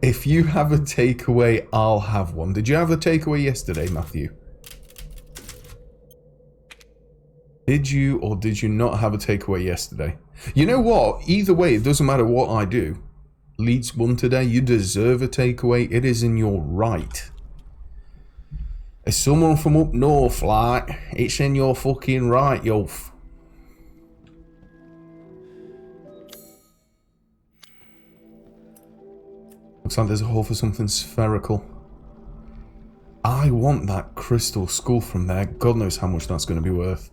If you have a takeaway, I'll have one. Did you have a takeaway yesterday, Matthew? Did you or did you not have a takeaway yesterday? You know what? Either way, it doesn't matter what I do. Leeds won today. You deserve a takeaway. It is in your right. As someone from up north, like, it's in your fucking right, yof. Looks like there's a hole for something spherical. I want that crystal skull from there. God knows how much that's going to be worth.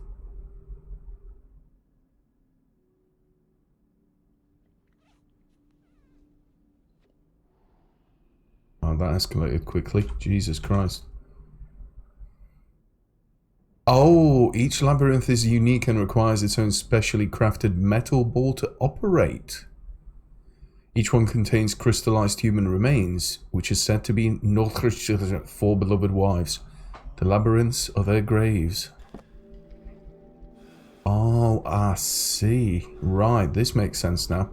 Oh, that escalated quickly. Jesus Christ. Oh, each labyrinth is unique and requires its own specially crafted metal ball to operate. Each one contains crystallized human remains, which is said to be Northrich's 4 beloved wives. The labyrinths are their graves. Oh, I see. Right, this makes sense now.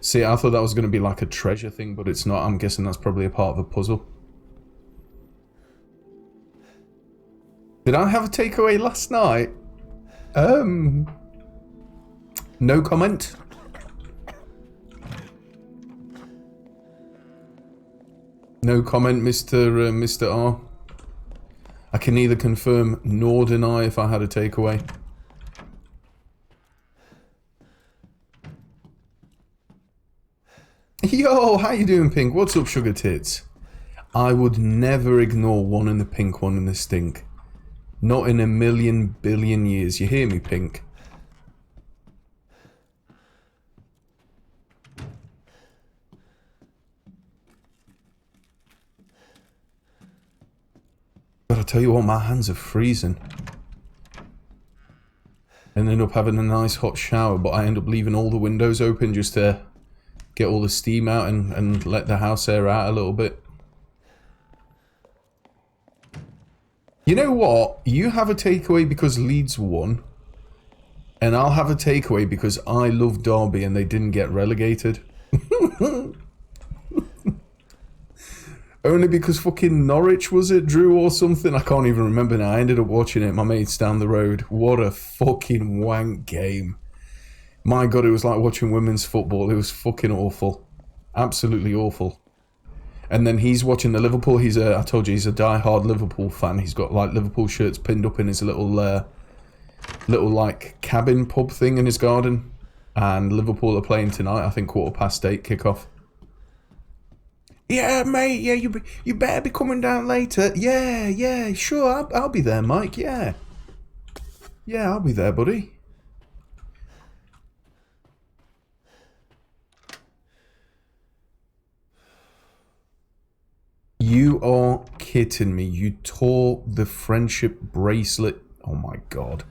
See, I thought that was going to be like a treasure thing, but it's not. I'm guessing that's probably a part of a puzzle. Did I have a takeaway last night? No comment. No comment, Mr. R. I can neither confirm nor deny if I had a takeaway. Yo, how you doing, Pink? What's up, Sugar Tits? I would never ignore one in the pink, one in the stink. Not in a million billion years. You hear me, Pink? But I tell you what, my hands are freezing. I ended up having a nice hot shower, but I end up leaving all the windows open just to get all the steam out and let the house air out a little bit. You know what? You have a takeaway because Leeds won. And I'll have a takeaway because I love Derby and they didn't get relegated. Only because fucking Norwich, was it, drew or something? I can't even remember now. I ended up watching it. My mate's down the road. What a fucking wank game. My God, it was like watching women's football. It was fucking awful. Absolutely awful. And then he's watching the Liverpool. I told you, he's a die-hard Liverpool fan. He's got like Liverpool shirts pinned up in his little like cabin pub thing in his garden. And Liverpool are playing tonight. I think 8:15 kickoff. Yeah, mate. Yeah, you better be coming down later. Yeah, sure. I'll be there, Mike. Yeah, I'll be there, buddy. You are kidding me. You tore the friendship bracelet. Oh my God.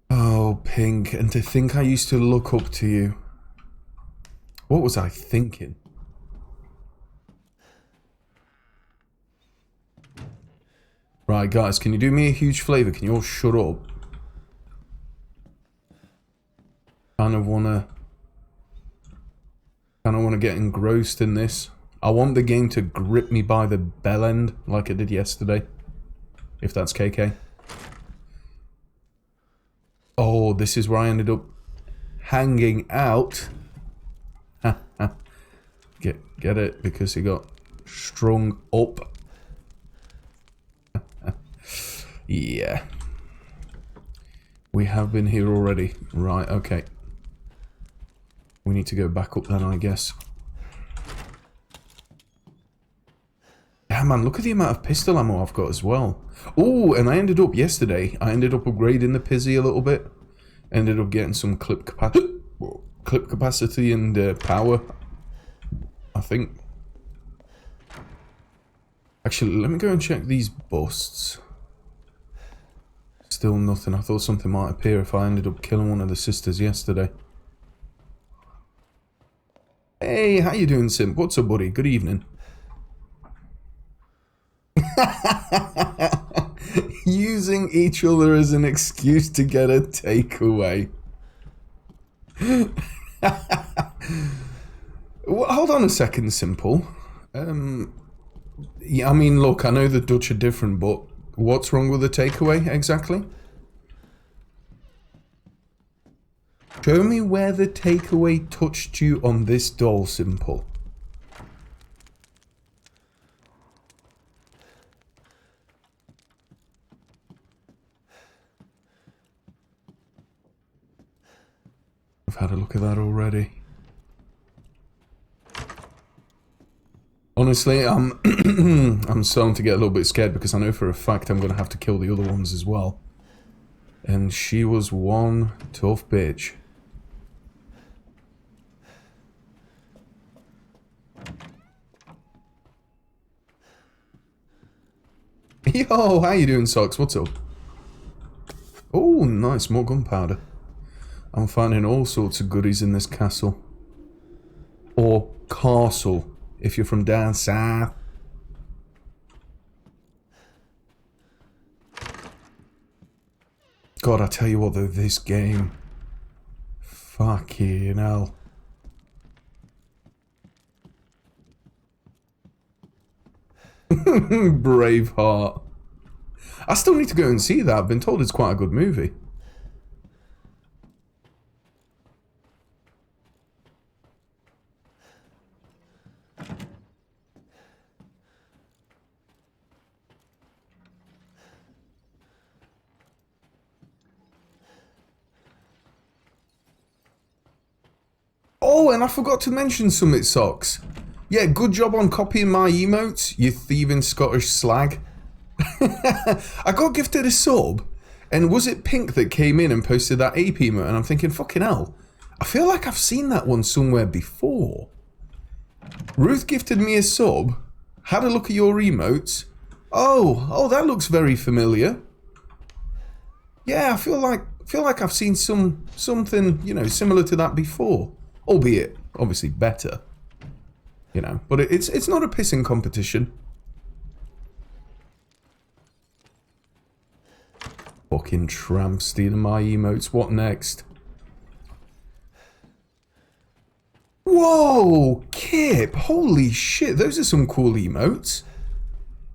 Oh, Pink. And to think I used to look up to you. What was I thinking? Right, guys, can you do me a huge favour? Can you all shut up? Kind of wanna get engrossed in this. I want the game to grip me by the bell end like it did yesterday. If that's KK. Oh, this is where I ended up hanging out. Get it? Because he got strung up. Yeah. We have been here already. Right, okay. We need to go back up then, I guess. Yeah, man, look at the amount of pistol ammo I've got as well. Oh, and I ended up upgrading the Pizzy a little bit. Ended up getting some clip capacity and power, I think. Actually, let me go and check these busts. Still nothing. I thought something might appear if I ended up killing one of the sisters yesterday. Hey, how you doing, Simp? What's up, buddy? Good evening. Using each other as an excuse to get a takeaway. Well, hold on a second, Simple. Yeah, I mean, look, I know the Dutch are different, but what's wrong with the takeaway exactly? Show me where the takeaway touched you on this doll, Simple. I've had a look at that already. Honestly, I'm starting to get a little bit scared because I know for a fact I'm going to have to kill the other ones as well. And she was one tough bitch. Yo, how you doing, Socks? What's up? Oh, nice, more gunpowder. I'm finding all sorts of goodies in this castle. Or castle, if you're from down south. God, I tell you what though, this game. Fucking hell. Braveheart. I still need to go and see that. I've been told it's quite a good movie. Oh, and I forgot to mention Summit Socks. Yeah, good job on copying my emotes, you thieving Scottish slag. I got gifted a sub, and was it Pink that came in and posted that ape emote? And I'm thinking, fucking hell, I feel like I've seen that one somewhere before. Ruth gifted me a sub, had a look at your emotes. Oh, that looks very familiar. Yeah, I feel like I've seen something, you know, similar to that before, albeit obviously better. You know, but it's not a pissing competition. Fucking tramp stealing my emotes. What next? Whoa, Kip! Holy shit, those are some cool emotes.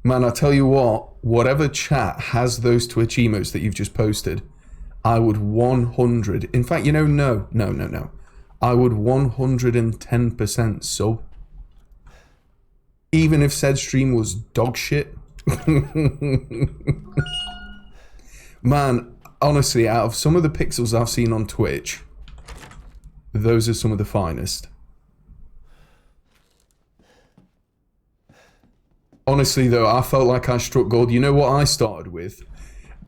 Man, I tell you what, whatever chat has those Twitch emotes that you've just posted, I would 100... In fact, you know, no. I would 110% sub. Even if said stream was dog shit. Man, honestly, out of some of the pixels I've seen on Twitch, those are some of the finest. Honestly, though, I felt like I struck gold. You know what I started with?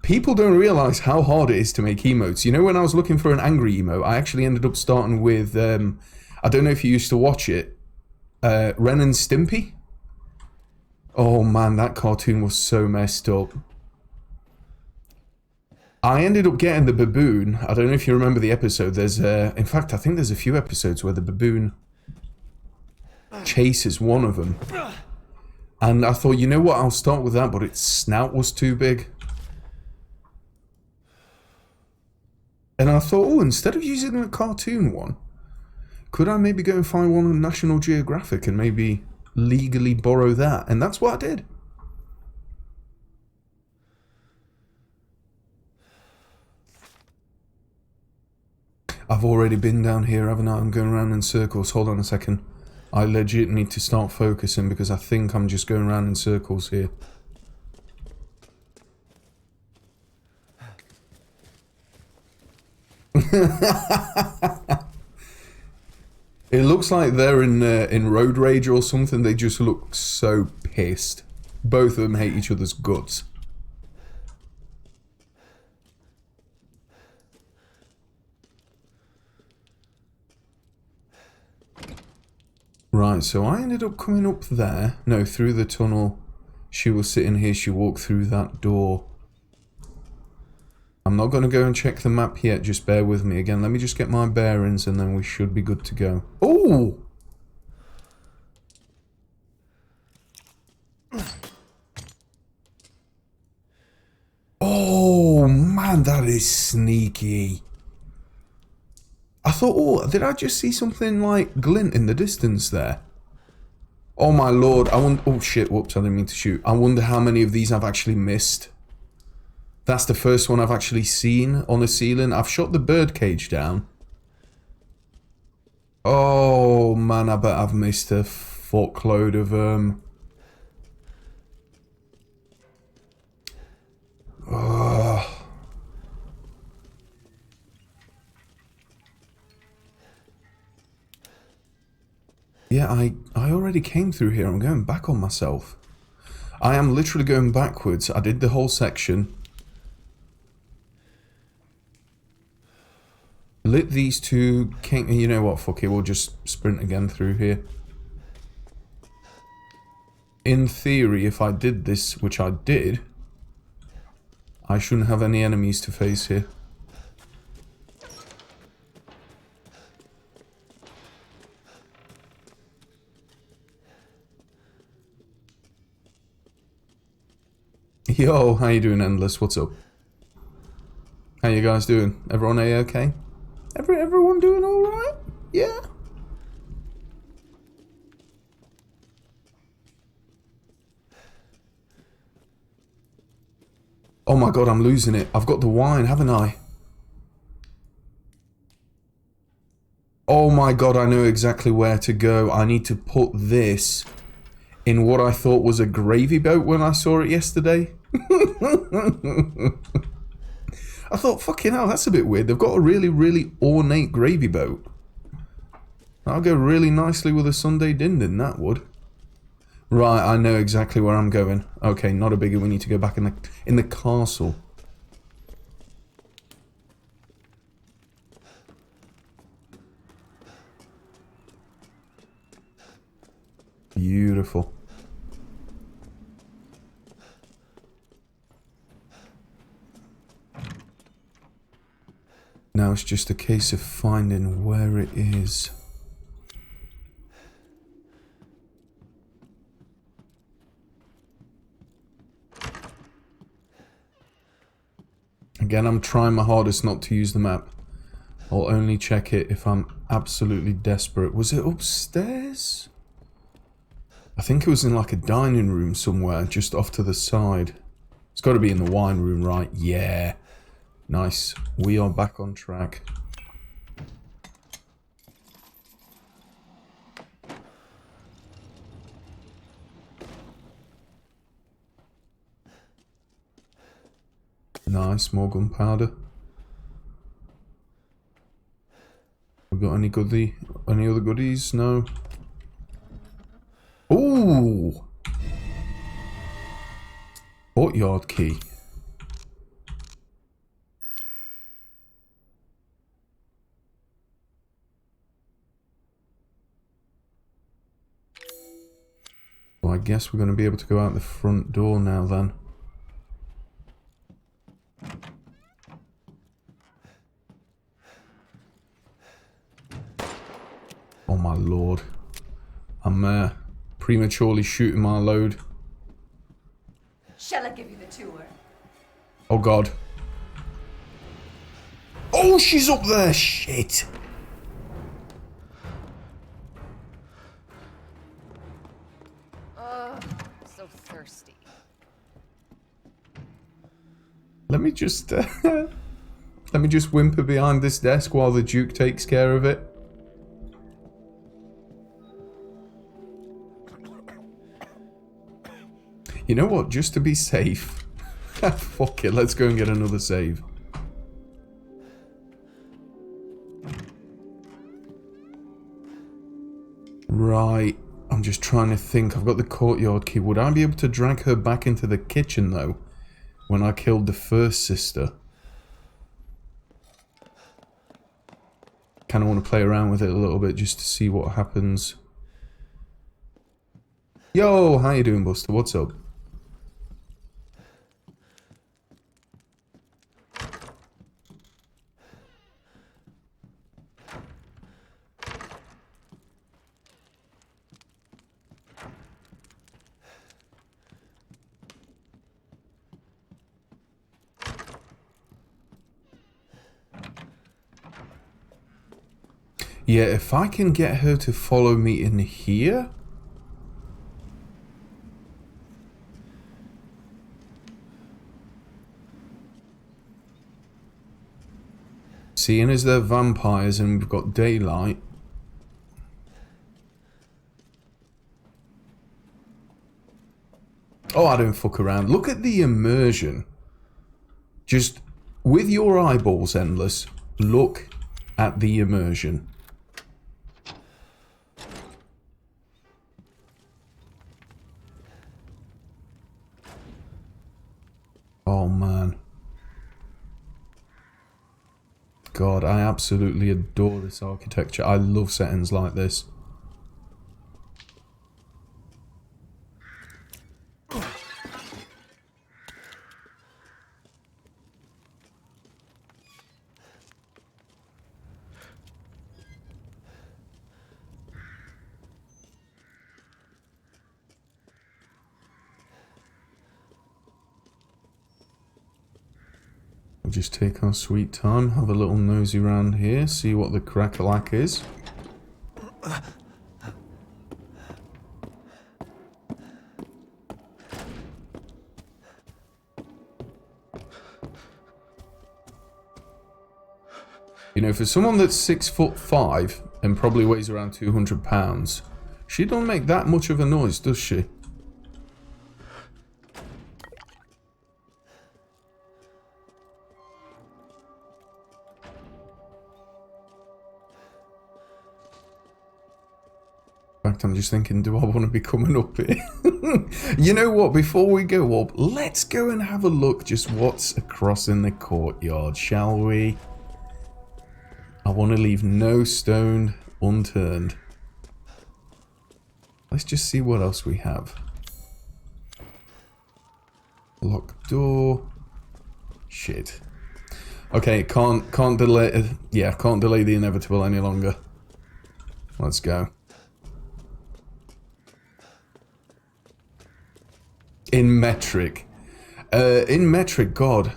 People don't realise how hard it is to make emotes. You know, when I was looking for an angry emote, I actually ended up starting with, I don't know if you used to watch it, Ren and Stimpy? Oh man, that cartoon was so messed up. I ended up getting the baboon. I don't know if you remember the episode. There's, in fact, I think there's a few episodes where the baboon chases one of them. And I thought, you know what, I'll start with that, but its snout was too big. And I thought, oh, instead of using a cartoon one, could I maybe go and find one on National Geographic and maybe legally borrow that? And that's what I did. I've already been down here, haven't I? I'm going around in circles. Hold on a second. I legit need to start focusing because I think I'm just going around in circles here. It looks like they're in road rage or something. They just look so pissed. Both of them hate each other's guts. Right, so I ended up coming up there. No, through the tunnel. She was sitting here. She walked through that door. I'm not going to go and check the map yet. Just bear with me. Again, let me just get my bearings and then we should be good to go. Oh! Oh, man, that is sneaky. I thought, oh, did I just see something like glint in the distance there? Oh my lord, I wonder... Oh shit, whoops, I didn't mean to shoot. I wonder how many of these I've actually missed. That's the first one I've actually seen on the ceiling. I've shot the bird cage down. Oh man, I bet I've missed a fuckload of Oh. Yeah, I already came through here. I'm going back on myself. I am literally going backwards. I did the whole section. Lit these two. You know what? Fuck it. We'll just sprint again through here. In theory, if I did this, which I did, I shouldn't have any enemies to face here. Yo, how you doing, Endless? What's up? How you guys doing? Everyone A-okay? Everyone doing alright? Yeah? Oh my god, I'm losing it. I've got the wine, haven't I? Oh my god, I know exactly where to go. I need to put this in what I thought was a gravy boat when I saw it yesterday. I thought, fucking hell, that's a bit weird. They've got a really, really ornate gravy boat. That'll go really nicely with a Sunday din din, that would. Right, I know exactly where I'm going. Okay, not a biggie. We need to go back in the castle. Beautiful. Now it's just a case of finding where it is. Again, I'm trying my hardest not to use the map. I'll only check it if I'm absolutely desperate. Was it upstairs? I think it was in like a dining room somewhere, just off to the side. It's got to be in the wine room, right? Yeah. Nice. We are back on track. Nice, more gunpowder. We got any other goodies? No. Ooh! Courtyard key. Well, I guess we're going to be able to go out the front door now then. Oh my lord. I'm prematurely shooting my load. Shall I give you the tour? Oh god. Oh, she's up there! Shit! Oh, so thirsty. Let me just let me just whimper behind this desk while the Duke takes care of it. You know what? Just to be safe. Fuck it, let's go and get another save. Right. I'm just trying to think. I've got the courtyard key. Would I be able to drag her back into the kitchen, though? When I killed the first sister? Kind of want to play around with it a little bit just to see what happens. Yo, how you doing, Buster? What's up? Yeah, if I can get her to follow me in here. Seeing as they're vampires and we've got daylight. Oh, I don't fuck around. Look at the immersion. Just with your eyeballs, Endless, look at the immersion. Oh, man. God, I absolutely adore this architecture. I love settings like this. We'll just take our sweet time, have a little nosy round here, see what the crack-a-lack is. You know, for someone that's 6'5" and probably weighs around 200 pounds, she don't make that much of a noise, does she? In fact, I'm just thinking, do I want to be coming up here? You know what, before we go up, let's go and have a look just what's across in the courtyard, shall we? I want to leave no stone unturned. Let's just see what else we have. Locked door. Shit. Okay, can't delay. Yeah, can't delay the inevitable any longer. Let's go. In metric. In metric, God.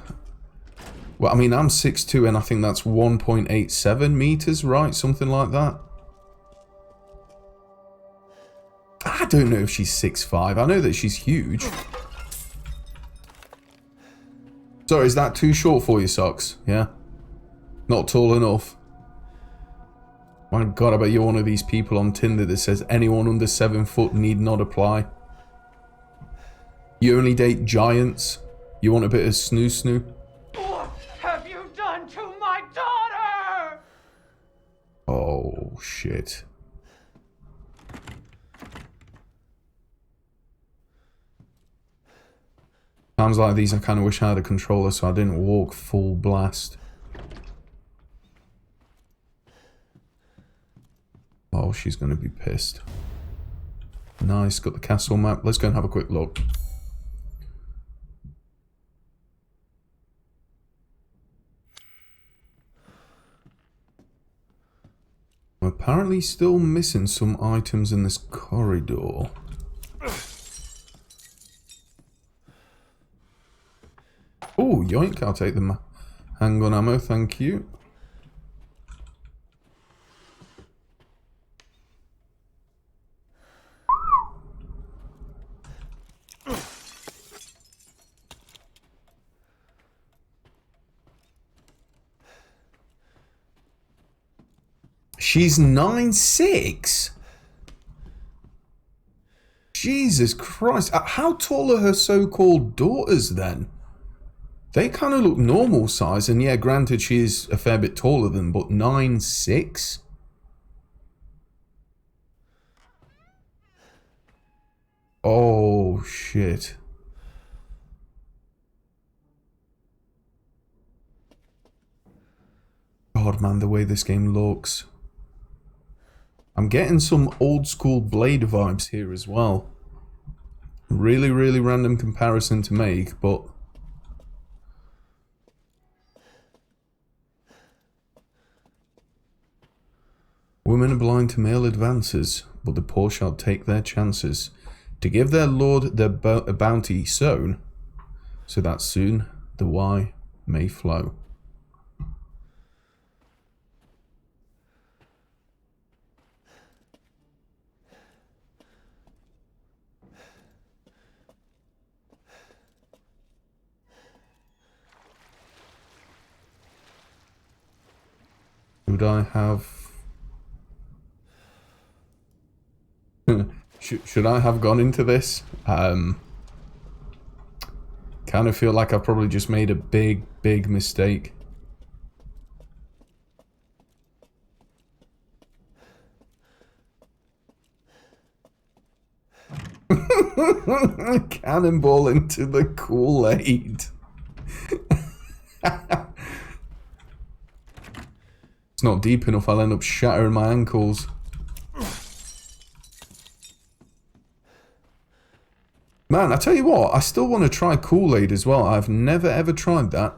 Well, I mean, I'm 6'2", and I think that's 1.87 meters, right? Something like that. I don't know if she's 6'5". I know that she's huge. Sorry, is that too short for you, Socks? Yeah? Not tall enough? My God, I bet you're one of these people on Tinder that says anyone under 7 foot need not apply. You only date giants? You want a bit of snoo-snoo? What have you done to my daughter? Oh, shit. Times like these, I kind of wish I had a controller so I didn't walk full blast. Oh, she's going to be pissed. Nice, got the castle map. Let's go and have a quick look. I'm apparently still missing some items in this corridor. Oh, yoink, I'll take the handgun ammo, thank you. She's 9'6". Jesus Christ. How tall are her so-called daughters then? They kind of look normal size, and yeah, granted she is a fair bit taller than, but 9'6"? Oh, shit. God, man, the way this game looks. I'm getting some old school Blade vibes here as well. Really, really random comparison to make, but... Women are blind to male advances, but the poor shall take their chances. To give their lord their bounty sown, so that soon the why may flow. Should I have... should I have gone into this? Kind of feel like I've probably just made a big mistake. Cannonball into the Kool-Aid. It's not deep enough, I'll end up shattering my ankles. Man, I tell you what, I still want to try Kool-Aid as well. I've never ever tried that.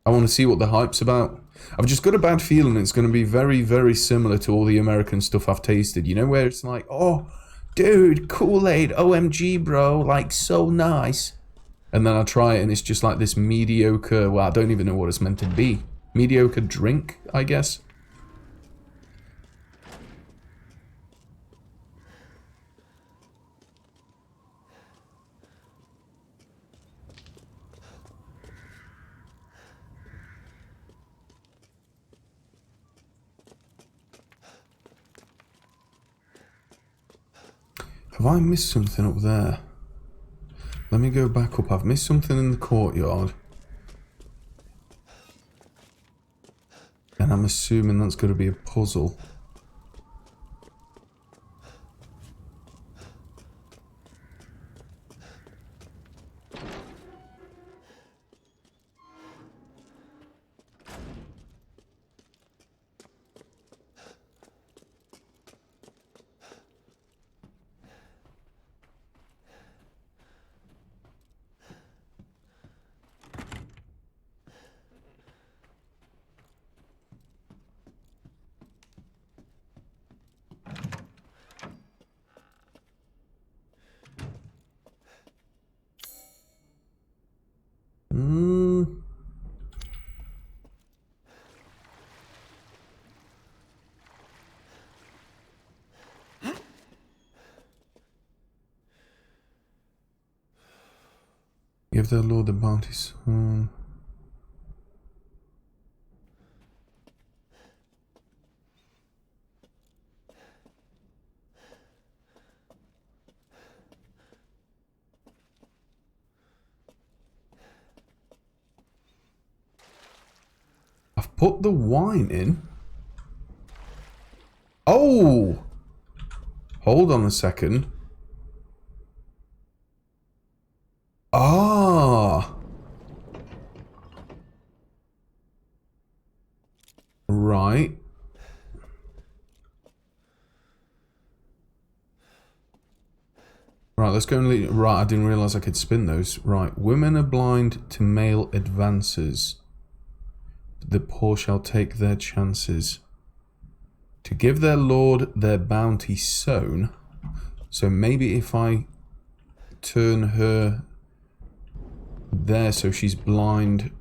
I want to see what the hype's about. I've just got a bad feeling it's going to be very similar to all the American stuff I've tasted. You know, where it's like, oh, dude, Kool-Aid, OMG, bro, like, so nice. And then I try it and it's just like this mediocre, well, I don't even know what it's meant to be. Mediocre drink, I guess. Have I missed something up there? Let me go back up. I've missed something in the courtyard. And I'm assuming that's going to be a puzzle. Give the Lord the bounties. I've put the wine in. Oh! Hold on a second. Ah! Right. Right, let's go and leave. Right, I didn't realise I could spin those. Right, women are blind to male advances. The poor shall take their chances. To give their lord their bounty sown. So maybe if I turn her there so she's blind.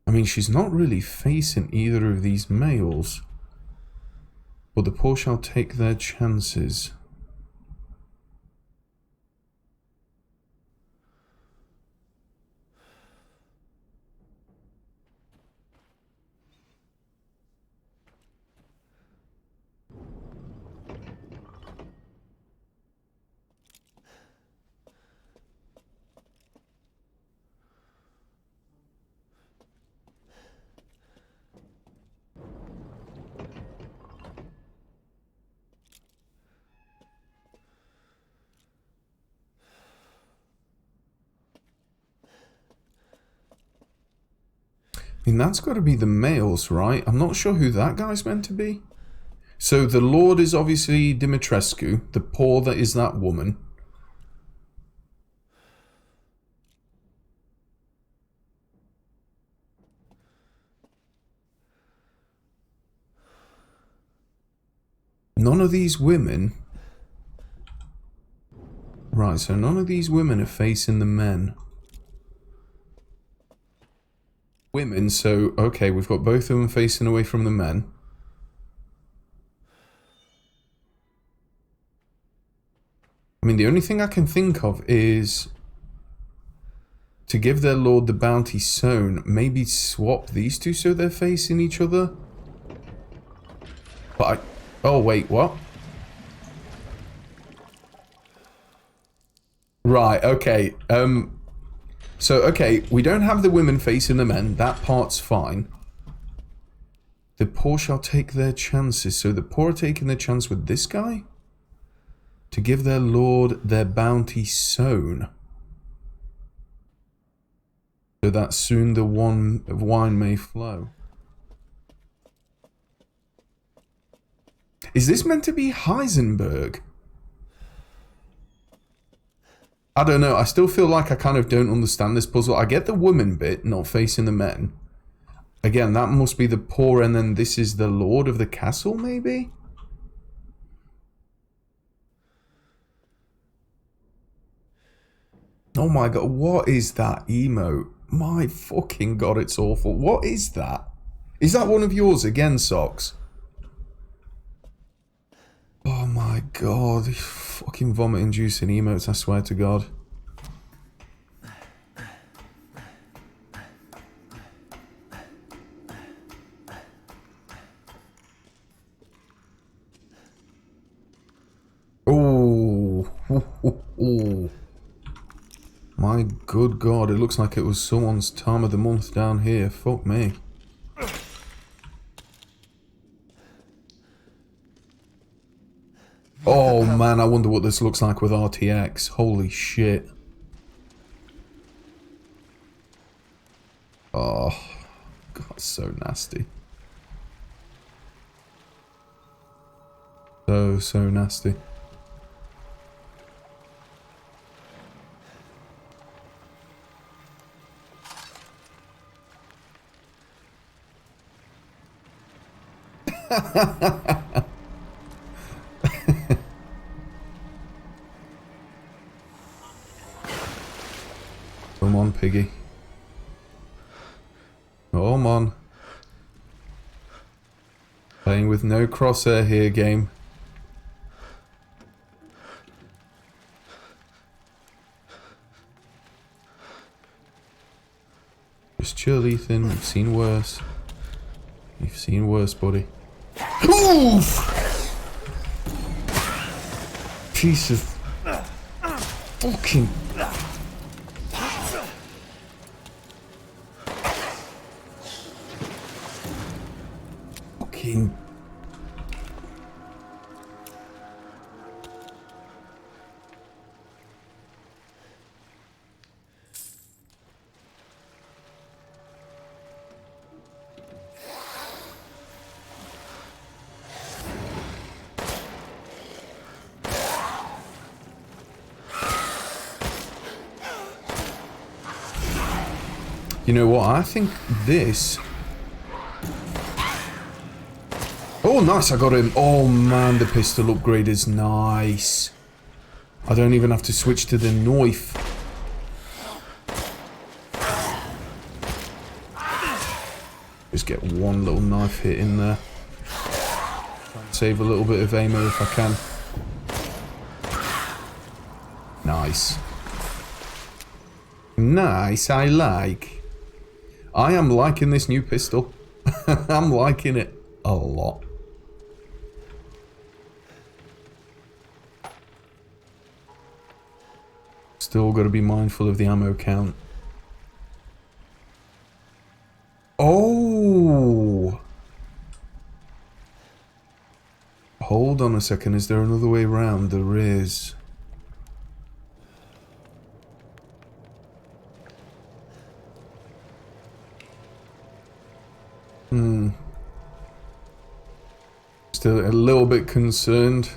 I mean, she's not really facing either of these males. But the poor shall take their chances. I mean, that's got to be the males, right? I'm not sure who that guy's meant to be. So the Lord is obviously Dimitrescu. The poor that is that woman. None of these women... Right, so none of these women are facing the men. Women, so, okay, we've got both of them facing away from the men. I mean, the only thing I can think of is to give their lord the bounty sown, maybe swap these two so they're facing each other. But I... Oh, wait, what? Right, okay. So, okay, we don't have the women facing the men. That part's fine. The poor shall take their chances. So the poor are taking their chance with this guy? To give their lord their bounty sown. So that soon the wine may flow. Is this meant to be Heisenberg? I don't know. I still feel like I kind of don't understand this puzzle. I get the woman bit, not facing the men. Again, that must be the poor, and then this is the lord of the castle, maybe? Oh my god, what is that emote? My fucking god, it's awful. What is that? Is that one of yours again, Socks? Oh my god, fucking vomit-inducing emotes, I swear to god. Oh, my good god, it looks like it was someone's time of the month down here. Fuck me. Oh man, I wonder what this looks like with RTX. Holy shit. Oh, god, so nasty. So nasty. Come on, piggy. Come on. Playing with no crosshair here, game. Just chill, Ethan. You've seen worse. You've seen worse, buddy. Oof! Piece of fucking... Fucking... You know what? I think this... Oh, nice. I got him. Oh, man. The pistol upgrade is nice. I don't even have to switch to the knife. Just get one little knife hit in there. Save a little bit of ammo if I can. Nice. Nice, I like. I am liking this new pistol. I'm liking it a lot. Still got to be mindful of the ammo count. Oh! Hold on a second, is there another way around? There is. Still a little bit concerned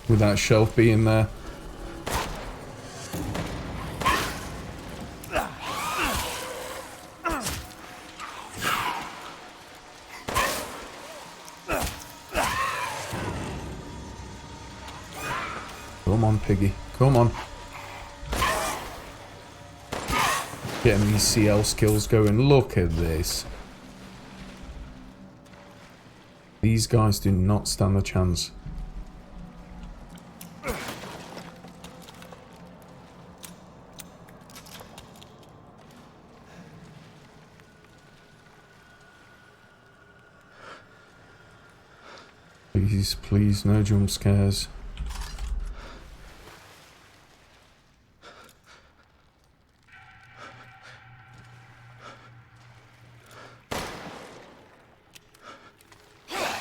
with that shelf being there. Piggy. Come on. Getting these CL skills going. Look at this. These guys do not stand a chance. Please, please, no jump scares.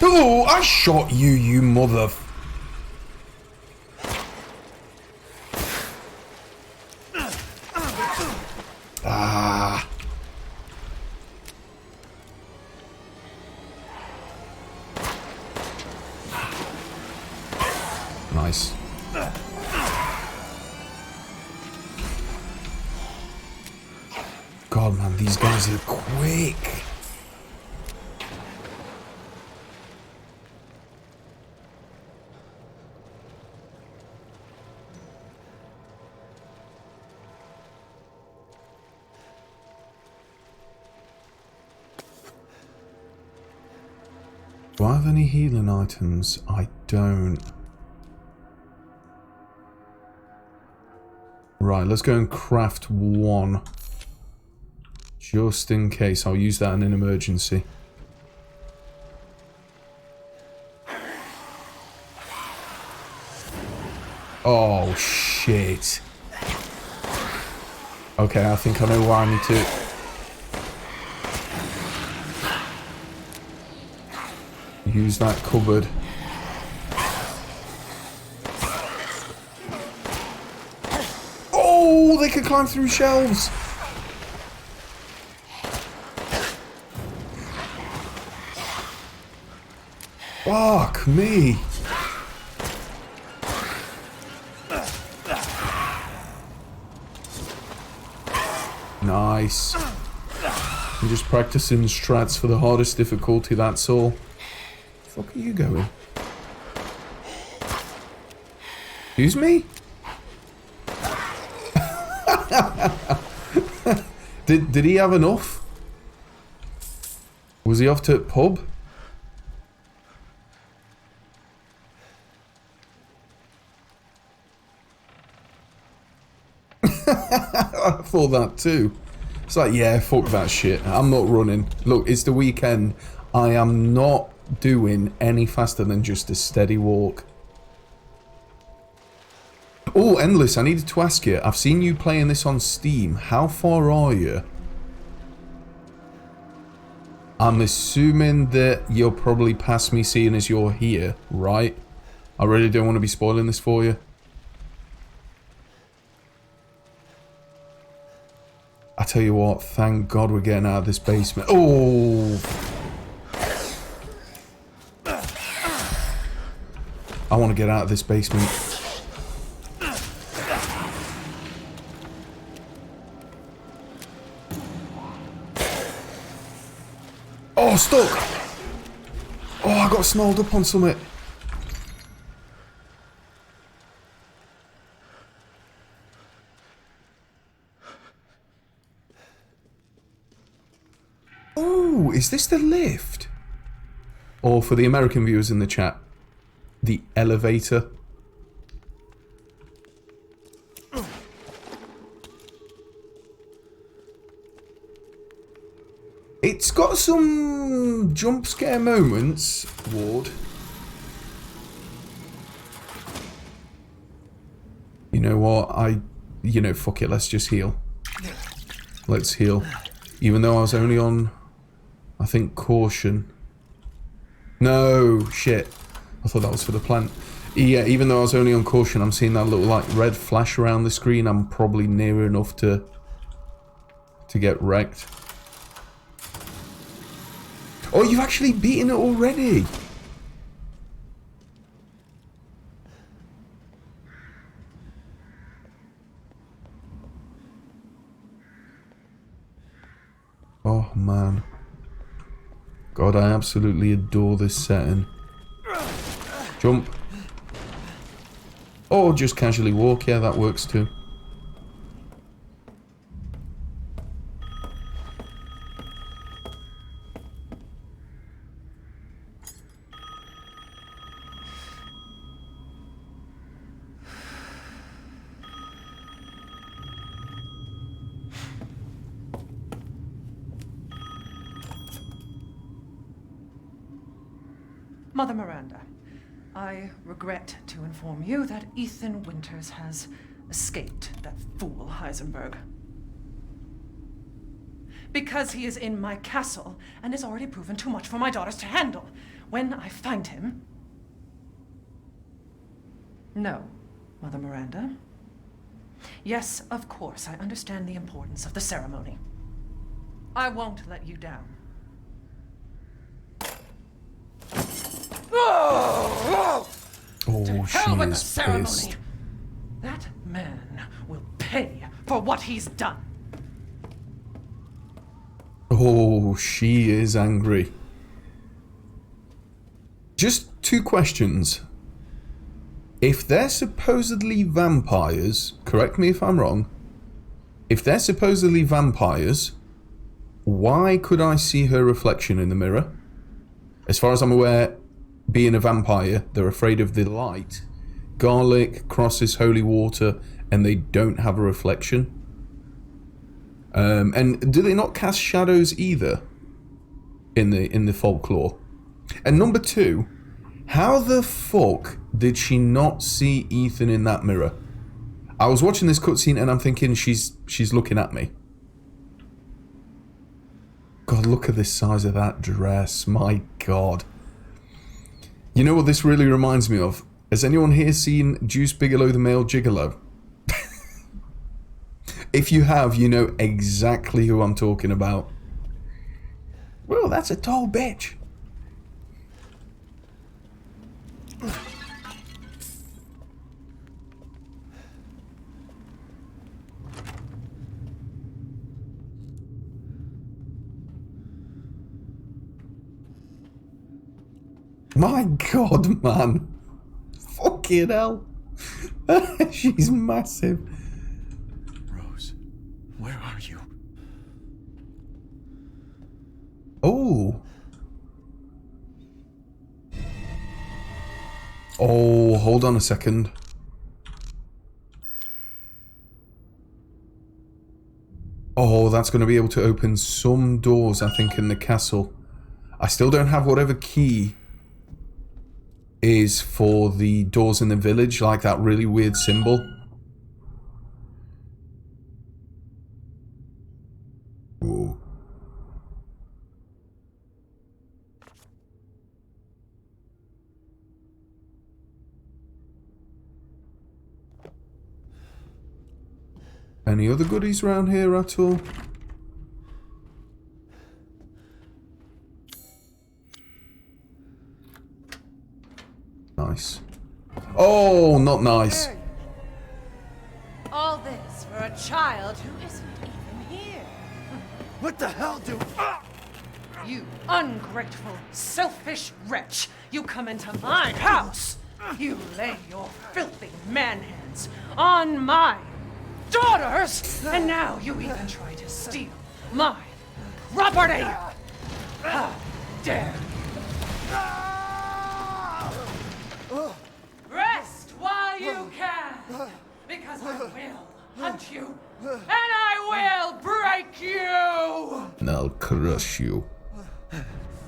Oh, I shot you, you mother... Ah. Nice. God, man, these guys are quick. Do I have any healing items? I don't. Right, let's go and craft one. Just in case. I'll use that in an emergency. Oh, shit. Okay, I think I know where I need to... use that cupboard. Oh, they can climb through shelves. Fuck me. Nice. I'm just practicing strats for the hardest difficulty, that's all. Where the fuck are you going? Excuse me? Did he have enough? Was he off to a pub? I thought that too. It's like, yeah, fuck that shit. I'm not running. Look, it's the weekend. I am not doing any faster than just a steady walk. Oh, Endless, I needed to ask you. I've seen you playing this on Steam. How far are you? I'm assuming that you're probably past me seeing as you're here, right? I really don't want to be spoiling this for you. I tell you what, thank God we're getting out of this basement. Oh! I want to get out of this basement. Oh, stuck! Oh, I got snarled up on something. Oh, is this the lift? Or for the American viewers in the chat, the elevator. It's got some jump scare moments, Ward. You know what? You know, fuck it, let's just heal. Let's heal. Even though I was only on, I think, caution. No, shit. I thought that was for the plant. Yeah, even though I was only on caution, I'm seeing that little, like, red flash around the screen. I'm probably near enough to get wrecked. Oh, you've actually beaten it already! Oh, man. God, I absolutely adore this setting. Jump. Or just casually walk, yeah, that works too. Mother Miranda, I regret to inform you that Ethan Winters has escaped that fool Heisenberg. Because he is in my castle and has already proven too much for my daughters to handle. When I find him... No, Mother Miranda. Yes, of course, I understand the importance of the ceremony. I won't let you down. Oh, Hell she with the is ceremony! pissed. That man will pay for what he's done. Oh, she is angry. Just 2 questions. If they're supposedly vampires, correct me if I'm wrong, if they're supposedly vampires, why could I see her reflection in the mirror? As far as I'm aware, being a vampire, they're afraid of the light. Garlic crosses holy water, and they don't have a reflection. And do they not cast shadows either in the folklore? And number 2, how the fuck did she not see Ethan in that mirror? I was watching this cutscene and I'm thinking she's looking at me. God, look at the size of that dress. My God. You know what this really reminds me of? Has anyone here seen Deuce Bigalow, the Male Gigolo? If you have, you know exactly who I'm talking about. Well, that's a tall bitch. My God, man. Fucking hell. She's massive. Rose, where are you? Oh. Oh, hold on a second. Oh, that's going to be able to open some doors, I think, in the castle. I still don't have whatever key is for the doors in the village, like that really weird symbol. Whoa. Any other goodies around here at all? Nice. Oh, not nice. All this for a child who isn't even here. What the hell, dude? You ungrateful, selfish wretch! You come into my house! You lay your filthy man hands on my daughters! And now you even try to steal my property! How dare you! Rest while you can! Because I will hunt you! And I will break you! And I'll crush you.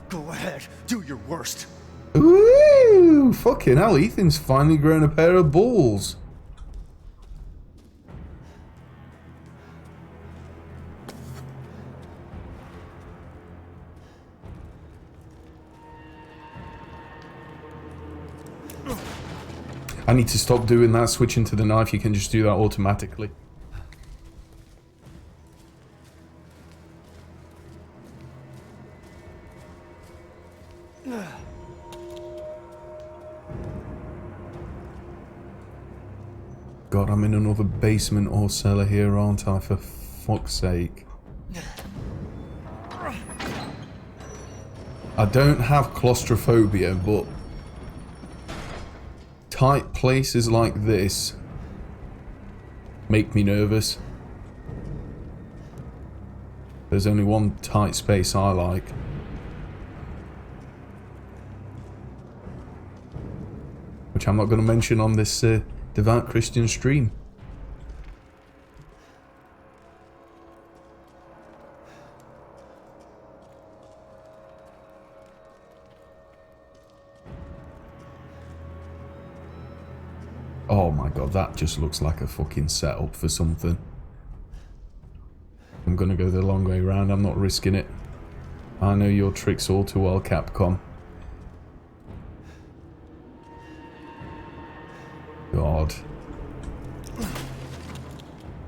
Go ahead, do your worst. Ooh, fucking hell, Ethan's finally grown a pair of balls. I need to stop doing that, switching to the knife. You can just do that automatically. God, I'm in another basement or cellar here, aren't I? For fuck's sake. I don't have claustrophobia, but tight places like this make me nervous. There's only one tight space I like. Which I'm not going to mention on this Devout Christian stream. Oh my god, that just looks like a fucking setup for something. I'm gonna go the long way round, I'm not risking it. I know your tricks all too well, Capcom. God.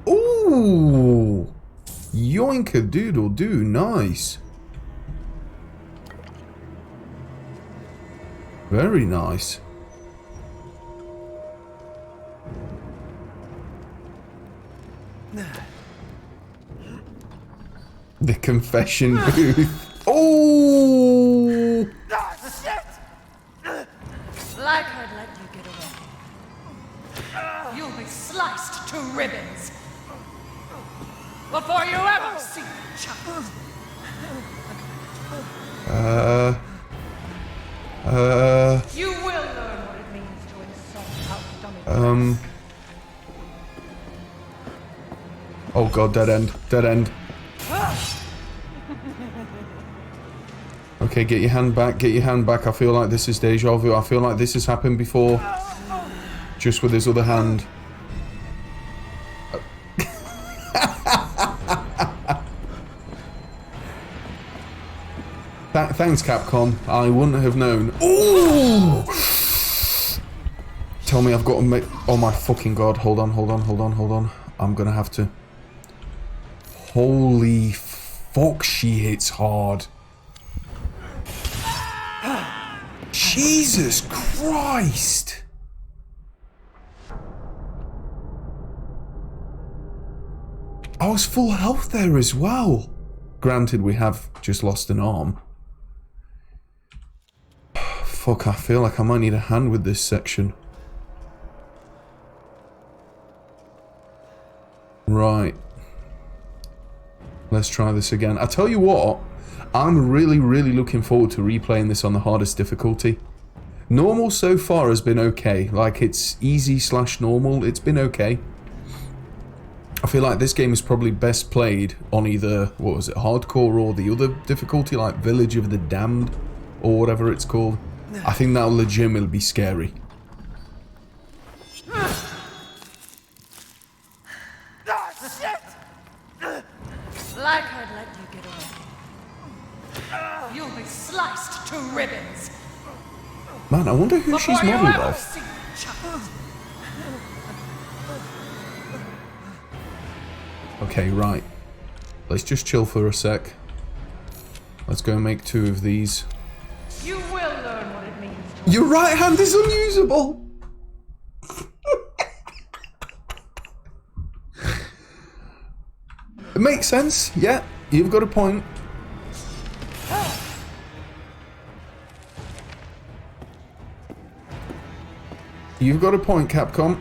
Ooh! Yoink-a-doodle-doo, nice. Very nice. The confession booth. Oh! Like I'd let you get away. You'll be sliced to ribbons before you ever see the child. You will learn what it means to insult our dummy. Oh god, dead end. Dead end. Okay, get your hand back, get your hand back. I feel like this is deja vu. I feel like this has happened before. Just with his other hand. Thanks, Capcom. I wouldn't have known. Ooh! Tell me I've got to make... Oh my fucking god. Hold on, hold on, hold on, hold on. I'm gonna have to... Holy fuck, she hits hard. Jesus Christ! I was full health there as well. Granted, we have just lost an arm. Fuck, I feel like I might need a hand with this section. Right. Let's try this again. I tell you what, I'm really looking forward to replaying this on the hardest difficulty. Normal so far has been okay. Like, it's easy/normal. It's been okay. I feel like this game is probably best played on either, what was it, hardcore or the other difficulty, like Village of the Damned, or whatever it's called. I think that'll legitimately be scary. Like I'd let you get away. You'll be sliced to ribbons. Man, I wonder who she's modeled off. See the child. Okay, right. Let's just chill for a sec. Let's go and make 2 of these. You will learn what it means to Your right hand is unusable! It makes sense, yeah. You've got a point. You've got a point, Capcom.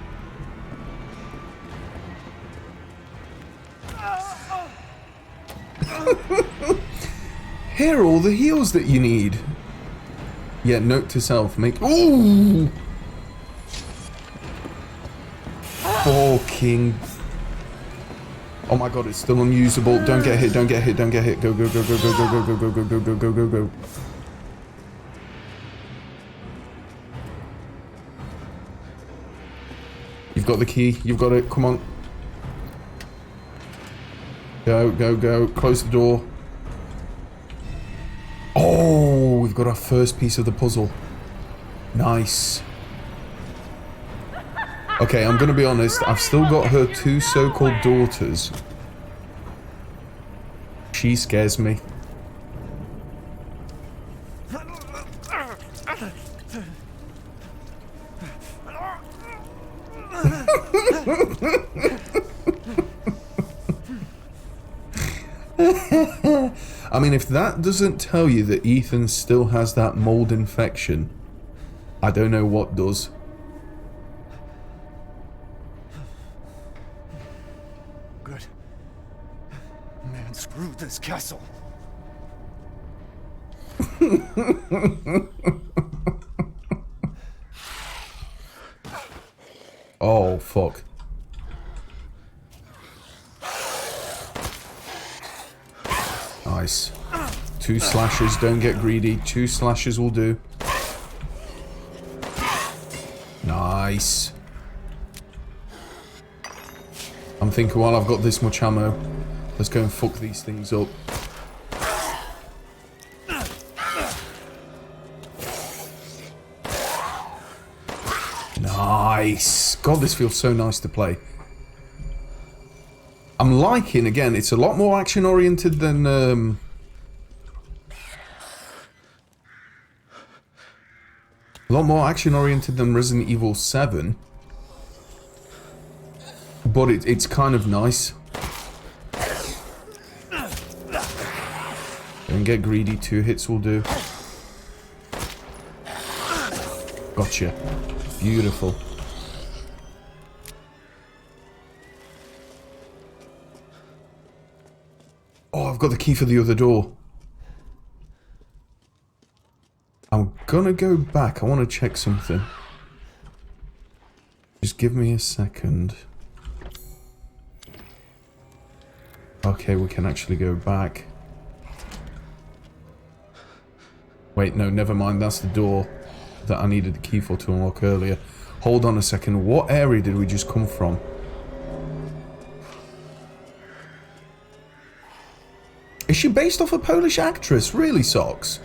Here are all the heals that you need. Yeah, note to self, make... Ooh! Fucking... Oh my god, it's still unusable. Don't get hit, don't get hit, don't get hit. Go, go, go, go, go, go, go, go, go, go, go, go, go, go. You've got the key, you've got it, come on. Go, go, go, close the door. Oh, we've got our first piece of the puzzle. Nice. Okay, I'm gonna be honest, I've still got her 2 so-called daughters. She scares me. I mean, if that doesn't tell you that Ethan still has that mold infection, I don't know what does. good. Man, screw this castle. Oh, fuck. Nice. 2 slashes, don't get greedy. 2 slashes will do. Nice. I'm thinking while I've got this much ammo, let's go and fuck these things up. Nice. God, this feels so nice to play. I'm liking, again, it's a lot more action oriented than a lot more action oriented than Resident Evil 7. But it's kind of nice. Don't get greedy, 2 hits will do. Gotcha. Beautiful. Oh, I've got the key for the other door. I'm gonna go back. I want to check something. Just give me a second. Okay, we can actually go back. Wait, no, never mind. That's the door that I needed the key for to unlock earlier. Hold on a second. What area did we just come from? Is she based off a Polish actress? Really, Socks?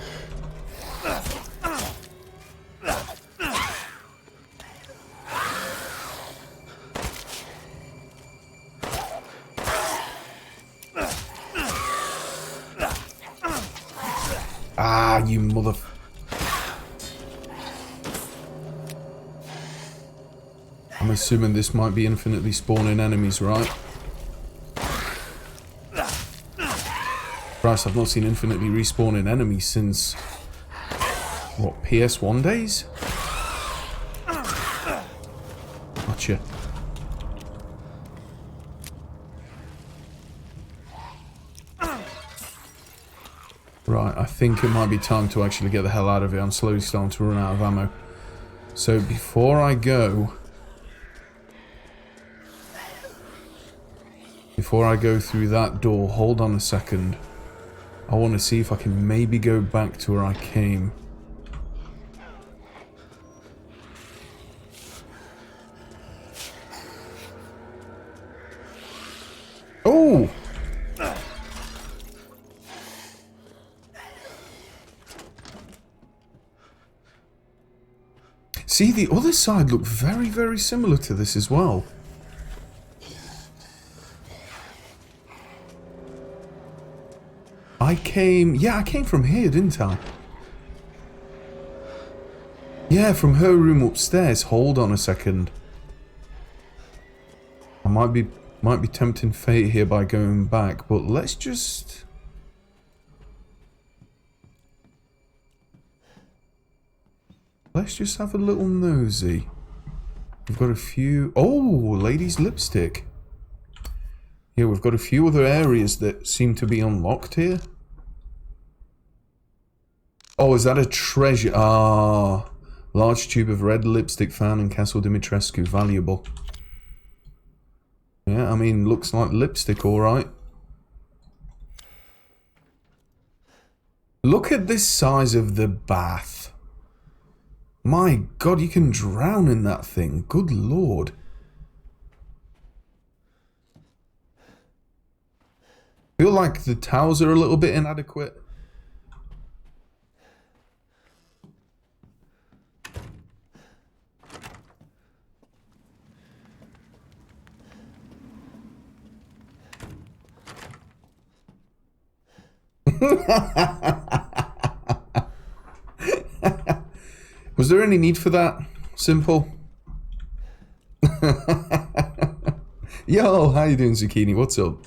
Ah, you mother... I'm assuming this might be infinitely spawning enemies, right? Christ, I've not seen infinitely respawning enemies since... what, PS1 days? Gotcha. Right, I think it might be time to actually get the hell out of here. I'm slowly starting to run out of ammo. So before I go... before I go through that door, hold on a second. I want to see if I can maybe go back to where I came. Oh! See, the other side looked very, very similar to this as well. I came from here, didn't I? Yeah, from her room upstairs. Hold on a second. I might be tempting fate here by going back, but let's just... let's just have a little nosy. We've got a few... oh, ladies' lipstick. Yeah, we've got a few other areas that seem to be unlocked here. Oh, is that a treasure? Ah, large tube of red lipstick found in Castle Dimitrescu. Valuable. Yeah, I mean, looks like lipstick, alright. Look at this size of the bath. My God, you can drown in that thing. Good Lord. Feel like the towels are a little bit inadequate. Was there any need for that? Simple. Yo, how you doing, Zucchini? What's up?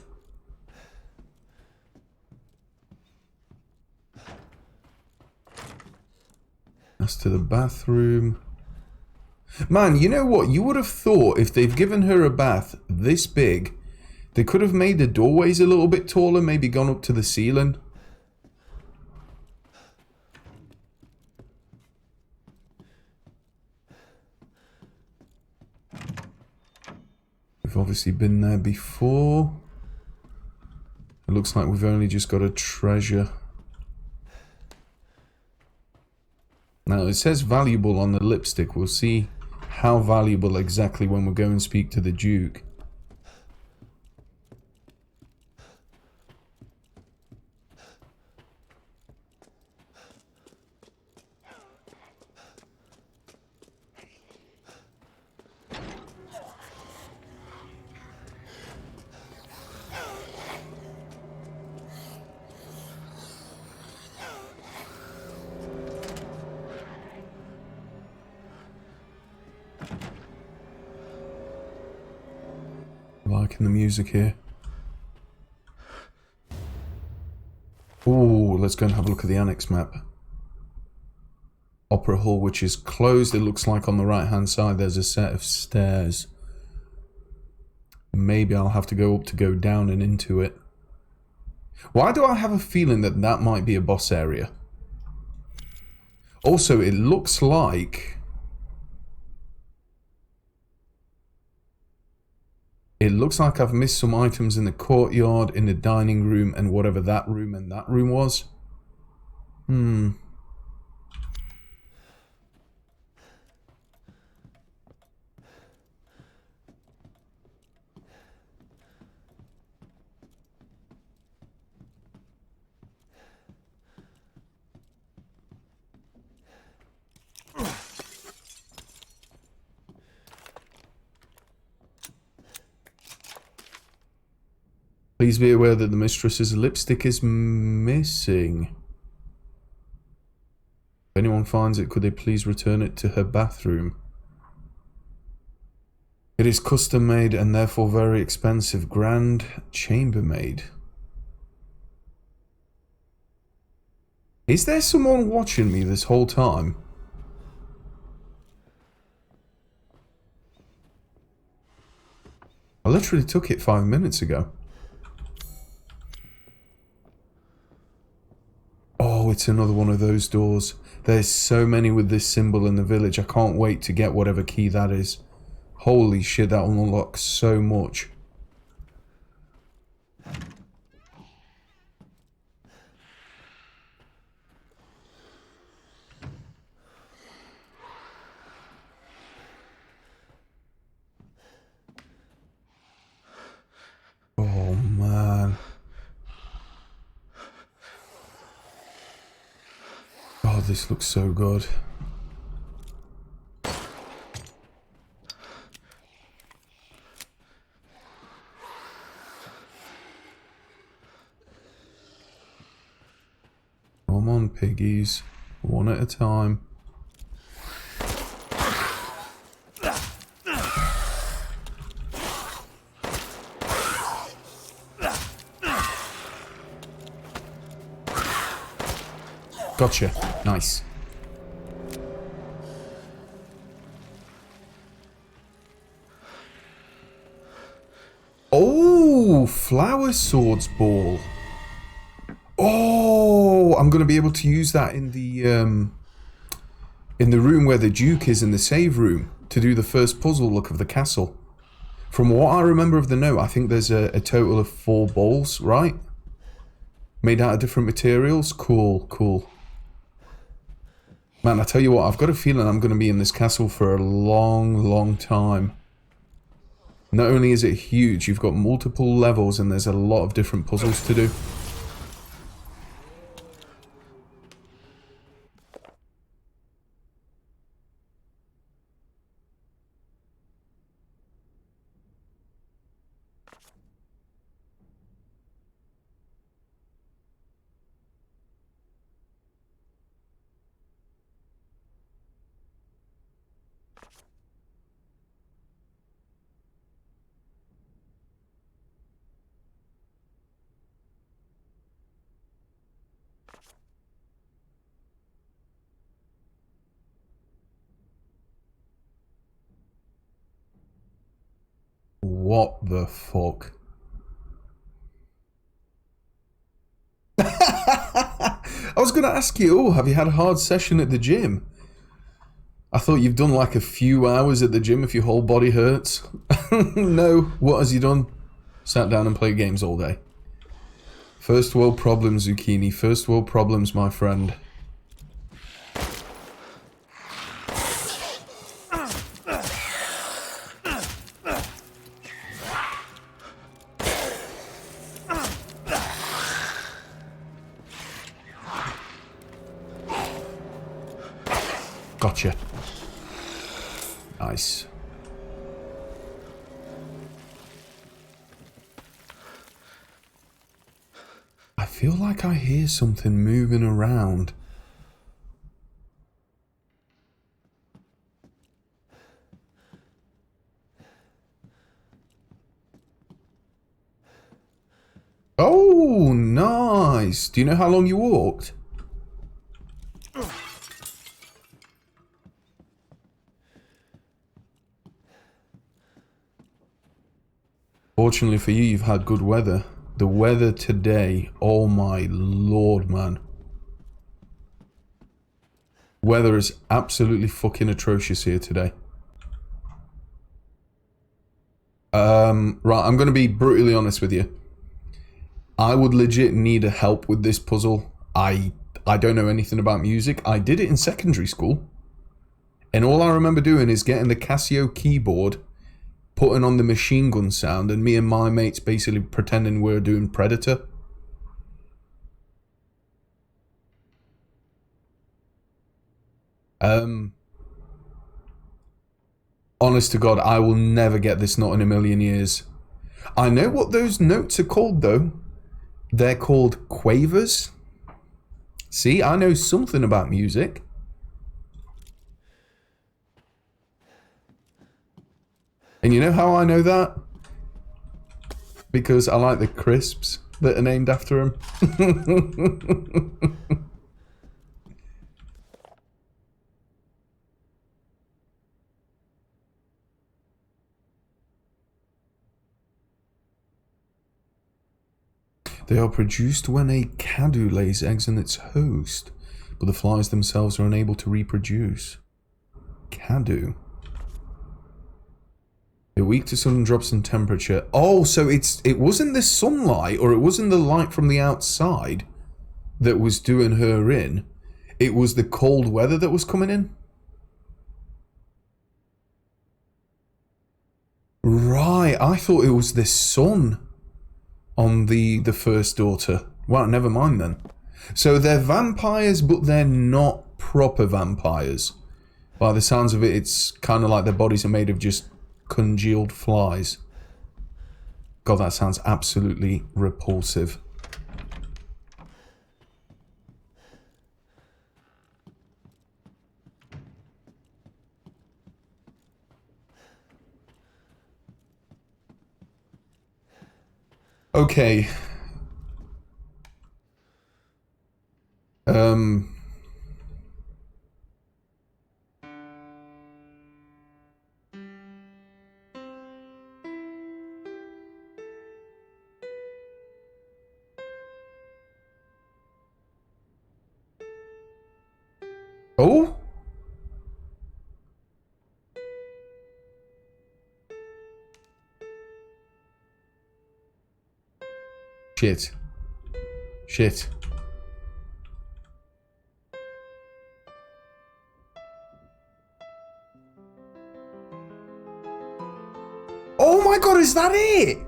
As to the bathroom. Man, you know what? You would have thought if they've given her a bath this big, They could have made the doorways a little bit taller, maybe gone up to the ceiling. We've obviously been there before. It looks like we've only just got a treasure. Now it says valuable on the lipstick. We'll see how valuable exactly when we go and speak to the Duke. Liking the music here. Ooh, let's go and have a look at the annex map. Opera Hall, which is closed. It looks like on the right hand side there's a set of stairs. Maybe I'll have to go up to go down and into it. Why do I have a feeling that that might be a boss area? Also, it looks like... It looks like I've missed some items in the courtyard, in the dining room, and whatever that room and that room was. Please be aware that the mistress's lipstick is missing. If anyone finds it, could they please return it to her bathroom? It is custom made and therefore very expensive. Grand chambermaid. Is there someone watching me this whole time? I literally took it 5 minutes ago. Oh, it's another one of those doors. There's so many with this symbol in the village. I can't wait to get whatever key that is. Holy shit, that will unlock so much. Oh, man. Oh, this looks so good. Come on, piggies. One at a time. Gotcha. Nice. Oh, flower swords ball. Oh, I'm going to be able to use that in the room where the Duke is in the save room to do the first puzzle look of the castle. From what I remember of the note, I think there's a total of 4 balls, right? Made out of different materials. Cool, cool. Man, I tell you what, I've got a feeling I'm going to be in this castle for a long, long time. Not only is it huge, you've got multiple levels and there's a lot of different puzzles to do. What the fuck? I was going to ask you, oh, have you had a hard session at the gym? I thought you've done like a few hours at the gym if your whole body hurts. No, what has he done? Sat down and played games all day. First world problems, Zucchini. First world problems, my friend. Gotcha. Nice. I feel like I hear something moving around. Oh, nice. Do you know how long you walked? Fortunately for you, you've had good weather. The weather today, oh my lord, man. Weather is absolutely fucking atrocious here today. Right, I'm going to be brutally honest with you. I would legit need a help with this puzzle. I don't know anything about music. I did it in secondary school. And all I remember doing is getting the Casio keyboard, putting on the machine gun sound, and me and my mates basically pretending we're doing Predator. Honest to God, I will never get this, not in a million years. I know what those notes are called, though. They're called quavers. See, I know something about music. And you know how I know that? Because I like the crisps that are named after him. They are produced when a caddo lays eggs in its host, but the flies themselves are unable to reproduce. Caddo. They're weak to sudden drops in temperature. Oh, so it wasn't the sunlight, or it wasn't the light from the outside that was doing her in. It was the cold weather that was coming in. Right, I thought it was the sun on the first daughter. Well, never mind then. So they're vampires, but they're not proper vampires. By the sounds of it, it's kind of like their bodies are made of just congealed flies. God, that sounds absolutely repulsive. Okay. Oh? Shit. Shit. Oh my god, is that it?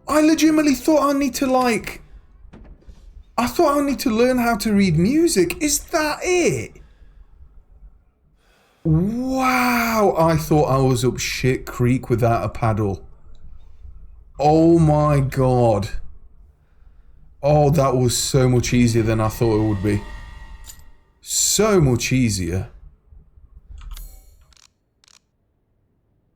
I legitimately thought I need to like... I thought I need to learn how to read music. Is that it? Wow, I thought I was up shit creek without a paddle. Oh my god. Oh, that was so much easier than I thought it would be. So much easier.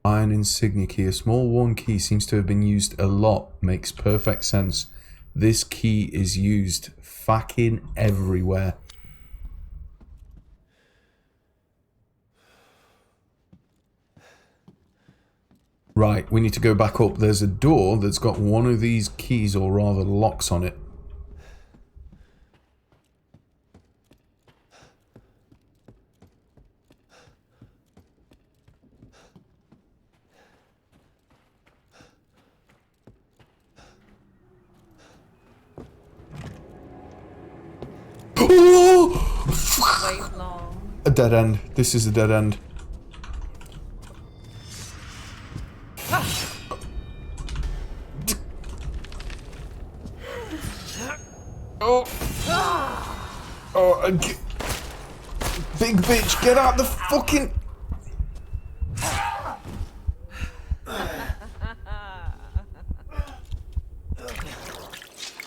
Iron insignia key. A small worn key seems to have been used a lot. Makes perfect sense. This key is used fucking everywhere. Right, we need to go back up. There's a door that's got one of these keys, or rather locks on it. wait long. A dead end. This is a dead end. Oh. Oh, big bitch, get out the fucking...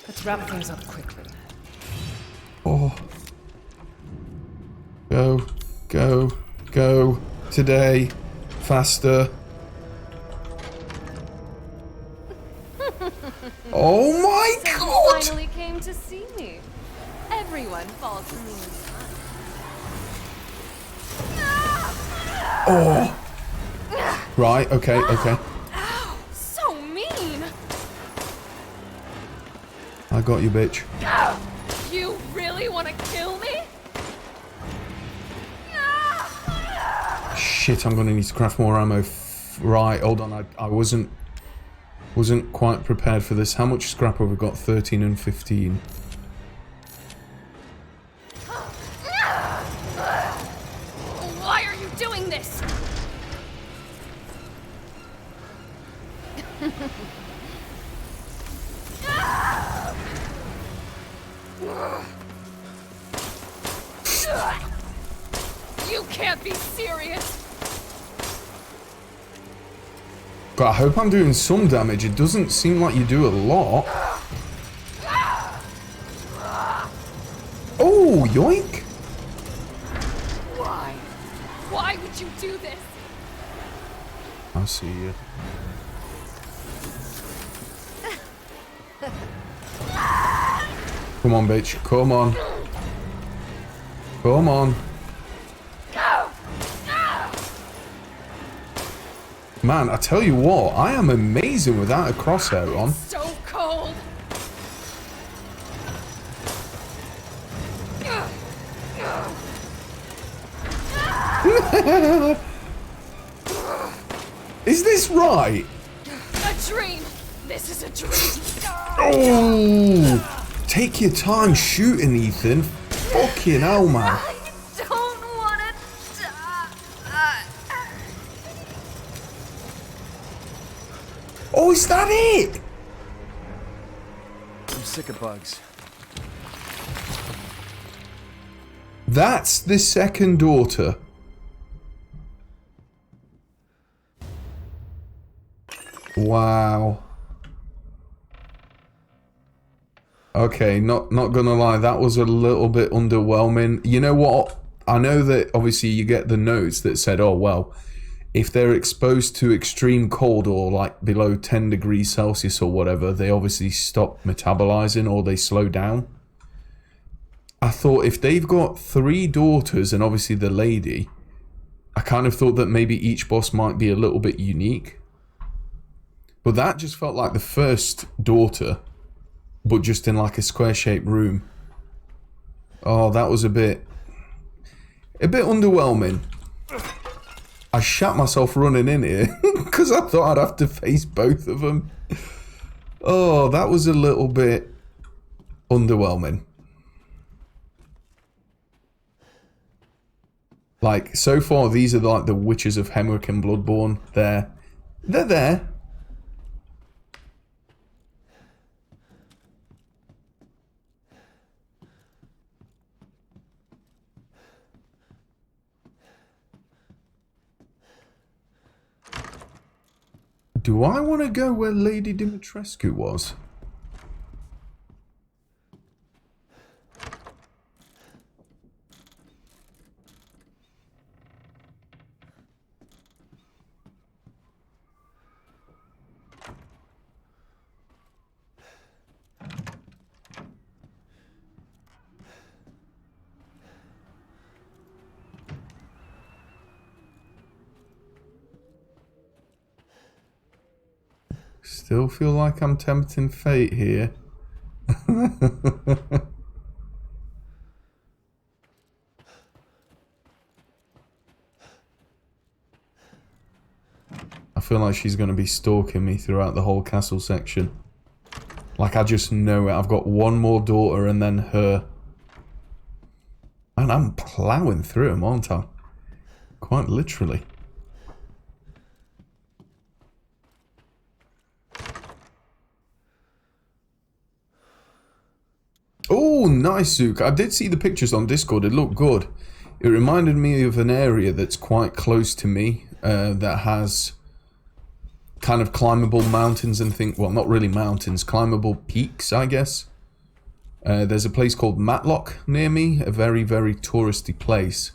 Let's wrap things up quickly. Oh. Go, go, go. Today. Faster. Oh my So god! you finally came to see me. Everyone falls for me in time. Oh. Right, okay, okay. So mean! I got you, bitch. You really want to kill me? Shit, I'm gonna need to craft more ammo. Right, hold on, I wasn't quite prepared for this. How much scrap have we got? 13 and 15. Why are you doing this? You can't be serious. God, I hope I'm doing some damage. It doesn't seem like you do a lot. Oh, yoink! Why? Why would you do this? I see you. Come on, bitch. Come on. Come on. Man, I tell you what, I am amazing without a crosshair on. So cold. Is this right? A dream. This is a dream. Oh! Take your time shooting, Ethan. Fucking hell, man. I don't want to die. Oh, is that it? I'm sick of bugs. That's the second daughter. Wow. Okay, not gonna lie, that was a little bit underwhelming. You know what? I know that obviously you get the notes that said, oh well, if they're exposed to extreme cold or like below 10 degrees Celsius or whatever, they obviously stop metabolizing or they slow down. I thought if they've got 3 daughters and obviously the lady, I kind of thought that maybe each boss might be a little bit unique. But that just felt like the first daughter, but just in like a square-shaped room. Oh, that was a bit underwhelming. I shat myself running in here because I thought I'd have to face both of them. Oh, that was a little bit underwhelming. Like, so far, these are like the Witches of Hemwick and Bloodborne. They're there. Do I want to go where Lady Dimitrescu was? Still feel like I'm tempting fate here. I feel like she's going to be stalking me throughout the whole castle section. Like, I just know it. I've got one more daughter and then her. And I'm ploughing through them, aren't I? Quite literally. Oh, nice, Zook. I did see the pictures on Discord. It looked good. It reminded me of an area that's quite close to me that has kind of climbable mountains and things. Well, not really mountains, climbable peaks, I guess. There's a place called Matlock near me, a very, very touristy place.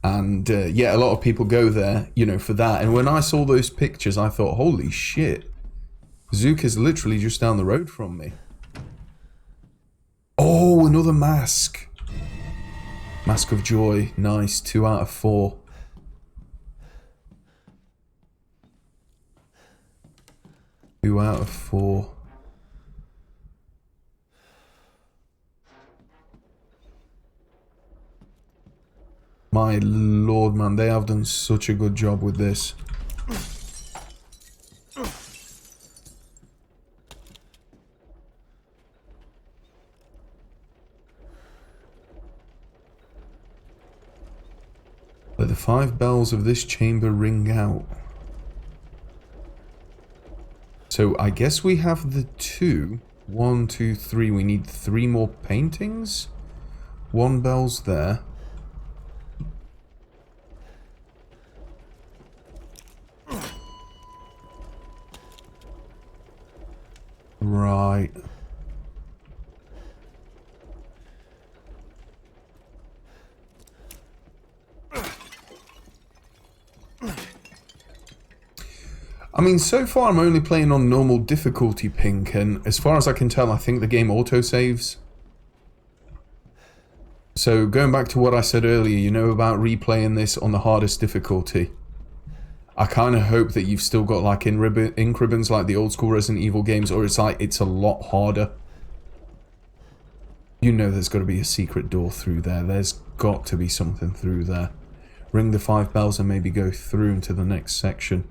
And yeah, a lot of people go there, you know, for that. And when I saw those pictures, I thought, holy shit. Zook is literally just down the road from me. Oh, another mask. Mask of Joy. Nice. 2 out of 4. Two out of 4. My lord, man. They have done such a good job with this. Let the 5 bells of this chamber ring out. So I guess we have the 2. 1, 2, 3. We need 3 more paintings. 1 bell's there. Right. I mean, so far I'm only playing on normal difficulty, Pink, and as far as I can tell, I think the game autosaves. So, going back to what I said earlier, you know, about replaying this on the hardest difficulty. I kind of hope that you've still got, like, ink ribbons like the old school Resident Evil games, or it's like, it's a lot harder. You know there's got to be a secret door through there. There's got to be something through there. Ring the 5 bells and maybe go through into the next section.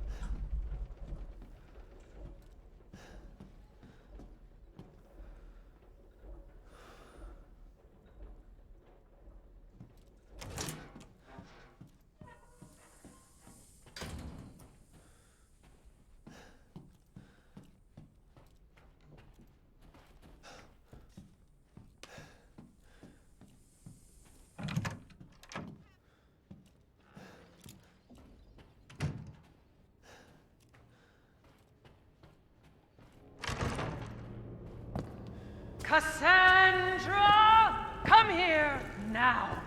Cassandra! Come here now!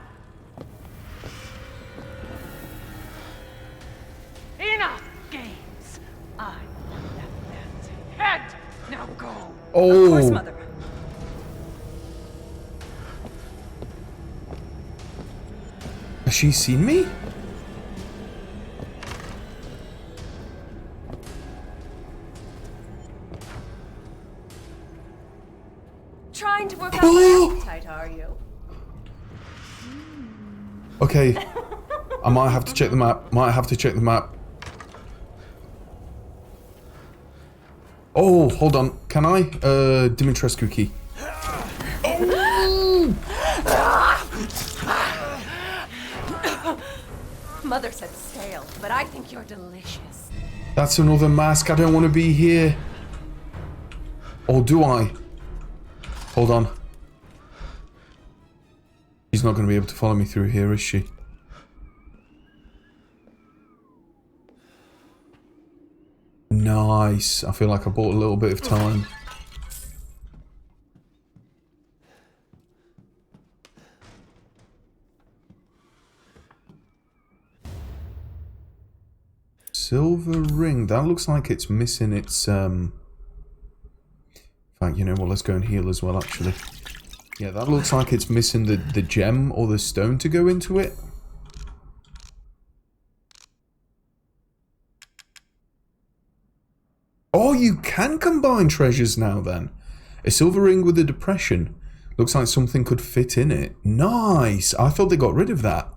Enough games! I want that man's head! Now go! Oh! Of course, Mother. Has she seen me? Trying to work out my appetite, are you? Okay. I might have to check the map. Might have to check the map. Oh, hold on. Can I? Dimitrescu key. Mother said stale, but I think you're delicious. That's another mask. I don't want to be here. Or do I? Hold on. She's not going to be able to follow me through here, is she? Nice. I feel like I bought a little bit of time. Silver ring. That looks like it's missing its, In fact, you know what? Let's go and heal as well, actually. Yeah, that looks like it's missing the gem or the stone to go into it. Oh, you can combine treasures now, then. A silver ring with a depression. Looks like something could fit in it. Nice! I thought they got rid of that.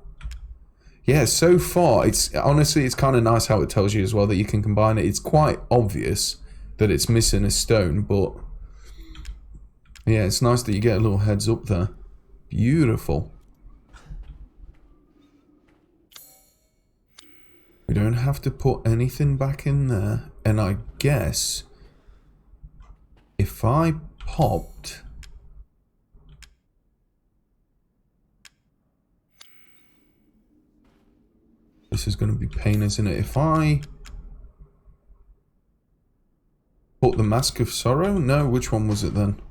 Yeah, so far, honestly, it's kind of nice how it tells you as well that you can combine it. It's quite obvious that it's missing a stone, but yeah, it's nice that you get a little heads up there. Beautiful. have to put anything back in there. And I guess if I popped... This is going to be pain, isn't it? If I put the Mask of Sorrow? No, which one was it then?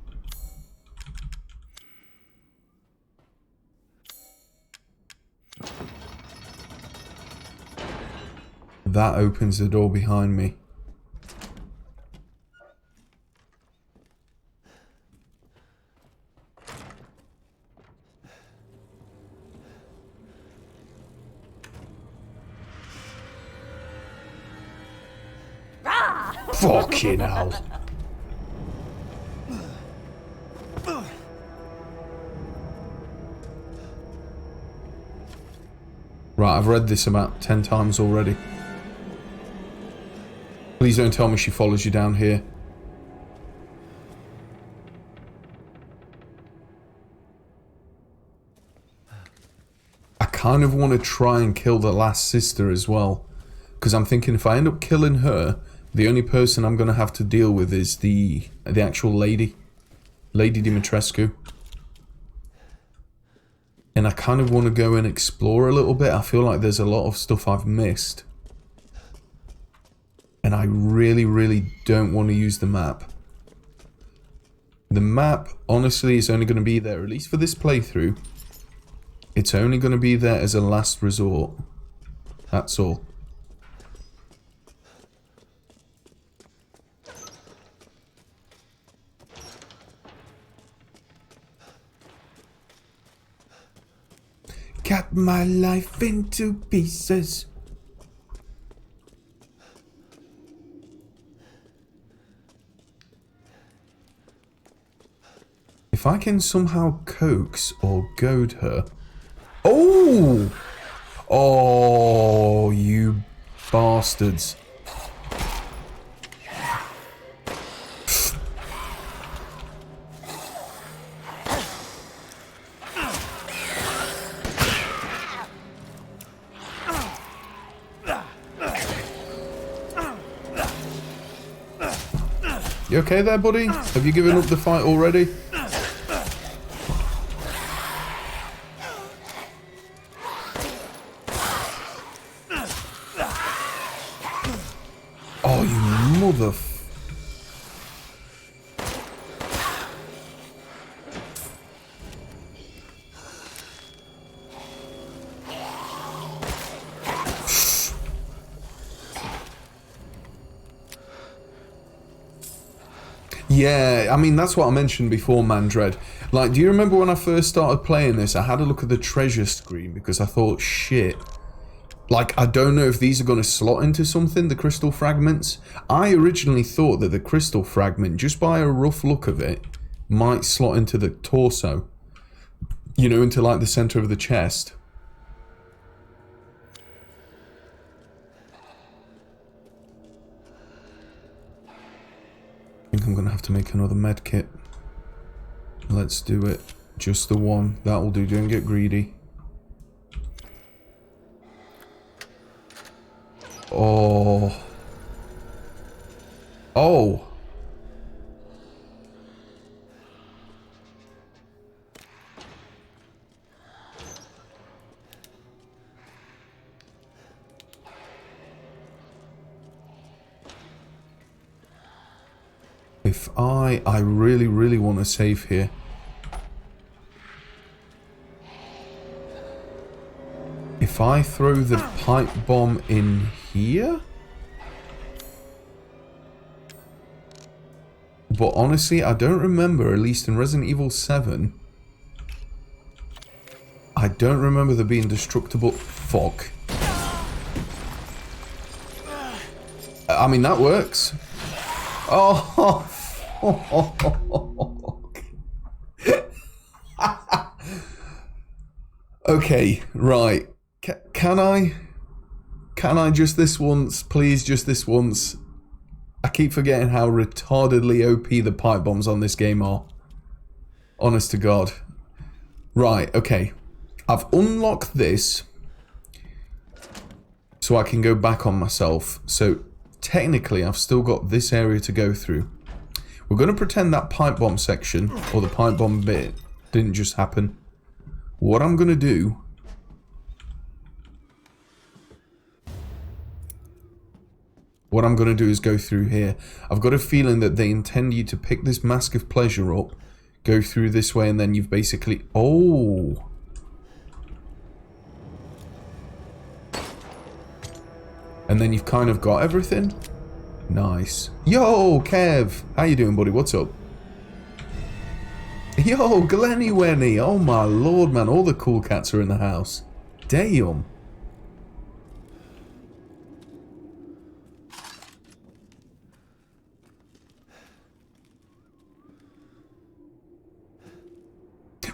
That opens the door behind me. Fucking hell. Right, I've read this about 10 times already. Please don't tell me she follows you down here. I kind of want to try and kill the last sister as well. Because I'm thinking if I end up killing her, the only person I'm going to have to deal with is the actual lady. Lady Dimitrescu. And I kind of want to go and explore a little bit. I feel like there's a lot of stuff I've missed. And I really, really don't want to use the map. The map, honestly, is only going to be there, at least for this playthrough. It's only going to be there as a last resort. That's all. Cut my life into pieces. If I can somehow coax or goad her... Oh! Oh, you bastards. You okay there, buddy? Have you given up the fight already? Oh, you mother... Yeah, I mean, that's what I mentioned before, Mandred. Like, do you remember when I first started playing this, I had a look at the treasure screen because I thought, shit. Like, I don't know if these are going to slot into something, the crystal fragments. I originally thought that the crystal fragment, just by a rough look of it, might slot into the torso. You know, into like the center of the chest. I think I'm going to have to make another med kit. Let's do it. Just the one. That'll do. Don't get greedy. Oh. Oh. If I really, really want to save here. If I throw the pipe bomb in here? But honestly, I don't remember, at least in Resident Evil 7, I don't remember there being destructible... Fuck. I mean, that works. Oh, okay, right. Can I just this once, please, just this once? I keep forgetting how retardedly OP the pipe bombs on this game are. Honest to God. Right, okay. I've unlocked this. so I can go back on myself. So technically I've still got this area to go through. We're going to pretend that pipe bomb section, or the pipe bomb bit, didn't just happen. What I'm going to do... What I'm going to do is go through here. I've got a feeling that they intend you to pick this Mask of Pleasure up, go through this way, and then you've basically... Oh! And then you've kind of got everything. Nice. Yo, Kev! How you doing, buddy? What's up? Yo, Glenny Wenny! Oh my lord, man. All the cool cats are in the house. Damn.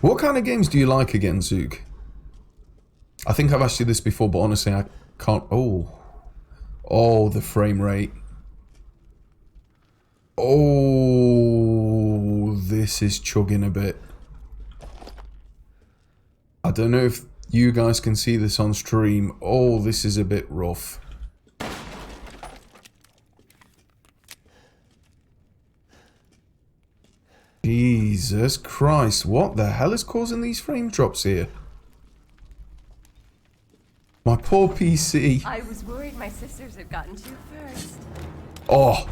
What kind of games do you like again, Zook? I think I've asked you this before, but honestly, I can't... Oh. Oh, the frame rate. Oh, this is chugging a bit. I don't know if you guys can see this on stream. Oh, this is a bit rough. Jesus Christ, what the hell is causing these frame drops here? My poor PC. I was worried my sisters had gotten to you first. Oh,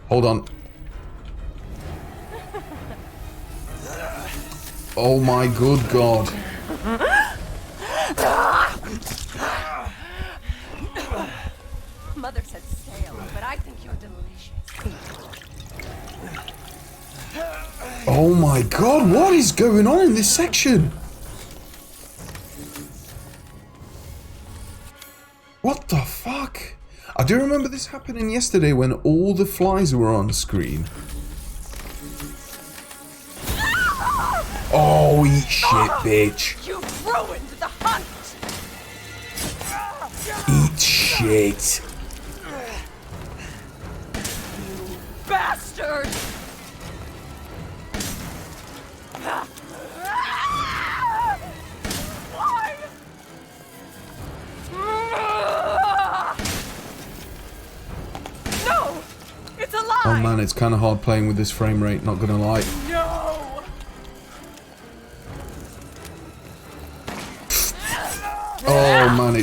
hold on. Oh my good God. Mother said stale, but I think you're delicious. Oh my God, what is going on in this section? What the fuck? I do remember this happening yesterday when all the flies were on screen. Oh, eat shit, bitch. You ruined the hunt! Eat shit. Bastard! Why? No! It's a lie! Oh man, it's kind of hard playing with this frame rate, not gonna lie. No! Oh man,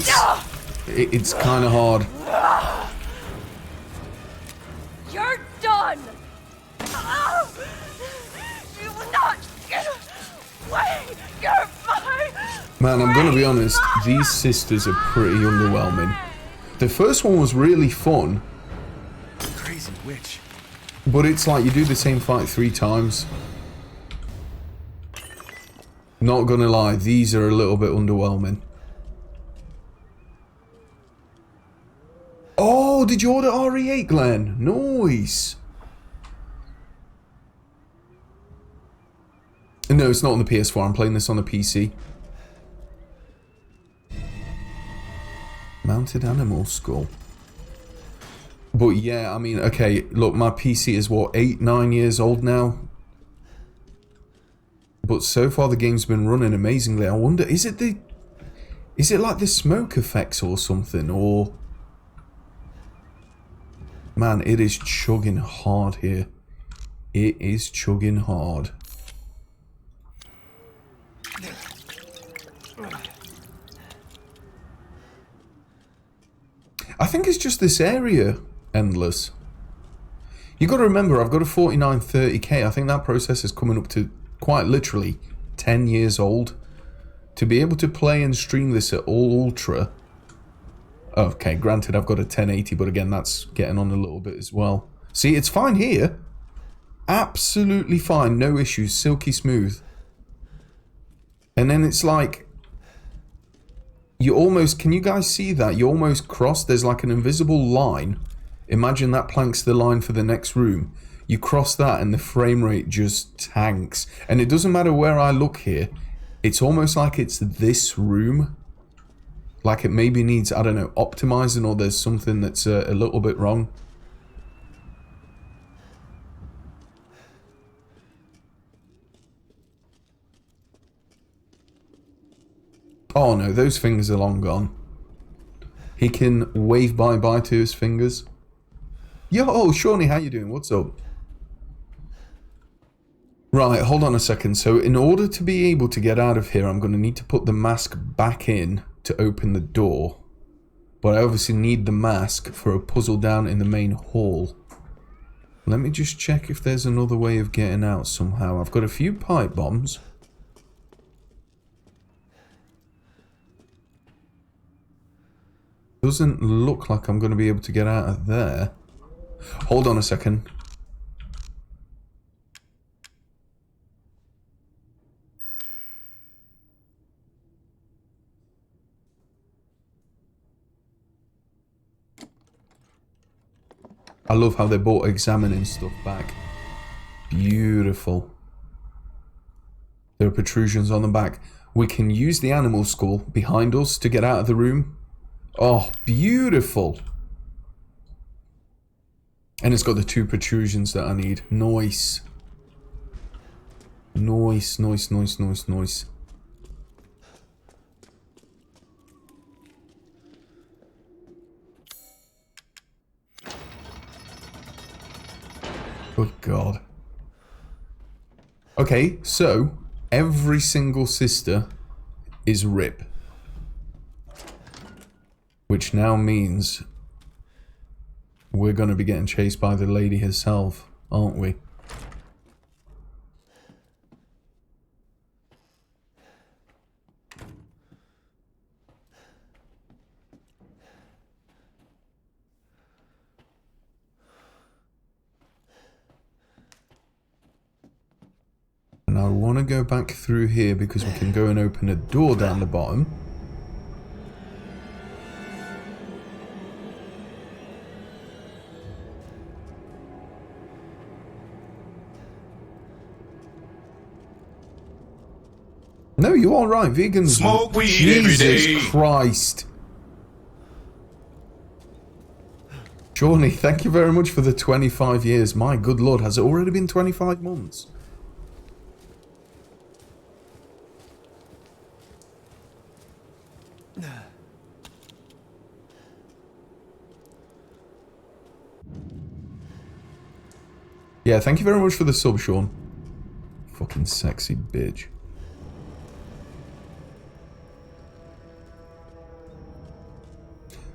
it's kind of hard. You're done! You will not get away! You're mine! Man, I'm gonna be honest, these sisters are pretty underwhelming. The first one was really fun, Crazy witch. but it's like you do the same fight 3 times. Not gonna lie, these are a little bit underwhelming. Oh, did you order RE8, Glenn? Nice. No, it's not on the PS4. I'm playing this on the PC. Mounted animal skull. But yeah, I mean, okay, look, my PC is what, 8-9 years old now? But so far the game's been running amazingly. I wonder, is it like the smoke effects or something, or... Man, it is chugging hard here. It is chugging hard. I think it's just this area, Endless. You got to remember, I've got a 4930K. I think that processor's coming up to quite literally 10 years old. To be able to play and stream this at all ultra. Okay, granted I've got a 1080, but again, that's getting on a little bit as well. See, it's fine here. Absolutely fine, no issues, silky smooth. And then it's like... You almost... Can you guys see that? You almost cross, there's like an invisible line. Imagine that plank's the line for the next room. You cross that and the frame rate just tanks. And it doesn't matter where I look here. It's almost like it's this room. Like it maybe needs, I don't know, optimizing, or there's something that's a little bit wrong. Oh no, those things are long gone. He can wave bye-bye to his fingers. Yo, Shawnee, how you doing? What's up? Right, hold on a second. So in order to be able to get out of here, I'm going to need to put the mask back in to open the door. But I obviously need the mask for a puzzle down in the main hall. Let me just check if there's another way of getting out somehow. I've got a few pipe bombs. Doesn't look like I'm going to be able to get out of there. Hold on a second. I love how they brought examining stuff back. Beautiful. There are protrusions on the back. We can use the animal skull behind us to get out of the room. Oh, beautiful. And it's got the 2 protrusions that I need. Nice. Nice, nice, nice, nice, nice. Good God. Okay, so every single sister is Rip. Which now means we're going to be getting chased by the lady herself, aren't we? And I want to go back through here because we can go and open a door down the bottom. No, you are right. Vegans. Smoke weed Jesus every day. Christ. Shawnee, thank you very much for the 25 years. My good lord, has it already been 25 months? Yeah, thank you very much for the sub, Sean. Fucking sexy bitch.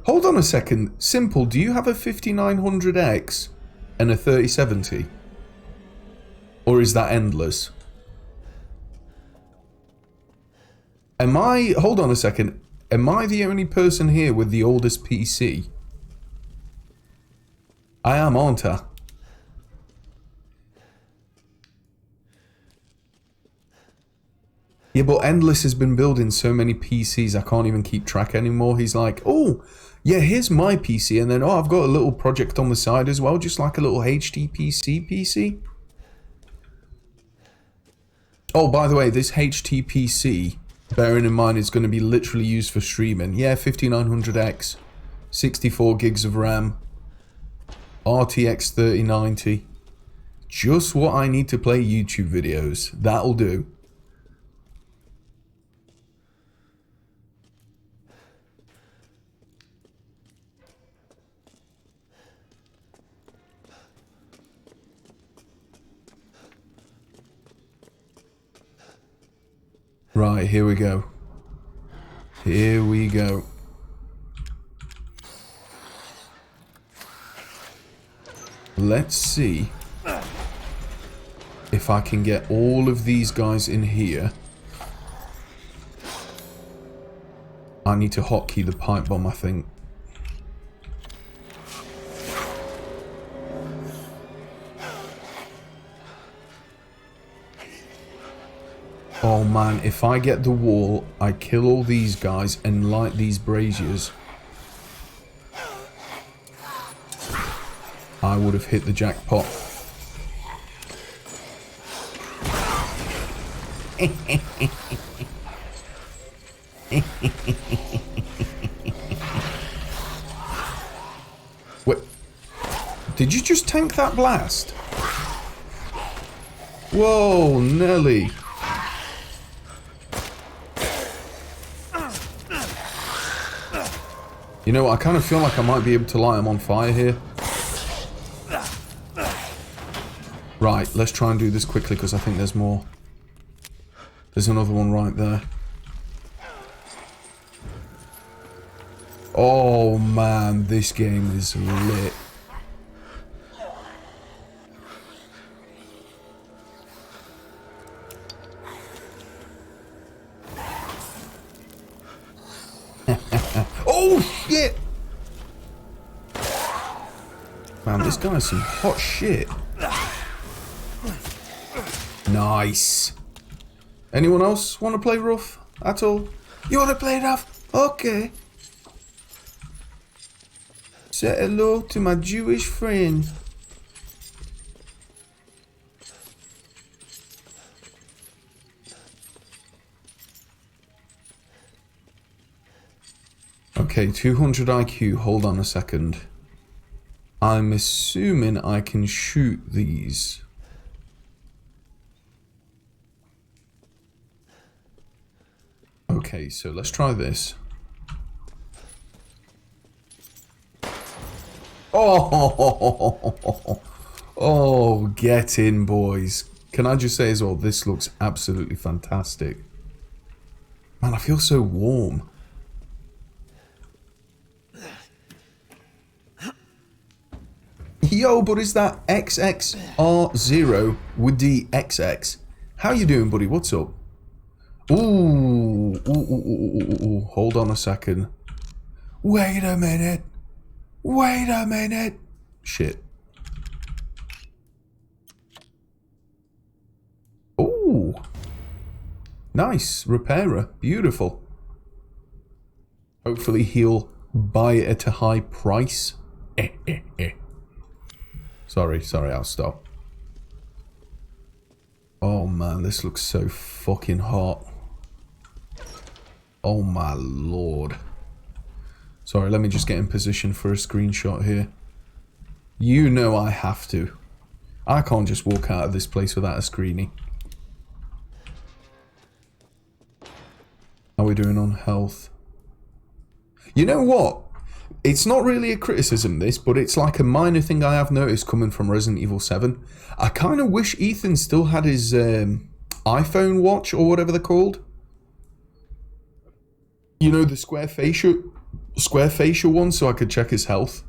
Hold on a second. Simple, do you have a 5900X and a 3070? Or is that endless? Hold on a second. Am I the only person here with the oldest PC? I am, aren't I? Yeah, but Endless has been building so many PCs, I can't even keep track anymore. He's like, oh, yeah, here's my PC. And then, oh, I've got a little project on the side as well, just like a little HTPC PC. Oh, by the way, this HTPC, bearing in mind, it's going to be literally used for streaming. Yeah, 5900X, 64 gigs of RAM, RTX 3090. Just what I need to play YouTube videos. That'll do. Right, here we go. Here we go. Let's see if I can get all of these guys in here. I need to hotkey the pipe bomb, I think. Oh man, if I get the wall, I kill all these guys and light these braziers, I would have hit the jackpot. Wait, did you just tank that blast? Whoa, Nelly. You know, I kind of feel like I might be able to light them on fire here. Right, let's try and do this quickly because I think there's more. There's another one right there. Oh man, this game is lit. Oh shit! Man, this guy's some hot shit. Nice. Anyone else want to play rough at all? You want to play rough? Okay. Say hello to my Jewish friend. Okay, 200 IQ. Hold on a second. I'm assuming I can shoot these. Okay, so let's try this. Oh, oh, get in, boys. Can I just say as well, this looks absolutely fantastic. Man, I feel so warm. Yo, but is that XXR0 with the XX? How you doing, buddy? What's up? Ooh, hold on a second. Wait a minute. Wait a minute. Shit. Ooh. Nice. Repairer. Beautiful. Hopefully he'll buy it at a high price. Sorry, I'll stop. Oh man, this looks so fucking hot. Oh my lord. Sorry, let me just get in position for a screenshot here. You know I have to. I can't just walk out of this place without a screening. How are we doing on health? You know what? It's not really a criticism, this, but it's like a minor thing I have noticed coming from Resident Evil 7. I kind of wish Ethan still had his iPhone watch, or whatever they're called. You know, the square facial one, so I could check his health.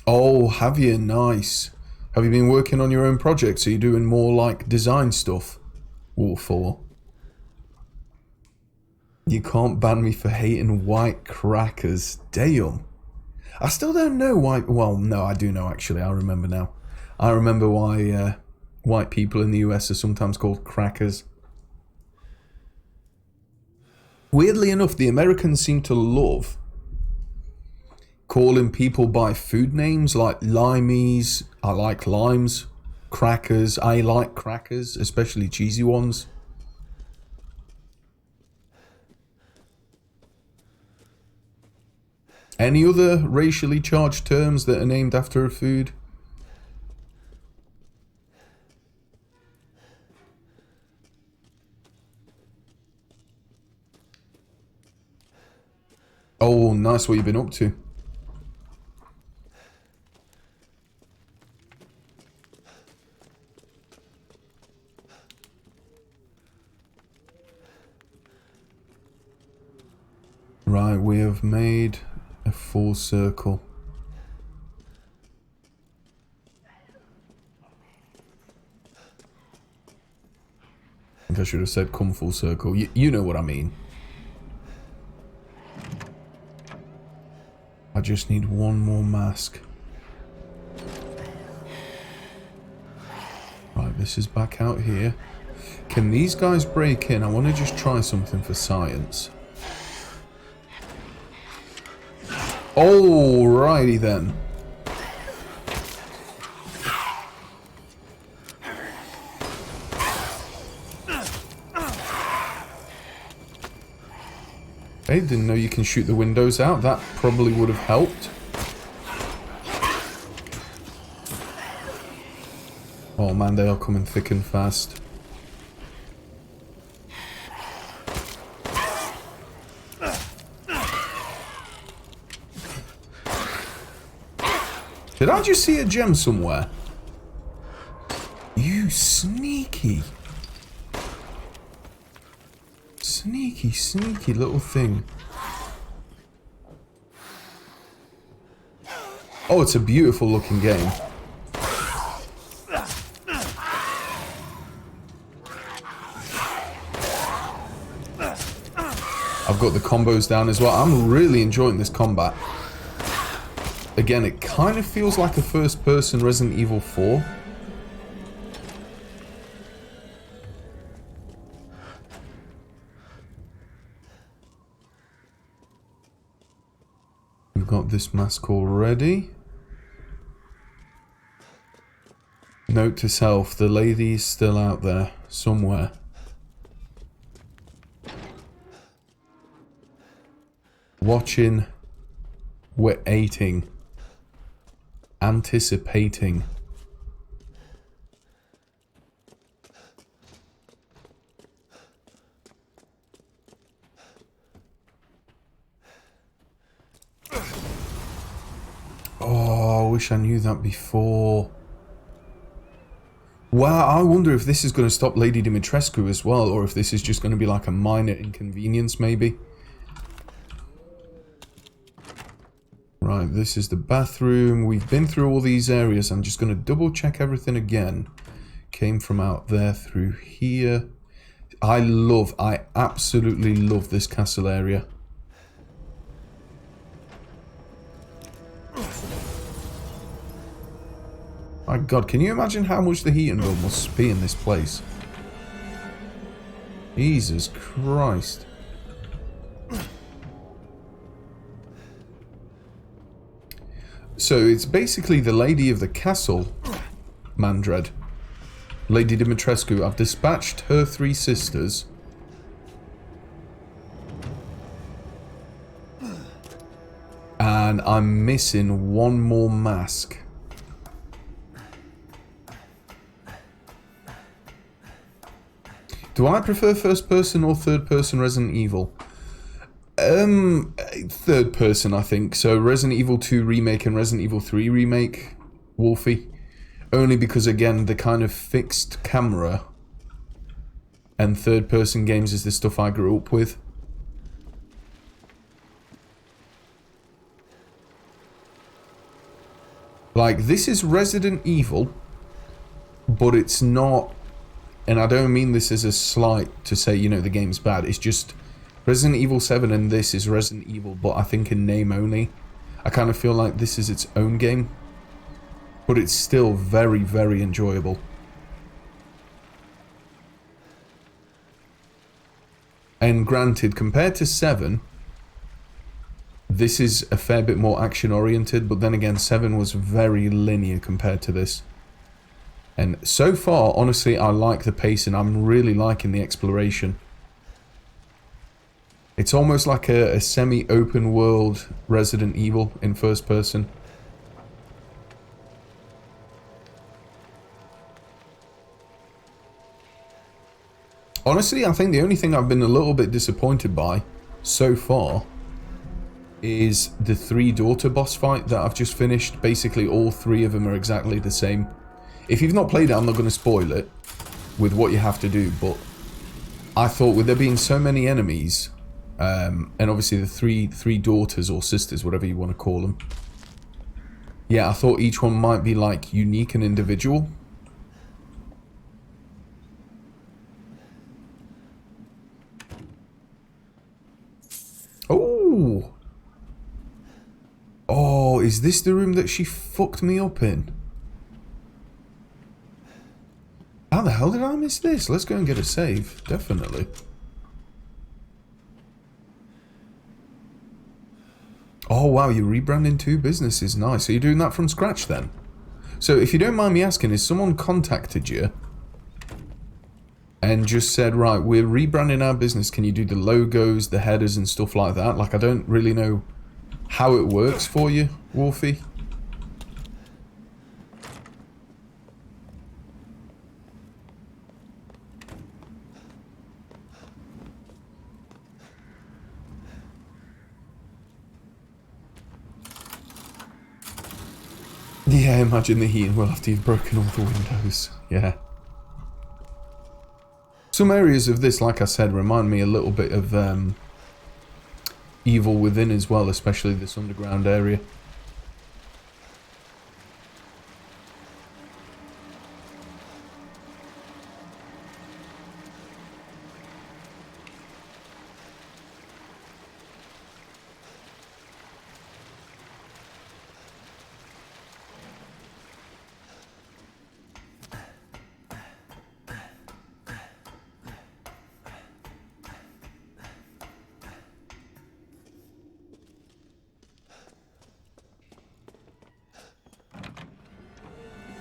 Oh, have you? Nice. Have you been working on your own projects? Are you doing more like design stuff? War 4. You can't ban me for hating white crackers. Damn. I still don't know why. Well, no, I do know actually. I remember now. I remember why white people in the US are sometimes called crackers. Weirdly enough, the Americans seem to love calling people by food names like limeys. I like limes. Crackers. I like crackers, especially cheesy ones. Any other racially charged terms that are named after a food? Oh, nice. What you've been up to? Right, we have made a full circle. I think I should have said come full circle. You know what I mean. I just need one more mask. Right, this is back out here. Can these guys break in? I want to just try something for science. Alrighty then. Hey, didn't know you can shoot the windows out. That probably would have helped. Oh man, they are coming thick and fast. Did I just see a gem somewhere? You sneaky. Sneaky, sneaky little thing. Oh, it's a beautiful looking game. I've got the combos down as well. I'm really enjoying this combat. Again, it kind of feels like a first-person Resident Evil 4. We've got this mask already. Note to self, the lady is still out there, somewhere. Watching, waiting, anticipating. Oh, I wish I knew that before. Wow, I wonder if this is going to stop Lady Dimitrescu as well, or if this is just going to be like a minor inconvenience, maybe. Right, this is the bathroom. We've been through all these areas. I'm just going to double check everything again. Came from out there through here. I absolutely love this castle area. My God, can you imagine how much the heating bill must be in this place? Jesus Christ. So it's basically the lady of the castle, Mandred. Lady Dimitrescu. I've dispatched her 3 sisters. And I'm missing one more mask. Do I prefer first person or third person Resident Evil? Third person, I think. So Resident Evil 2 Remake and Resident Evil 3 Remake, Wolfie. Only because, again, the kind of fixed camera and third person games is the stuff I grew up with. Like, this is Resident Evil, but it's not... And I don't mean this as a slight to say, you know, the game's bad. It's just Resident Evil 7 and this is Resident Evil, but I think in name only. I kind of feel like this is its own game. But it's still very, very enjoyable. And granted, compared to 7, this is a fair bit more action-oriented, but then again, 7 was very linear compared to this. And so far, honestly, I like the pace and I'm really liking the exploration. It's almost like a semi-open world Resident Evil in first person. Honestly, I think the only thing I've been a little bit disappointed by so far is the 3 daughter boss fight that I've just finished. Basically, all 3 of them are exactly the same. If you've not played it, I'm not going to spoil it with what you have to do, but I thought with there being so many enemies, and obviously the three daughters or sisters, whatever you want to call them, yeah, I thought each one might be like unique and individual. Oh! Oh, is this the room that she fucked me up in? How the hell did I miss this? Let's go and get a save. Definitely. Oh, wow. You're rebranding 2 businesses. Nice. So you're doing that from scratch then? So if you don't mind me asking, has someone contacted you and just said, right, we're rebranding our business. Can you do the logos, the headers and stuff like that? Like, I don't really know how it works for you, Wolfie. Yeah, imagine the heating well after you've broken all the windows. Yeah. Some areas of this, like I said, remind me a little bit of Evil Within as well, especially this underground area.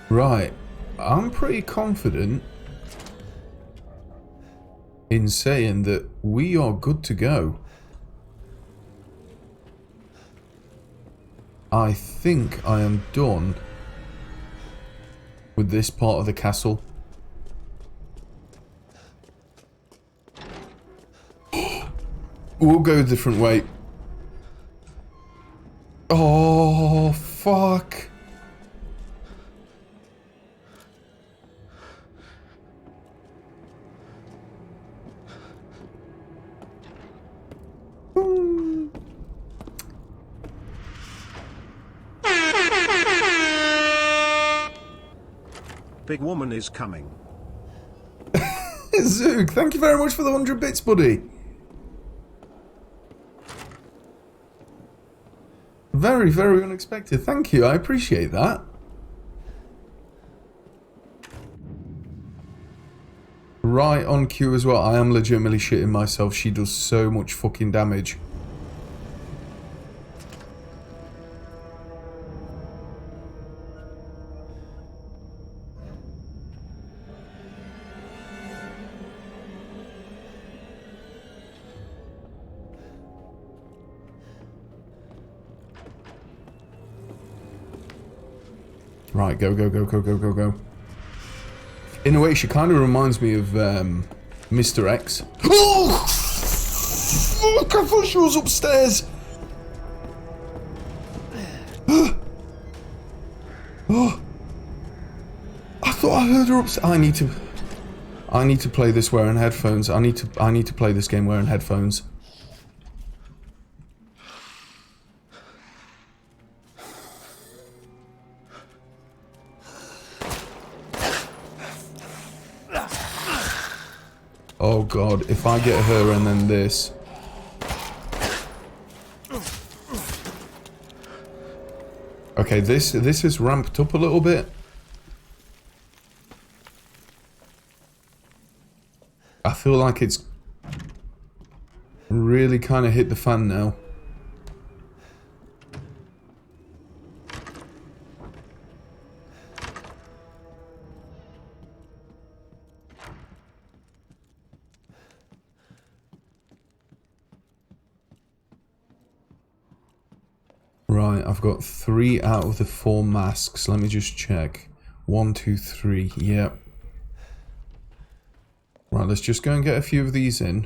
Right, I'm pretty confident in saying that we are good to go. I think I am done with this part of the castle. We'll go a different way. Oh, fuck. Big woman is coming. Zook, thank you very much for the 100 bits, buddy. Very, very unexpected. Thank you. I appreciate that. Right on cue as well. I am legitimately shitting myself. She does so much fucking damage. Right, go, go, go, go, go, go, go. In a way, she kind of reminds me of Mr. X. Oh! Fuck, I thought she was upstairs. Oh! I thought I heard her upstairs. I need to play this wearing headphones. I need to play this game wearing headphones. Oh god, if I get her and then this. Okay, this is ramped up a little bit. I feel like it's really kind of hit the fan now. Right, I've got 3 out of the 4 masks. Let me just check. 1, 2, 3. Yep. Right, let's just go and get a few of these in.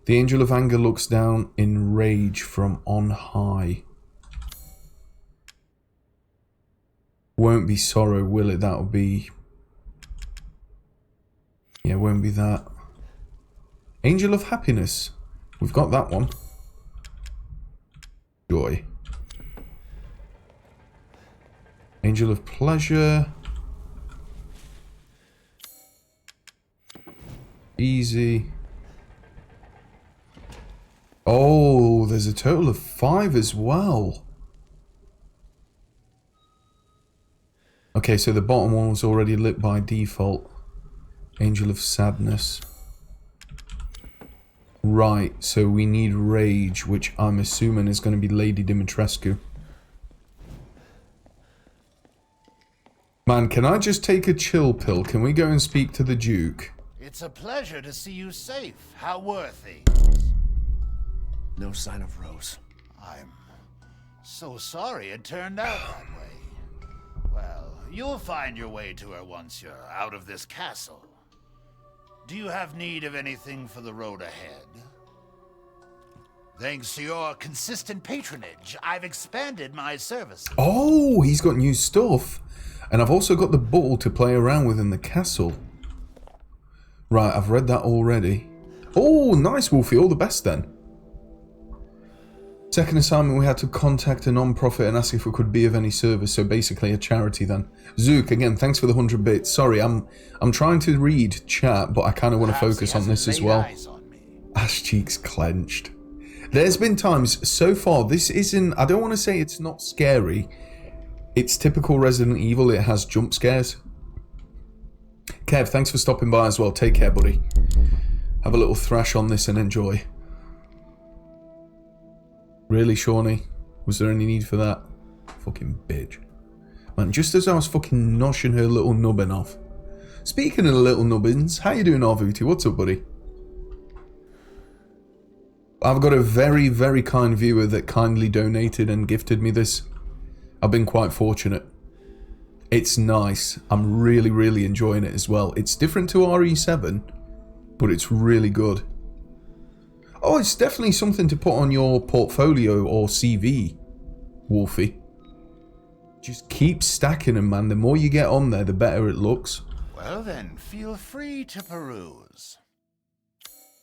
The Angel of Anger looks down in rage from on high. Won't be sorrow, will it? That'll be... Yeah, won't be that. Angel of Happiness. We've got that one. Joy. Angel of Pleasure. Easy. Oh, there's a total of 5 as well. Okay, so the bottom one was already lit by default. Angel of Sadness. Right, so we need Rage, which I'm assuming is going to be Lady Dimitrescu. Man, can I just take a chill pill? Can we go and speak to the Duke? It's a pleasure to see you safe. How were things? No sign of Rose. I'm so sorry it turned out that way. Well, you'll find your way to her once you're out of this castle. Do you have need of anything for the road ahead? Thanks to your consistent patronage, I've expanded my services. Oh, he's got new stuff. And I've also got the ball to play around with in the castle. Right, I've read that already. Oh, nice, Wolfie. All the best then. Second assignment, we had to contact a non-profit and ask if we could be of any service. So basically a charity then. Zook, again, thanks for the 100 bits. Sorry, I'm trying to read chat, but I kind of want to focus on this as well. Ash cheeks clenched. There's been times so far, this isn't, I don't want to say it's not scary. It's typical Resident Evil, it has jump scares. Kev, thanks for stopping by as well. Take care, buddy. Have a little thrash on this and enjoy. Really, Shawnee? Was there any need for that? Fucking bitch. Man, just as I was fucking noshing her little nubbin off. Speaking of little nubbins, how you doing, Arvuti? What's up, buddy? I've got a very, very kind viewer that kindly donated and gifted me this. I've been quite fortunate. It's nice. I'm really, really enjoying it as well. It's different to RE7, but it's really good. Oh, it's definitely something to put on your portfolio or CV, Wolfie. Just keep stacking them, man. The more you get on there, the better it looks. Well then, feel free to peruse.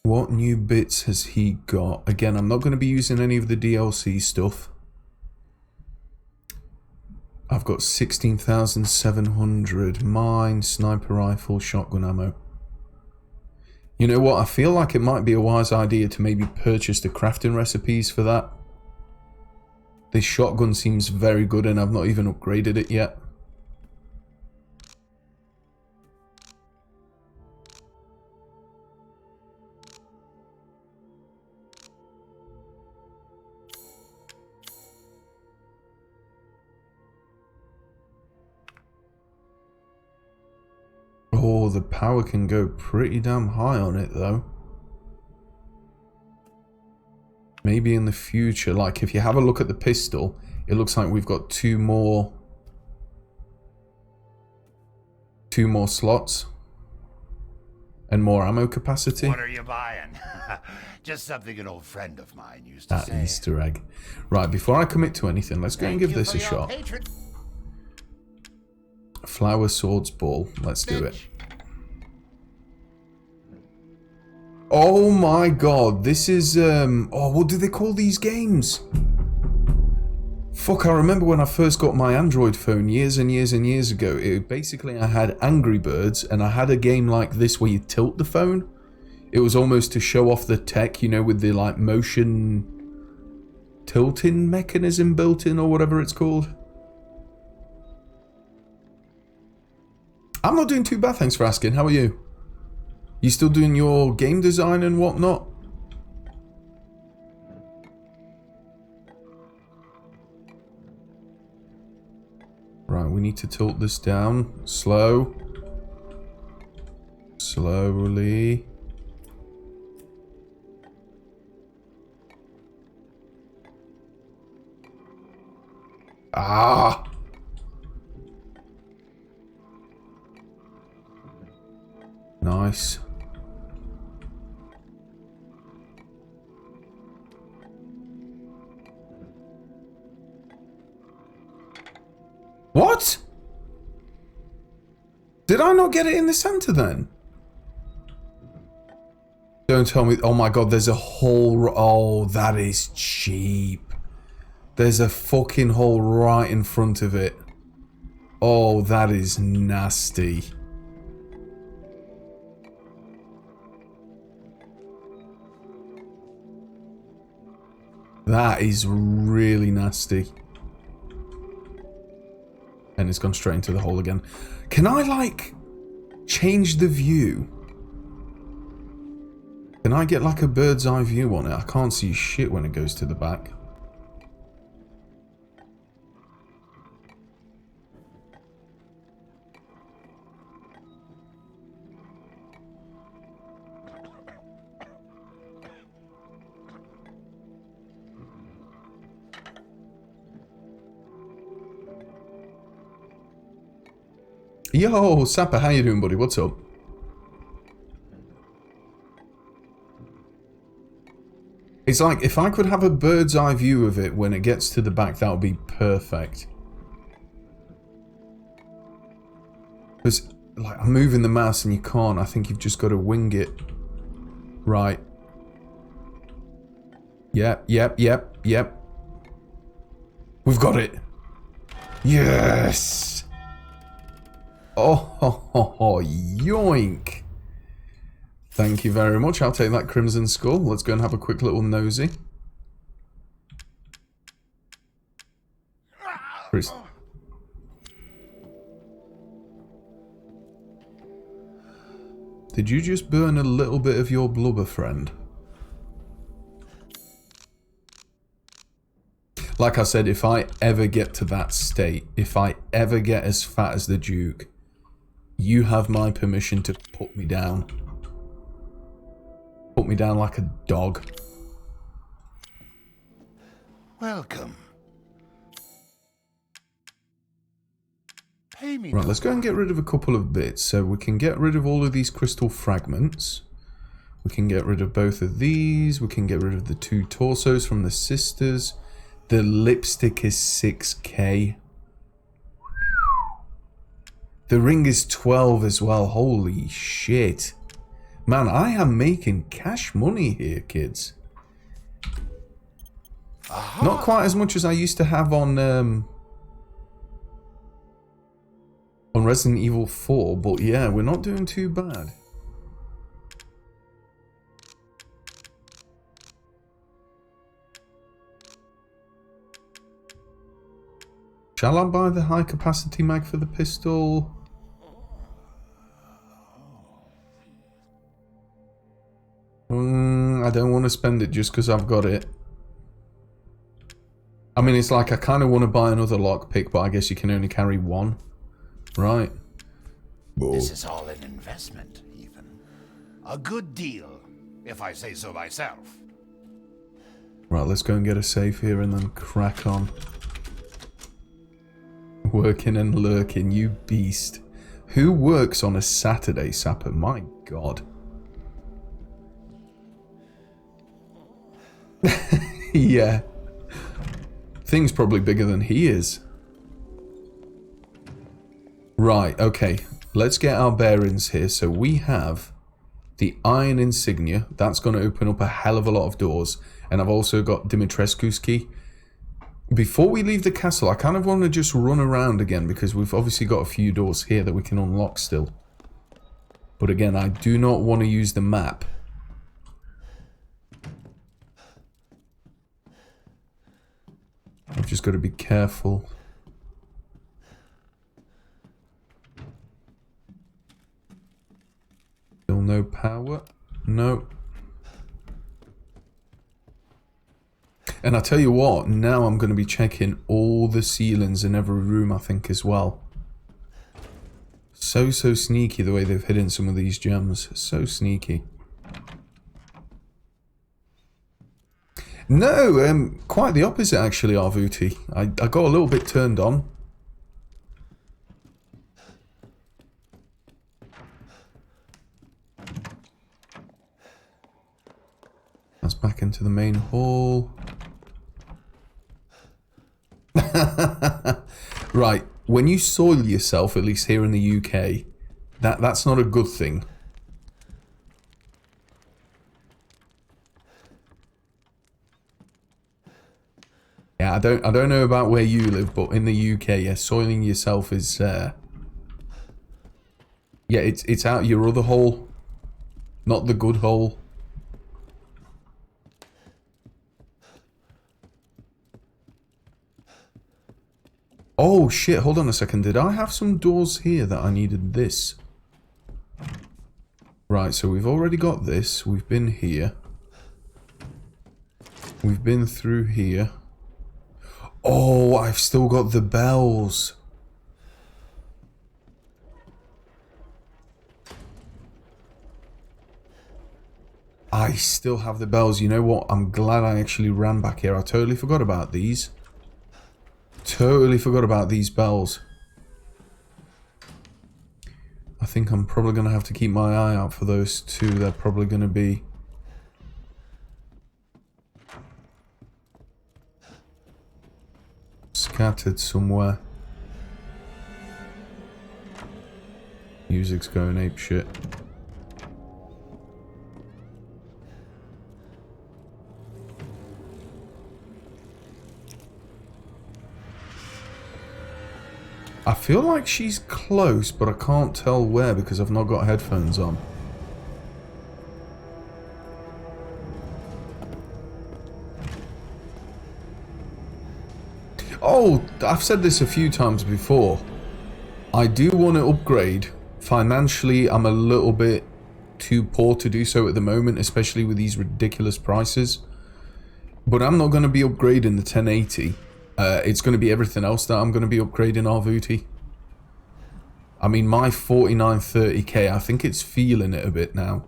What new bits has he got? Again, I'm not going to be using any of the DLC stuff. I've got 16,700. Mine, sniper rifle, shotgun ammo. You know what? I feel like it might be a wise idea to maybe purchase the crafting recipes for that. This shotgun seems very good and I've not even upgraded it yet. Oh, the power can go pretty damn high on it though. Maybe in the future, like if you have a look at the pistol, it looks like we've got two more slots and more ammo capacity. What are you buying? Just something an old friend of mine used to That say. Easter egg. Right, before I commit to anything, let's go and give this a shot. Flower swords ball. Let's do it. Oh my god, this is oh, what do they call these games? Fuck, I remember when I first got my Android phone years and years and years ago. Basically I had Angry Birds and I had a game like this where you tilt the phone. It was almost to show off the tech, you know, with the like motion tilting mechanism built in or whatever it's called. I'm not doing too bad, thanks for asking. How are you? You still doing your game design and whatnot? Right, we need to tilt this down. Slow. Slowly. Ah! Nice. What? Did I not get it in the center then? Don't tell me. Oh my god, there's a hole. Oh, that is cheap. There's a fucking hole right in front of it. Oh, that is nasty. That is really nasty. And it's gone straight into the hole again. Can I, like, change the view? Can I get, like, a bird's eye view on it? I can't see shit when it goes to the back. Yo, Sapper, how you doing, buddy? What's up? It's like, if I could have a bird's eye view of it when it gets to the back, that would be perfect. Because, like, I'm moving the mouse and you can't. I think you've just got to wing it. Right. Yep. We've got it. Yes! Oh, yoink. Thank you very much. I'll take that Crimson Skull. Let's go and have a quick little nosy. Chris. Did you just burn a little bit of your blubber, friend? Like I said, if I ever get to that state, if I ever get as fat as the Duke, you have my permission to put me down. Put me down like a dog. Welcome. Pay me. Right, let's go and get rid of a couple of bits. So we can get rid of all of these crystal fragments. We can get rid of both of these. We can get rid of the 2 torsos from the sisters. The lipstick is 6k. The ring is 12 as well. Holy shit. Man, I am making cash money here, kids. Aha. Not quite as much as I used to have on Resident Evil 4, but yeah, we're not doing too bad. Shall I buy the high capacity mag for the pistol? I don't want to spend it just because I've got it. I mean, it's like I kind of want to buy another lockpick, but I guess you can only carry one. Right. This is all an investment, Ethan. A good deal, if I say so myself. Right, let's go and get a safe here and then crack on. Working and lurking, you beast. Who works on a Saturday, Sapper? My God. Yeah. Thing's probably bigger than he is. Right, okay. Let's get our bearings here. So we have the iron insignia. That's going to open up a hell of a lot of doors. And I've also got Dimitrescu's key. Before we leave the castle, I kind of want to just run around again because we've obviously got a few doors here that we can unlock still. But again, I do not want to use the map. I've just got to be careful. Still no power? No. And I tell you what, now I'm going to be checking all the ceilings in every room, I think, as well. So sneaky the way they've hidden some of these gems. So sneaky. No, quite the opposite actually, Arvuti. I got a little bit turned on. That's back into the main hall. Right, when you soil yourself, at least here in the UK, that's not a good thing. Yeah, I don't know about where you live, but in the UK, yeah, soiling yourself is yeah, it's out your other hole, not the good hole. Oh shit, hold on a second. Did I have some doors here that I needed this? Right, so we've already got this. We've been here. We've been through here. Oh, I've still got the bells. I still have the bells. You know what? I'm glad I actually ran back here. I totally forgot about these. Totally forgot about these bells. I think I'm probably going to have to keep my eye out for those two. They're probably going to be scattered somewhere. Music's going apeshit. I feel like she's close, but I can't tell where because I've not got headphones on. Oh, I've said this a few times before. I do want to upgrade. Financially, I'm a little bit too poor to do so at the moment, especially with these ridiculous prices. But I'm not going to be upgrading the 1080. It's going to be everything else that I'm going to be upgrading Arvuti. I mean, my 4930K, I think it's feeling it a bit now.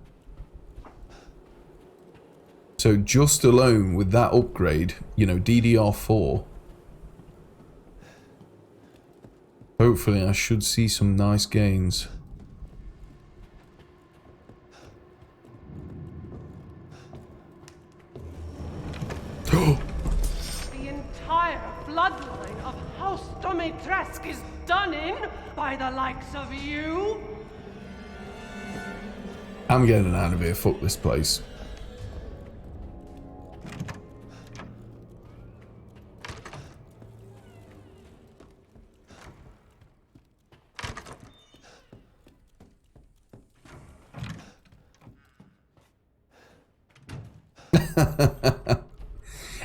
So just alone with that upgrade, you know, DDR4, hopefully I should see some nice gains. The entire bloodline of House Dimitrescu is done in by the likes of you? I'm getting out of here. Fuck this place.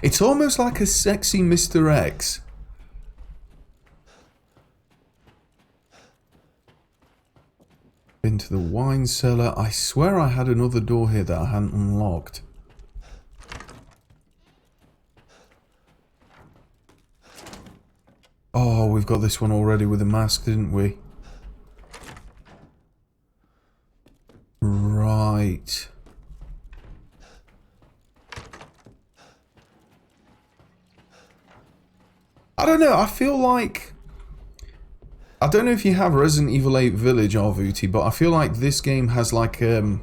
It's almost like a sexy Mr. X. Into the wine cellar. I swear I had another door here that I hadn't unlocked. Oh, we've got this one already with a mask, didn't we? Right. I don't know, I feel like... I don't know if you have Resident Evil 8 Village Arvuti, but I feel like this game has like it's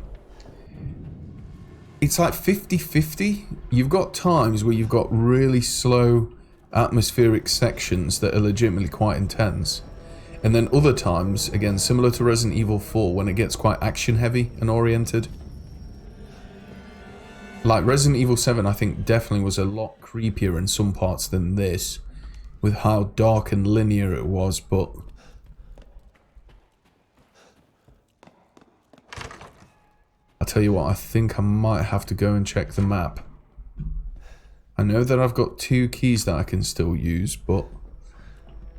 like 50-50. You've got times where you've got really slow atmospheric sections that are legitimately quite intense. And then other times, again, similar to Resident Evil 4, when it gets quite action heavy and oriented. Like Resident Evil 7, I think definitely was a lot creepier in some parts than this, with how dark and linear it was, but... I'll tell you what, I think I might have to go and check the map. I know that I've got 2 keys that I can still use, but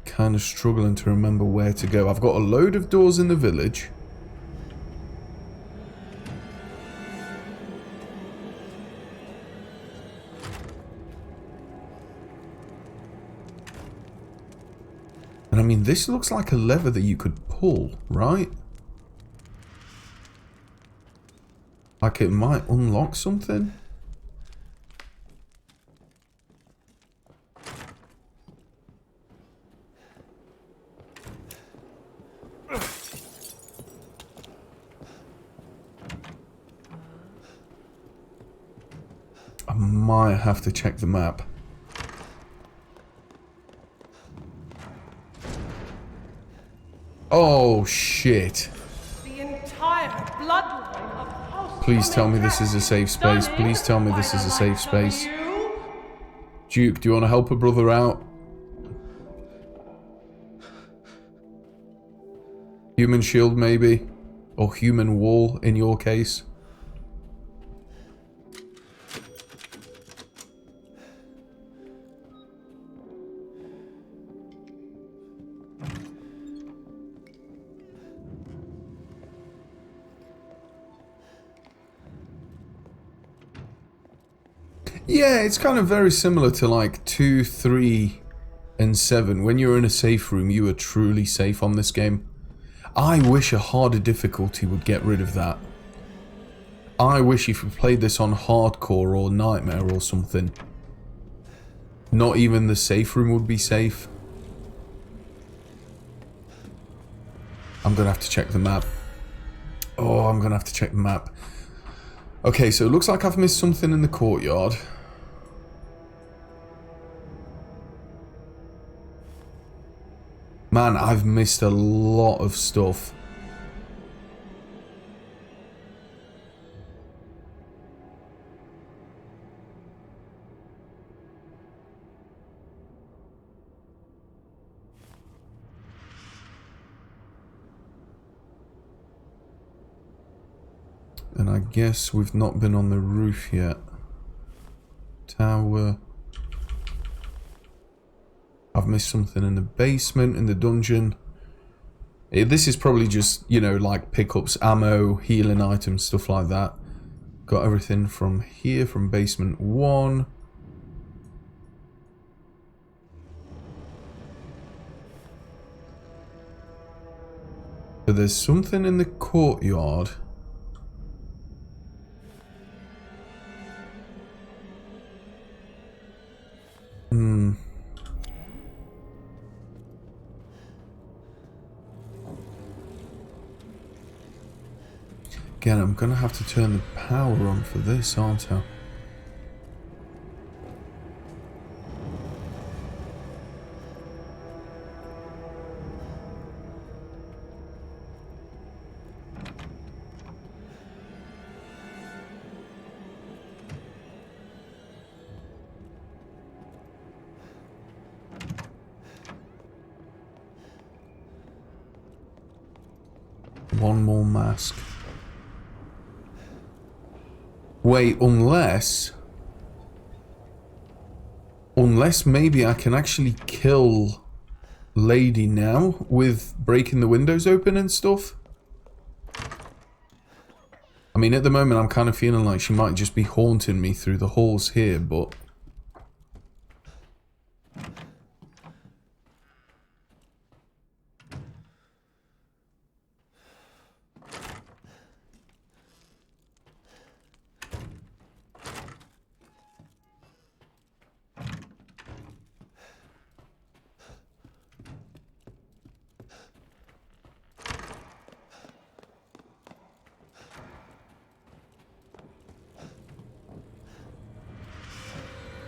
kind of struggling to remember where to go. I've got a load of doors in the village. And I mean, this looks like a lever that you could pull, right? Like it might unlock something? I might have to check the map. Oh shit. The entire bloodline of House Please tell me this is a safe space. Please tell me this is a safe space. Duke, do you want to help a brother out? Human shield maybe? Or human wall in your case? Yeah, it's kind of very similar to like 2, 3, and 7. When you're in a safe room, you are truly safe on this game. I wish a harder difficulty would get rid of that. I wish if we played this on hardcore or nightmare or something, not even the safe room would be safe. I'm gonna have to check the map. Oh, I'm gonna have to check the map. Okay, so it looks like I've missed something in the courtyard. Man, I've missed a lot of stuff. And I guess we've not been on the roof yet. Tower. I've missed something in the basement, in the dungeon. This is probably just, you know, like pickups, ammo, healing items, stuff like that. Got everything from here, from basement 1. So there's something in the courtyard. Again, I'm gonna have to turn the power on for this, aren't I? One more mask. Wait, unless maybe I can actually kill Lady now with breaking the windows open and stuff. I mean, at the moment I'm kind of feeling like she might just be haunting me through the halls here, but...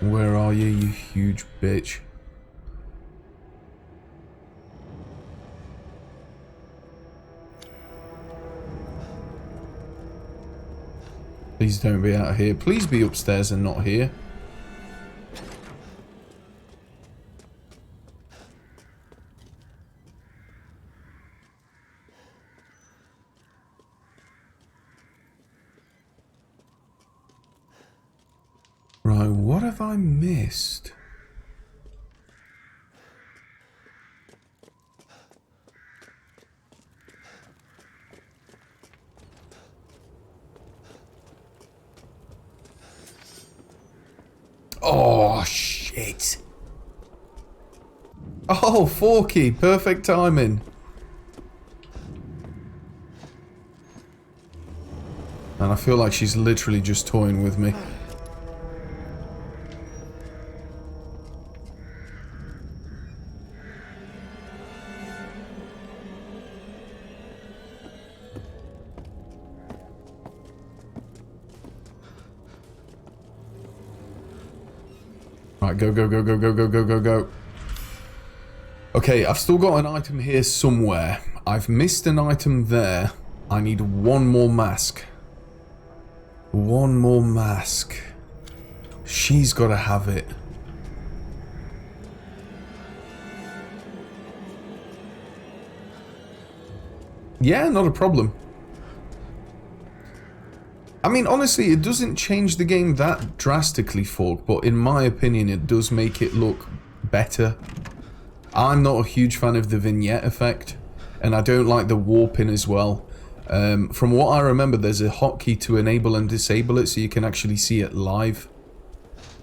Where are you, you huge bitch? Please don't be out here. Please be upstairs and not here. Right, what have I missed? Oh, shit. Oh, Forky, perfect timing. And I feel like she's literally just toying with me. Right, go, go, go, go, go, go, go, go, go. Okay, I've still got an item here somewhere. I've missed an item there. I need one more mask. One more mask. She's got to have it. Yeah, not a problem. I mean, honestly, it doesn't change the game that drastically, Fork, but in my opinion, it does make it look better. I'm not a huge fan of the vignette effect, and I don't like the warping as well. From what I remember, there's a hotkey to enable and disable it so you can actually see it live.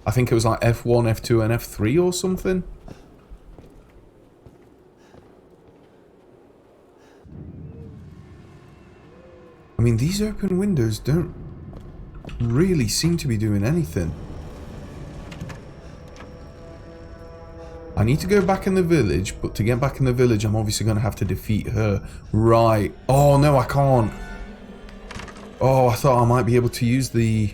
I think it was like F1, F2, and F3 or something. I mean, these open windows don't really seem to be doing anything. I need to go back in the village, but to get back in the village, I'm obviously going to have to defeat her. Right. Oh, no, I can't. Oh, I thought I might be able to use the...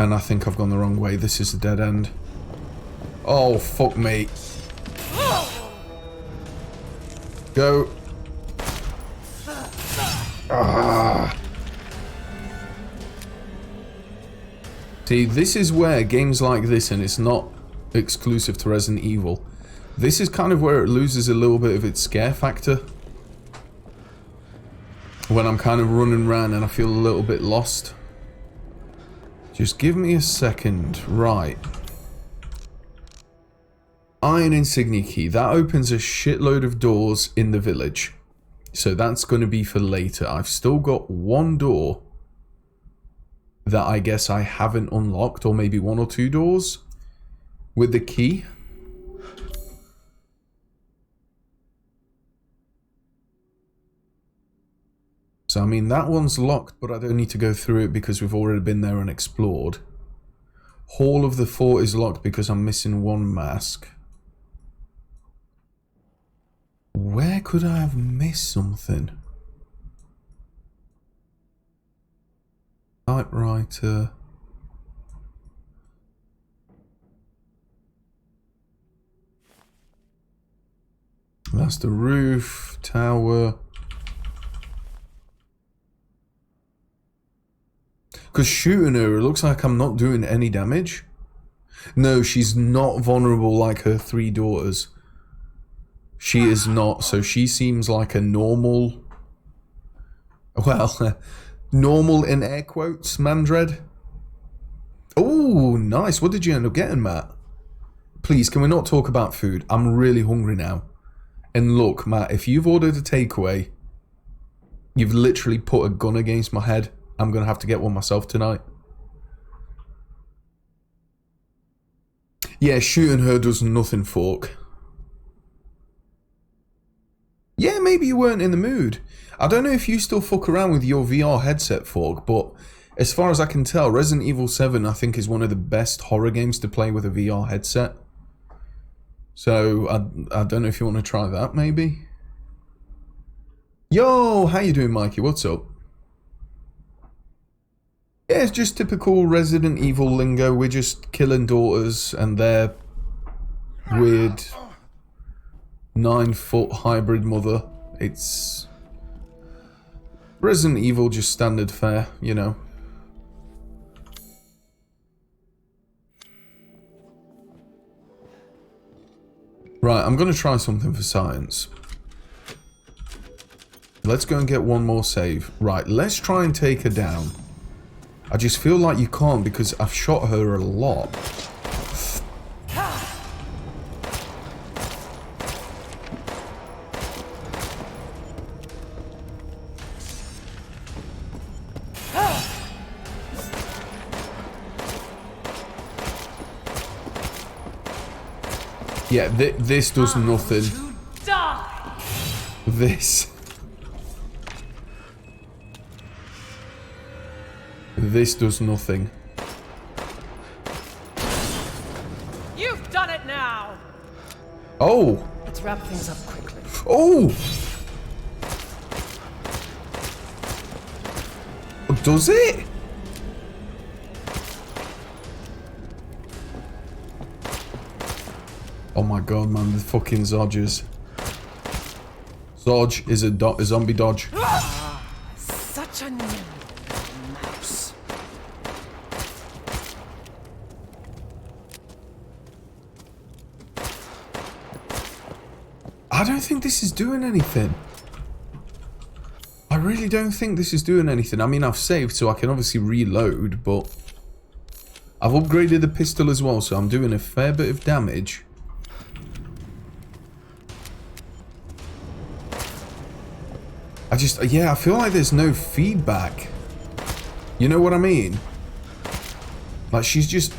And I think I've gone the wrong way. This is a dead end. Oh, fuck me. Go. Ah. See, this is where games like this, and it's not exclusive to Resident Evil, this is kind of where it loses a little bit of its scare factor. When I'm kind of running around and I feel a little bit lost. Just give me a second. Right. Iron Insignia Key. That opens a shitload of doors in the village. So that's going to be for later. I've still got one door that I guess I haven't unlocked, or maybe one or two doors with the key. So I mean, that one's locked, but I don't need to go through it because we've already been there and explored. Hall of the Fort is locked because I'm missing one mask. Where could I have missed something? Typewriter. That's the roof, tower. Because shooting her, it looks like I'm not doing any damage. No, she's not vulnerable like her three daughters. She is not, so she seems like a normal... Well, normal in air quotes, Mandred. Oh, nice. What did you end up getting, Matt? Please, can we not talk about food? I'm really hungry now. And look, Matt, if you've ordered a takeaway, you've literally put a gun against my head. I'm going to have to get one myself tonight. Yeah, shooting her does nothing, Fork. Yeah, maybe you weren't in the mood. I don't know if you still fuck around with your VR headset, Fork, but as far as I can tell, Resident Evil 7 I think is one of the best horror games to play with a VR headset. So, I don't know if you want to try that, maybe? Yo, how you doing, Mikey? What's up? Yeah, it's just typical Resident Evil lingo. We're just killing daughters and their weird 9-foot hybrid mother. It's Resident Evil, just standard fare, you know. Right, I'm going to try something for science. Let's go and get one more save. Right, let's try and take her down. I just feel like you can't because I've shot her a lot. Yeah, this does nothing. This does nothing. You've done it now. Oh. Let's wrap things up quickly. Oh. Does it? Oh my god, man, the fucking Zodgers. Zodge is a zombie dodge. Such a nimble mouse. I don't think this is doing anything. I really don't think this is doing anything. I mean, I've saved, so I can obviously reload, but I've upgraded the pistol as well, so I'm doing a fair bit of damage. Yeah, I feel like there's no feedback. You know what I mean? Like, she's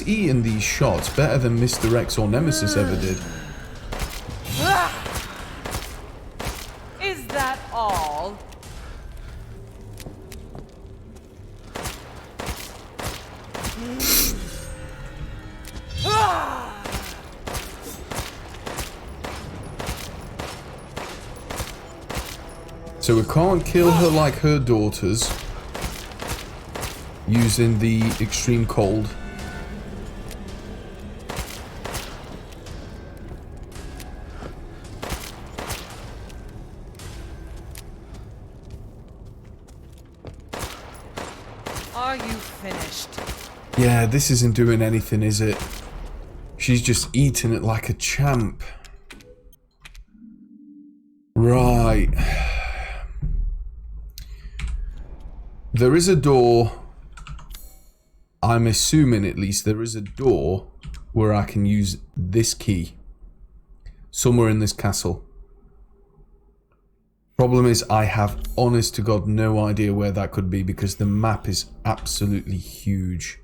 eating these shots better than Mr. X or Nemesis ever did. Is that all? So we can't kill her like her daughters. using the extreme cold. Are you finished? Yeah, this isn't doing anything, is it? She's just eating it like a champ. Right. There is a door. I'm assuming at least there is a door where I can use this key. Somewhere in this castle. Problem is, I have honest to God no idea where that could be because the map is absolutely huge.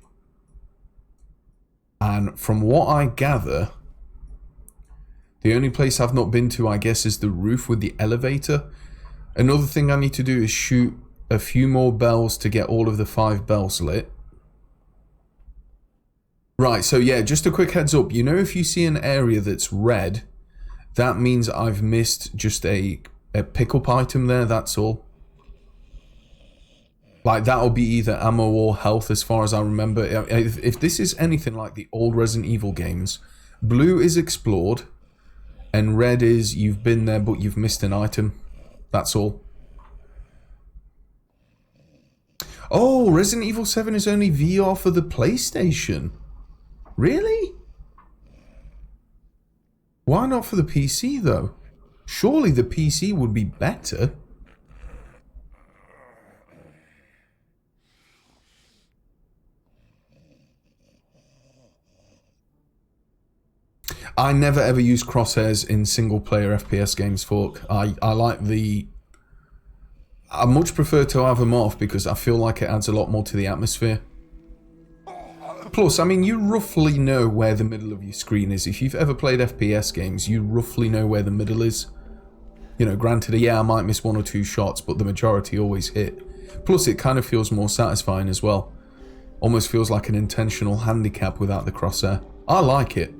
And from what I gather, the only place I've not been to, I guess, is the roof with the elevator. Another thing I need to do is shoot a few more bells to get all of the 5 bells lit. Right, so yeah, just a quick heads up. You know, if you see an area that's red, that means I've missed just a pick-up item there, that's all. Like, that'll be either ammo or health as far as I remember. If this is anything like the old Resident Evil games, blue is explored, and red is you've been there but you've missed an item. That's all. Oh, Resident Evil 7 is only VR for the PlayStation. Really? Why not for the PC though? Surely the PC would be better. I never ever use crosshairs in single player FPS games, Fork. I like the... I much prefer to have them off because I feel like it adds a lot more to the atmosphere. Plus, I mean, you roughly know where the middle of your screen is. If you've ever played FPS games, you roughly know where the middle is. You know, granted, yeah, I might miss 1 or 2 shots, but the majority always hit. Plus, it kind of feels more satisfying as well. Almost feels like an intentional handicap without the crosshair. I like it.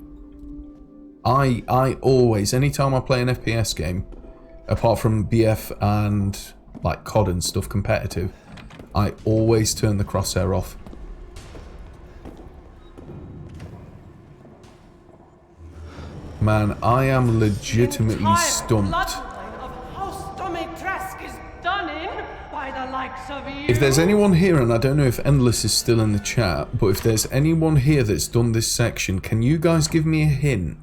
I always, anytime I play an FPS game, apart from BF and like COD and stuff competitive, I always turn the crosshair off. Man, I am legitimately stumped. If there's anyone here, and I don't know if Endless is still in the chat, but if there's anyone here that's done this section, can you guys give me a hint?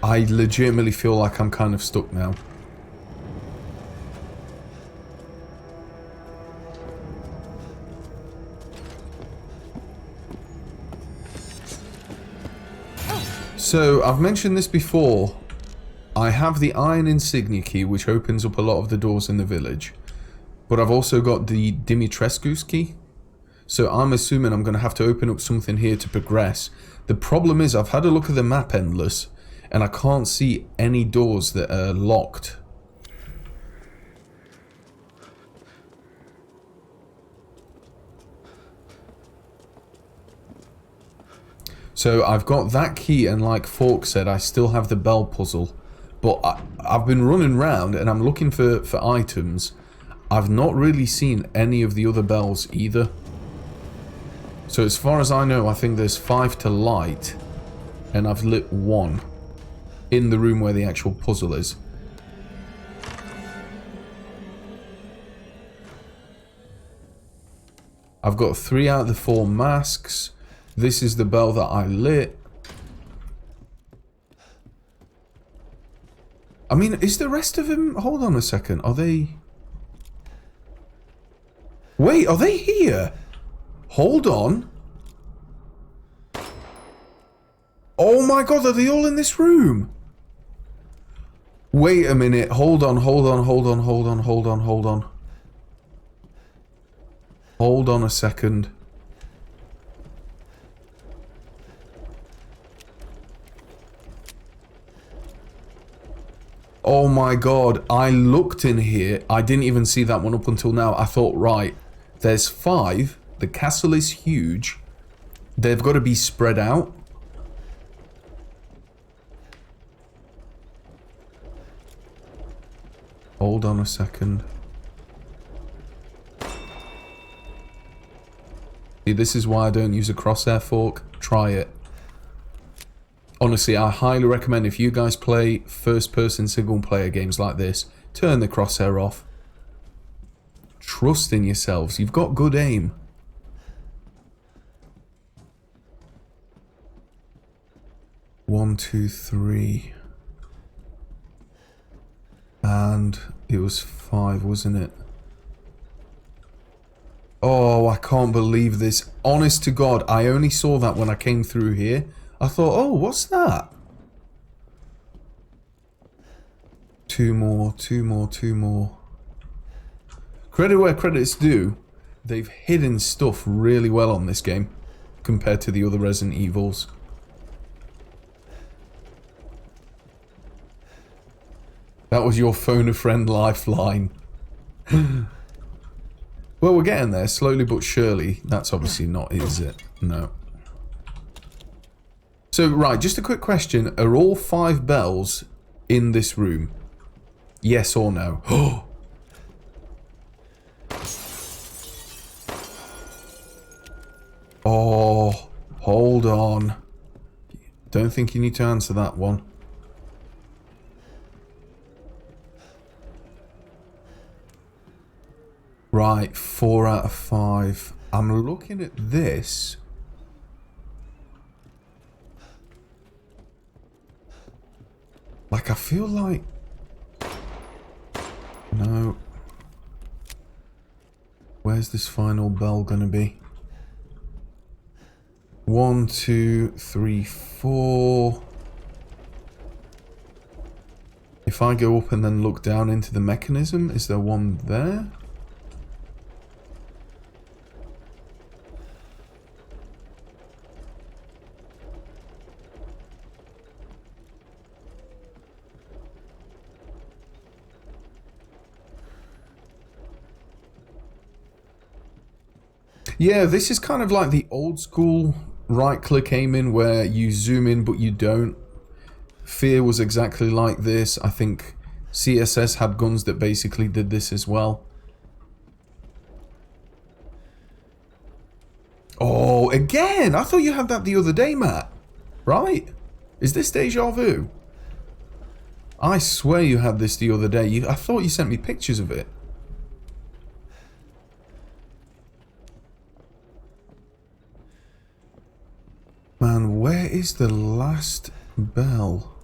I legitimately feel like I'm kind of stuck now. So, I've mentioned this before. I have the Iron Insignia key, which opens up a lot of the doors in the village. But I've also got the Dimitrescu's key. So I'm assuming I'm going to have to open up something here to progress. The problem is, I've had a look at the map, Endless, and I can't see any doors that are locked. So I've got that key, and like Fork said, I still have the bell puzzle. But I've been running around and I'm looking for items. I've not really seen any of the other bells either. So as far as I know, I think there's 5 to light, and I've lit 1 in the room where the actual puzzle is. I've got 3 out of the 4 masks. This is the bell that I lit. I mean, is the rest of them... Hold on a second. Are they... Wait, are they here? Hold on. Oh my god, are they all in this room? Wait a minute. Hold on. Hold on a second. Oh my god, I looked in here. I didn't even see that one up until now. I thought, right, there's 5. The castle is huge. They've got to be spread out. Hold on a second. See, this is why I don't use a crosshair fork. Try it. Honestly, I highly recommend if you guys play first-person single-player games like this, turn the crosshair off. Trust in yourselves. You've got good aim. One, two, three. And it was 5, wasn't it? Oh, I can't believe this. Honest to God, I only saw that when I came through here. I thought, oh, what's that? 2 more, 2 more, 2 more. Credit where credit's due. They've hidden stuff really well on this game compared to the other Resident Evils. That was your phone a friend lifeline. Well, we're getting there, slowly but surely. That's obviously not, is it? No. So, right, just a quick question. Are all 5 bells in this room? Yes or no? Oh, hold on. Don't think you need to answer that one. Right, 4 out of 5. I'm looking at this. Like, I feel like... No. Where's this final bell gonna be? 1, 2, 3, 4. If I go up and then look down into the mechanism, is there one there? Yeah, this is kind of like the old school right-click aiming where you zoom in but you don't. Fear was exactly like this. I think CSS had guns that basically did this as well. Oh, again! I thought you had that the other day, Matt. Right? Is this deja vu? I swear you had this the other day. I thought you sent me pictures of it. Man, where is the last bell?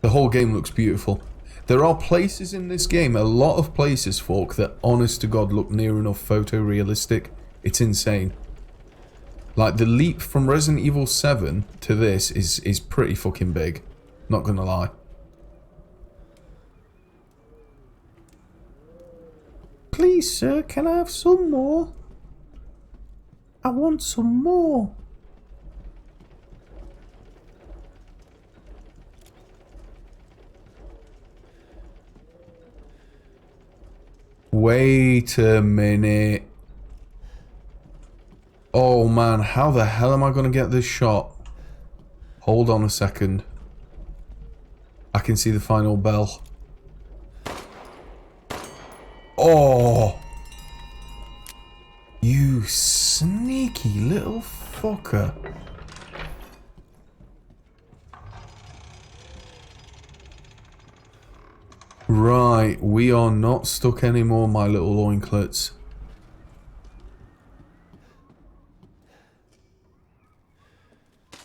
The whole game looks beautiful. There are places in this game, a lot of places, folk, that honest to God look near enough photorealistic. It's insane. Like, the leap from Resident Evil 7 to this is pretty fucking big. Not gonna lie. Please, sir, can I have some more? I want some more. Wait a minute. Oh man, how the hell am I going to get this shot? Hold on a second. I can see the final bell. Oh! You sneaky little fucker. Right, we are not stuck anymore, my little loinklets.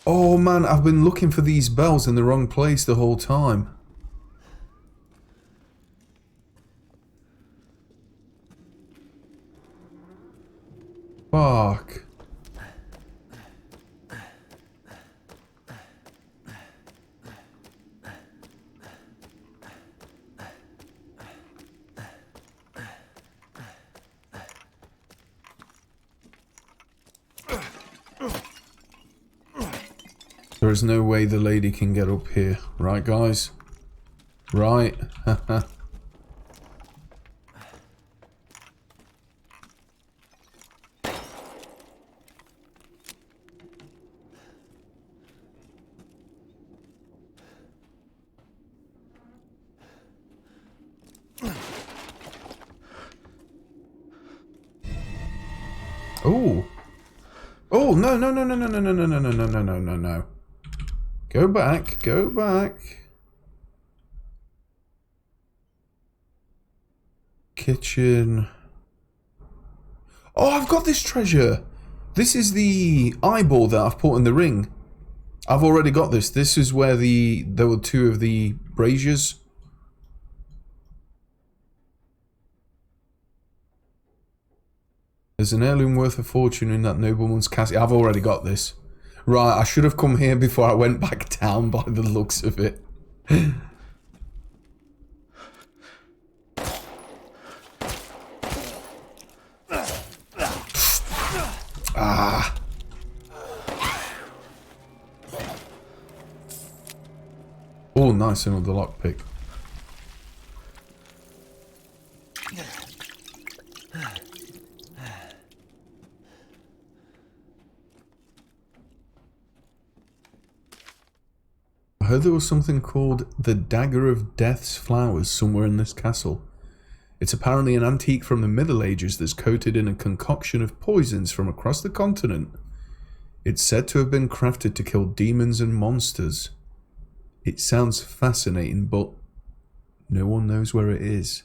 Oh man, I've been looking for these bells in the wrong place the whole time. Fuck. There is no way the lady can get up here. Right, guys? Right? Oh. Oh, no, no, no, no, no, no, no, no, no, no, no, no, no, no, no. Go back, go back. Kitchen. Oh, I've got this treasure. This is the eyeball that I've put in the ring. I've already got this. This is where there were 2 of the braziers. There's an heirloom worth a fortune in that nobleman's castle. I've already got this. Right, I should have come here before I went back down by the looks of it. Ah. Oh, nice, another lockpick. I heard there was something called the Dagger of Death's Flowers somewhere in this castle. It's apparently an antique from the Middle Ages that's coated in a concoction of poisons from across the continent. It's said to have been crafted to kill demons and monsters. It sounds fascinating, but no one knows where it is.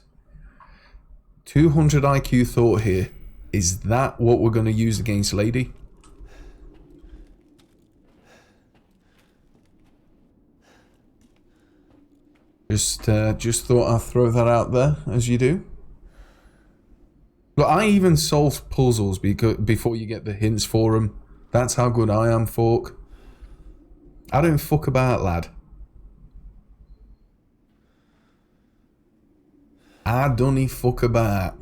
200 IQ thought here. Is that what we're going to use against Lady? Just thought I'd throw that out there, as you do. But I even solve puzzles before you get the hints for them. That's how good I am, Fork. I don't fuck about, lad. I don't fuck about.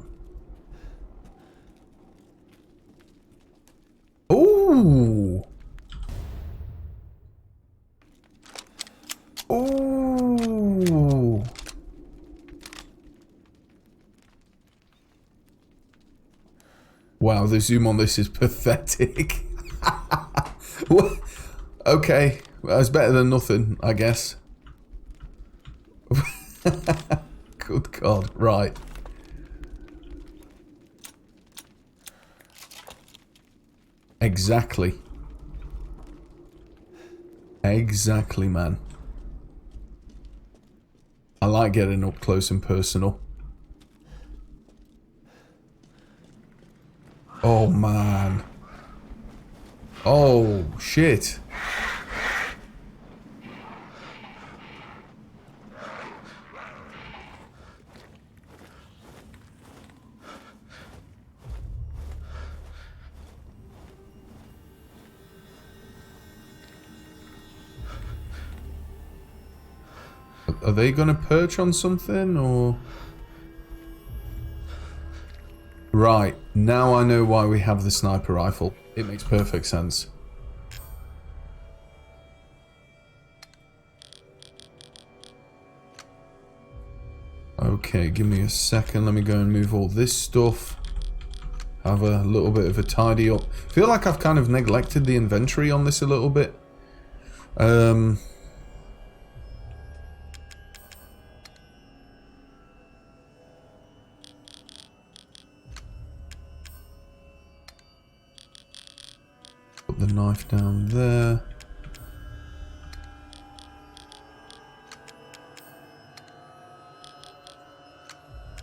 Ooh. Ooh. Wow, the zoom on this is pathetic. Okay, well, it's better than nothing, I guess. Good God, right. Exactly. Exactly, man. I like getting up close and personal. Oh, man. Oh, shit. Are they gonna perch on something, or...? Right, now I know why we have the sniper rifle. It makes perfect sense. Okay, give me a second. Let me go and move all this stuff. Have a little bit of a tidy up. Feel like I've kind of neglected the inventory on this a little bit. Put the knife down there.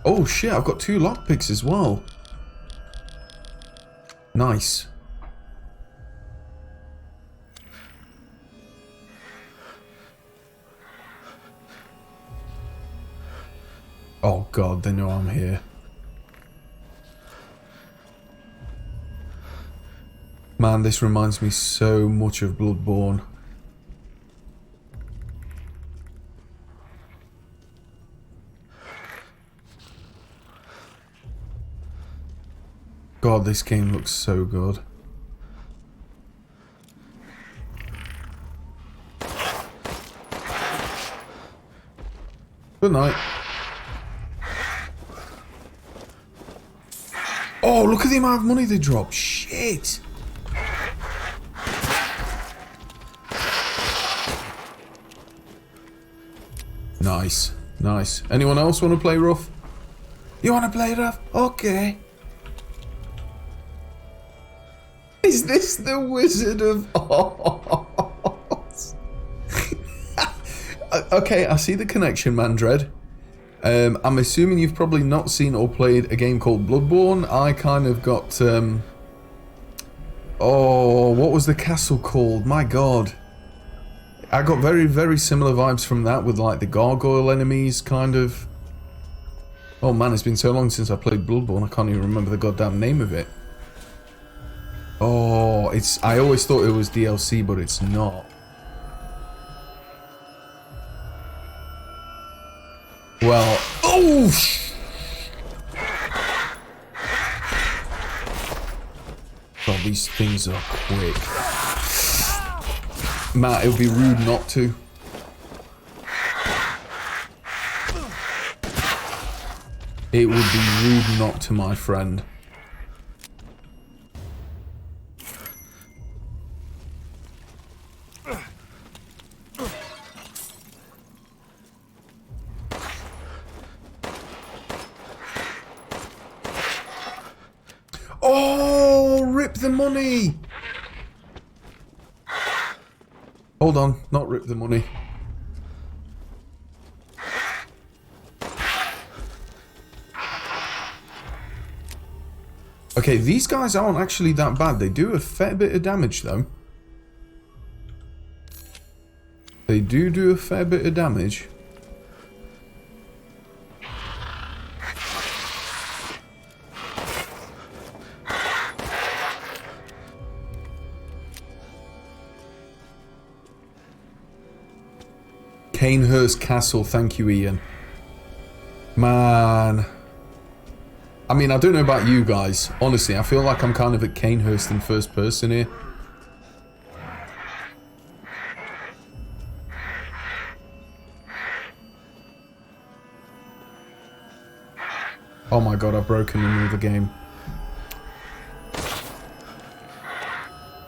Oh shit, I've got 2 lockpicks as well. Nice. Oh god, they know I'm here. Man, this reminds me so much of Bloodborne. God, this game looks so good. Good night. Oh, look at the amount of money they dropped. Shit. Nice. Nice. Anyone else want to play rough? You want to play rough? Okay. Is this the Wizard of Oz? Okay, I see the connection, Mandred. I'm assuming you've probably not seen or played a game called Bloodborne. I kind of got... oh, what was the castle called? My god. I got very, very similar vibes from that with like the gargoyle enemies, kind of. Oh man, it's been so long since I played Bloodborne, I can't even remember the goddamn name of it. Oh, I always thought it was DLC, but it's not. Well, oh! God, these things are quick. Matt, it would be rude not to. It would be rude not to, my friend. Oh, rip the money! Hold on, not rip the money. Okay, these guys aren't actually that bad. They do a fair bit of damage, though. They do a fair bit of damage. Canehurst Castle, thank you, Ian. Man. I mean, I don't know about you guys. Honestly, I feel like I'm kind of at Canehurst in first person here. Oh my god, I've broken another game.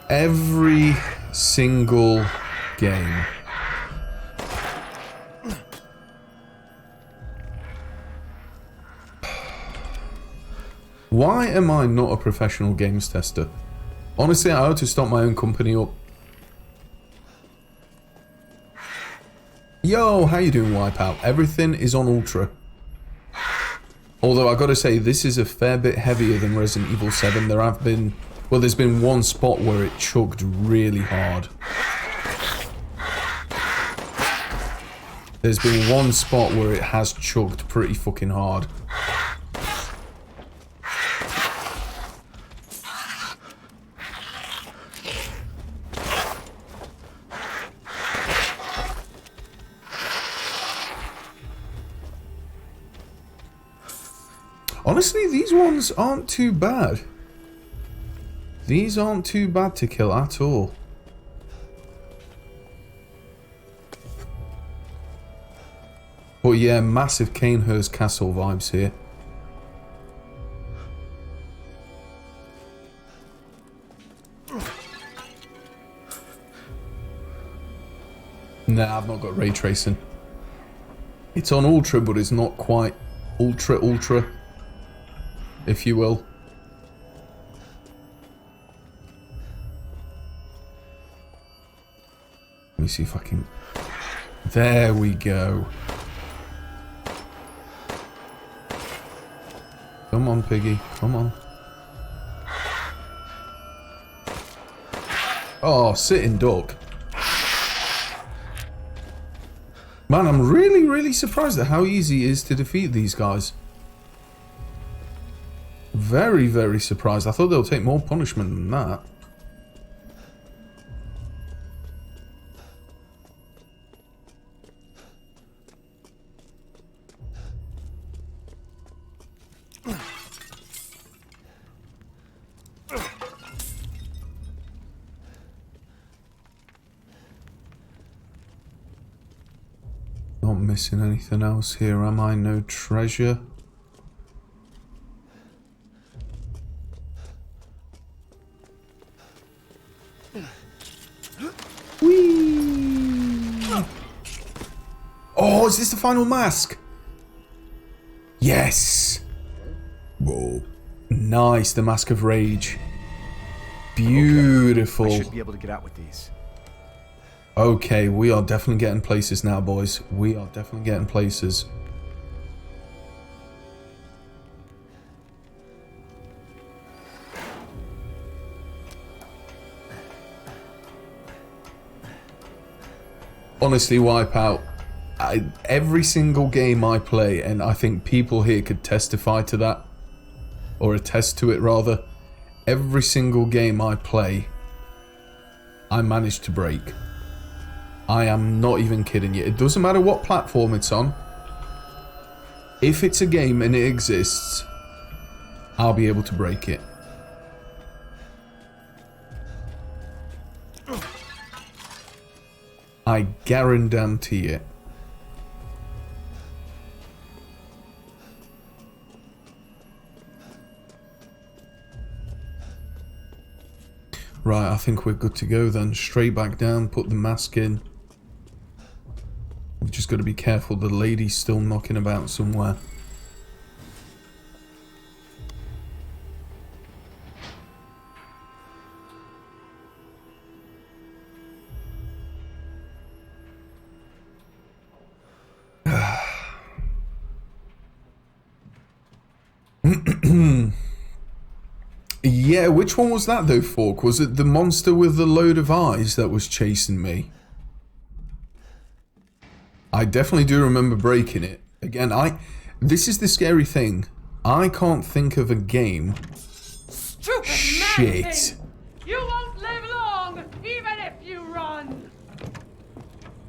Every single game. Why am I not a professional games tester? Honestly, I ought to start my own company up. Yo, how you doing, Wipeout? Everything is on Ultra. Although I gotta say, this is a fair bit heavier than Resident Evil 7. There have been... well, there's been one spot where it chugged really hard. There's been one spot where it has chugged pretty fucking hard. Honestly, these ones aren't too bad. These aren't too bad to kill at all. But yeah, massive Canehurst Castle vibes here. Nah, I've not got ray tracing. It's on Ultra, but it's not quite ultra, if you will. Let me see if I can... there we go. Come on, piggy. Come on. Oh, sitting duck. Man, I'm really surprised at how easy it is to defeat these guys. Very surprised. I thought they'll take more punishment than that. Not missing anything else here, am I? No treasure. Oh, is this the final mask? Yes. Whoa. Nice, the Mask of Rage. Beautiful. I should be able to get out with these. Okay, we are definitely getting places now, boys. We are definitely getting places. Honestly, Wipeout, every single game I play, and I think people here could testify to that, or attest to it rather, every single game I play, I manage to break. I am not even kidding you. It doesn't matter what platform it's on. If it's a game and it exists, I'll be able to break it. I guarantee it. Right, I think we're good to go then. Straight back down, put the mask in. We've just got to be careful, the lady's still knocking about somewhere. Yeah, which one was that though, Fork? Was it the monster with the load of eyes that was chasing me? I definitely do remember breaking it. Again, this is the scary thing. I can't think of a game. Stupid Shit. man thing! You won't live long, even if you run!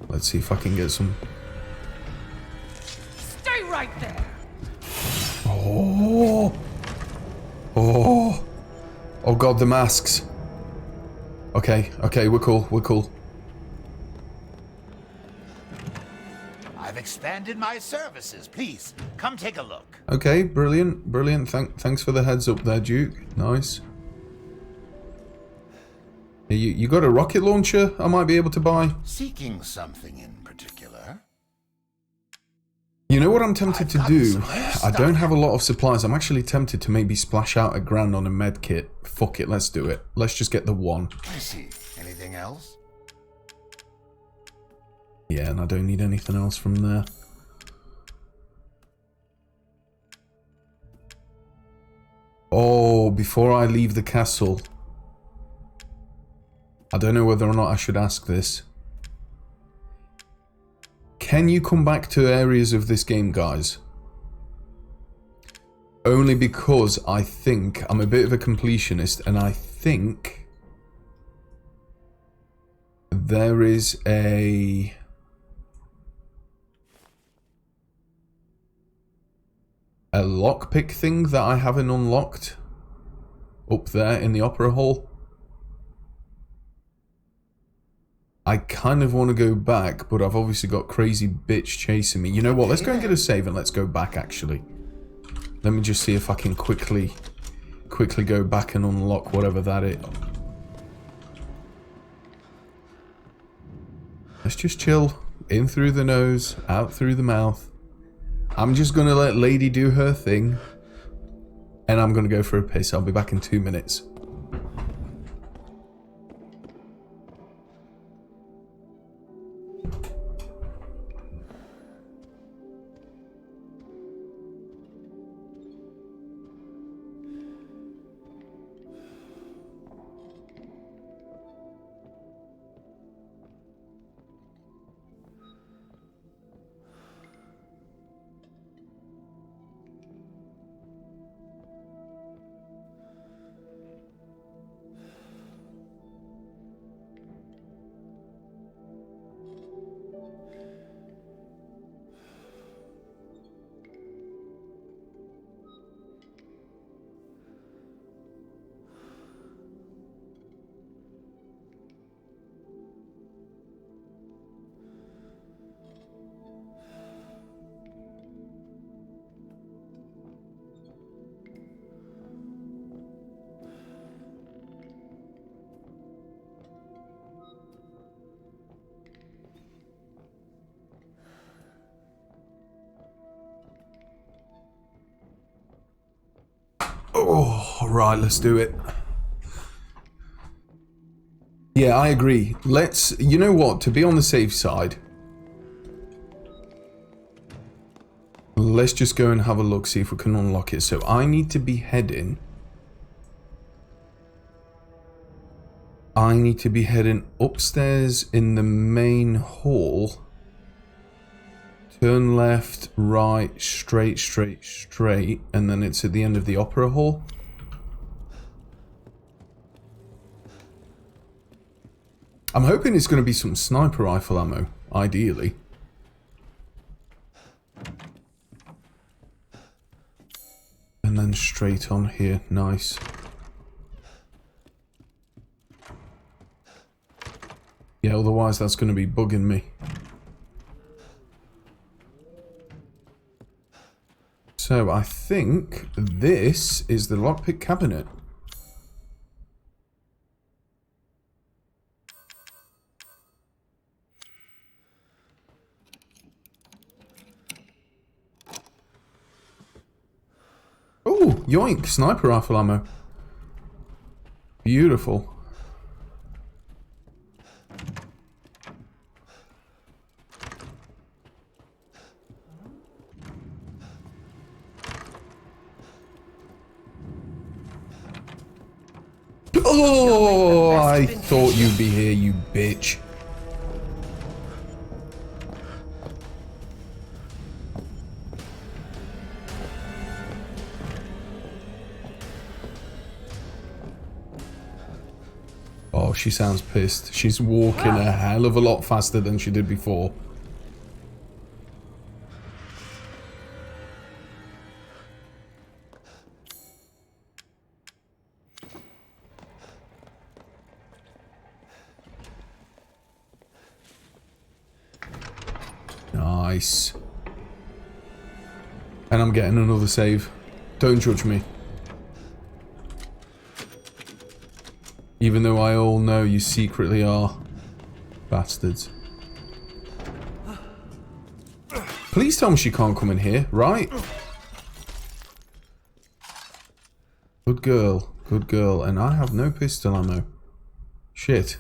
Let's see if I can get some. Stay right there! Oh. Oh. Oh god, the masks. Okay, we're cool, we're cool. I've expanded my services. Please, come take a look. Okay, brilliant, brilliant. Thanks for the heads up there, Duke. Nice. You got a rocket launcher I might be able to buy? Seeking something in particular? You know what I'm tempted to got do? some new I stuff. don't have a lot of supplies. I'm actually tempted to maybe splash out $1,000 on a med kit. Fuck it, let's do it. Let's just get the one. I see. Anything else? Yeah, and I don't need anything else from there. Oh, before I leave the castle. I don't know whether or not I should ask this. Can you come back to areas of this game, guys? Only because I think I'm a bit of a completionist, and I think there is a lockpick thing that I haven't unlocked up there in the opera hall. I kind of want to go back, but I've obviously got crazy bitch chasing me. You know what? Let's go and get a save and let's go back, actually. Let me just see if I can quickly go back and unlock whatever that is. Let's just chill. In through the nose, out through the mouth. I'm just going to let Lady do her thing. And I'm going to go for a piss. I'll be back in 2 minutes. Oh, right, let's do it. Yeah, I agree. Let's... You know what? To be on the safe side, let's just go and have a look, see if we can unlock it. So I need to be heading... upstairs in the main hall. Turn left, right, straight, straight, straight, and then it's at the end of the opera hall. I'm hoping it's going to be some sniper rifle ammo, ideally. And then straight on here, nice. Yeah, otherwise that's going to be bugging me. So I think this is the lockpick cabinet. Oh, yoink, sniper rifle ammo. Beautiful. Oh, I thought you'd be here, you bitch. Oh, she sounds pissed. She's walking a hell of a lot faster than she did before. Nice. And I'm getting another save. Don't judge me. Even though I all know you secretly are. Bastards. Please tell me she can't come in here, right? Good girl. Good girl. And I have no pistol ammo. Shit.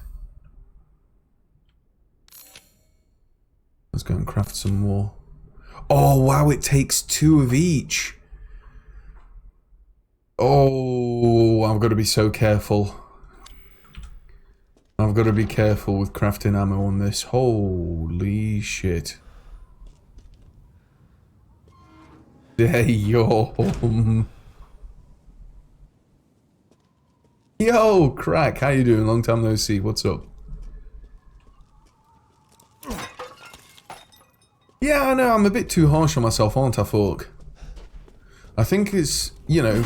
Let's go and craft some more. Oh, wow, it takes 2 of each. Oh, I've got to be so careful. I've got to be careful with crafting ammo on this. Holy shit. Damn. Yo, Crack, how you doing? Long time no see. What's up? Yeah, I know, I'm a bit too harsh on myself, aren't I, Fork? I think it's, you know,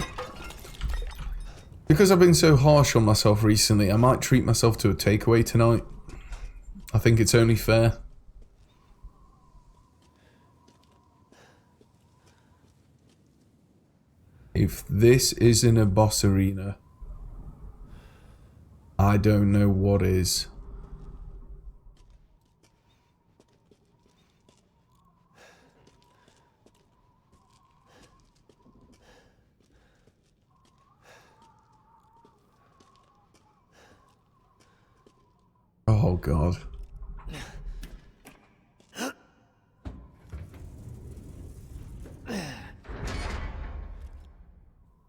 because I've been so harsh on myself recently, I might treat myself to a takeaway tonight. I think it's only fair. If this isn't a boss arena, I don't know what is. Oh, God.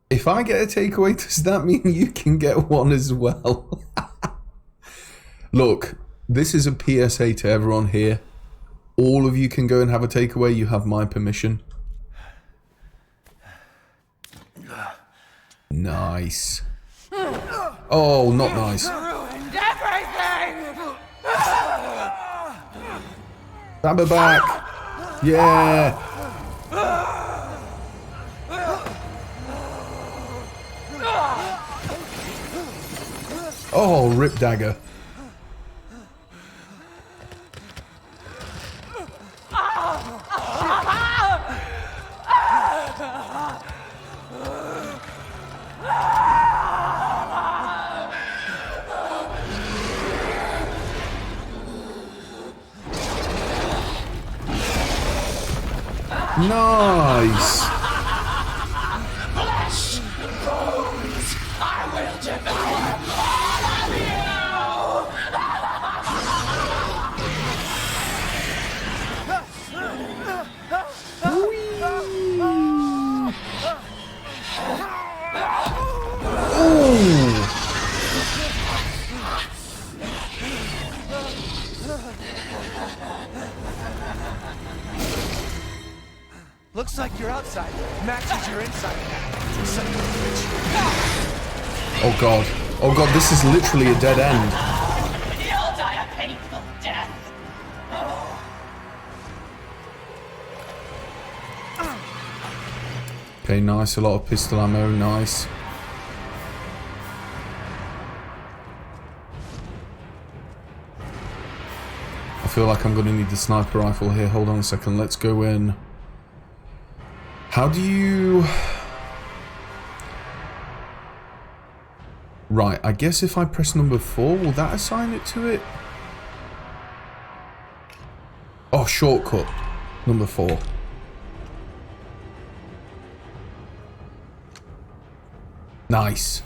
If I get a takeaway, does that mean you can get one as well? Look, this is a PSA to everyone here. All of you can go and have a takeaway. You have my permission. Nice. Oh, not nice. Stab her back. Yeah. Oh, rip dagger. Nice. Flesh, bones, I will devour all of you. better inside now. Son of a bitch. Oh god. Oh god, this is literally a dead end. You'll die a painful death. Okay, nice. A lot of pistol ammo. Nice. I feel like I'm going to need the sniper rifle here. Hold on a second. Let's go in. How do you... Right, I guess if I press number 4, will that assign it to it? Oh, shortcut. Number 4. Nice.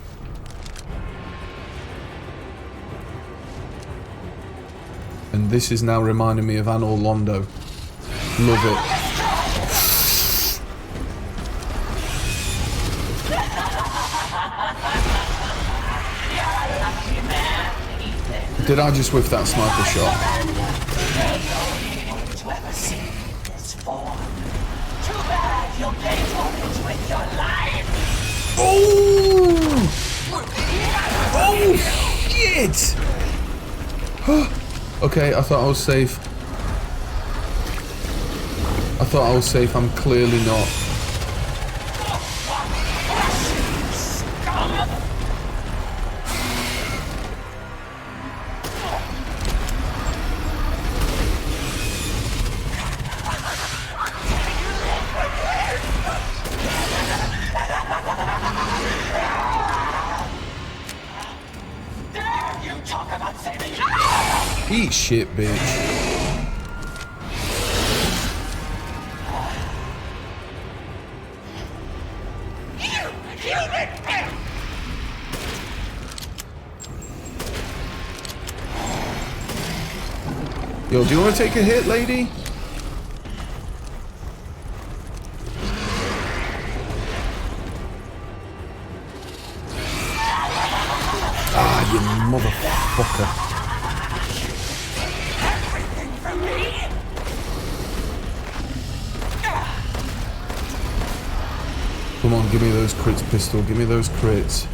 And this is now reminding me of Anor Londo. Love it. Did I just whiff that sniper shot? Oh! Oh shit! Okay, I thought I was safe. I thought I was safe. I'm clearly not. Eat shit, bitch. Yo, do you want to take a hit, lady? Ah, you motherfucker. Come on, give me those crits, pistol. Give me those crits.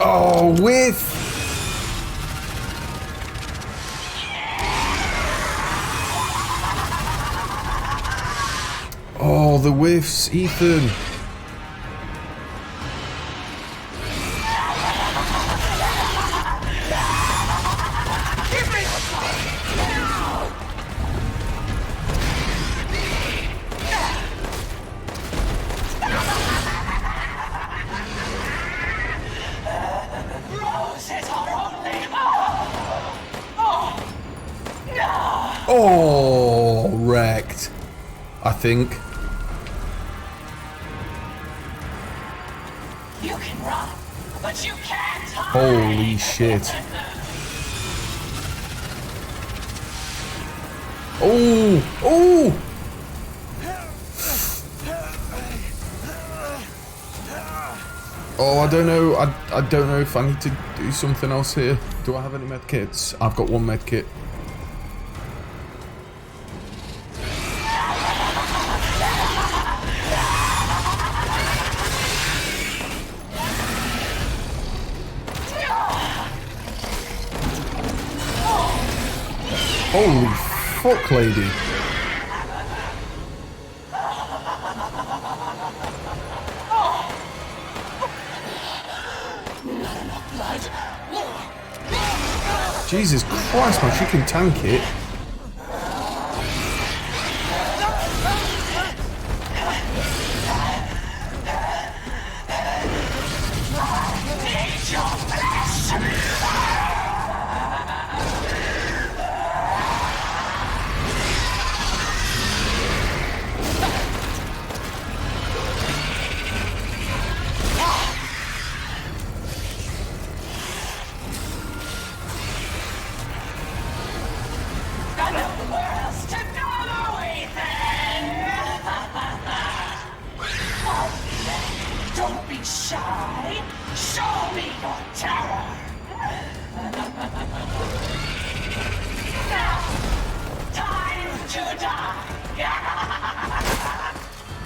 Oh, whiff! Oh, the whiffs, Ethan. Oh, wrecked. I think. You can run, but you can't hide. Holy shit. Oh, oh. Oh, I don't know. I don't know if I need to do something else here. Do I have any med kits? I've got one med kit. Holy fuck, lady. Jesus Christ, man, she can tank it. shine. Show me your terror. Now, time to die.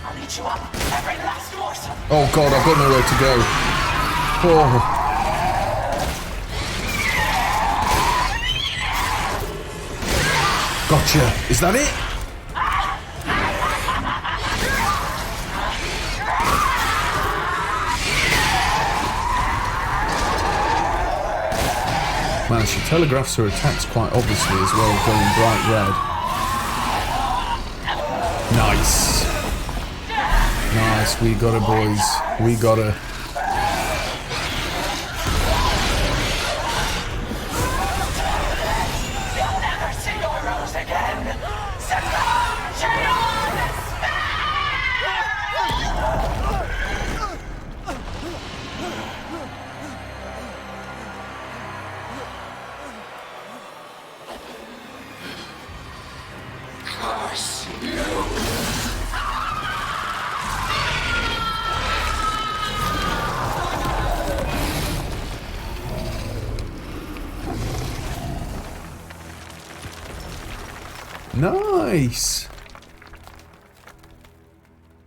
I'll eat you up, every last morsel. Oh god, I've got nowhere to go. Oh. Gotcha. Is that it? Man, she telegraphs her attacks quite obviously as well, going bright red. Nice. Nice, we got her, boys. We got her. You'll never see your rose again. Succumb to your despair. Curse you. Nice.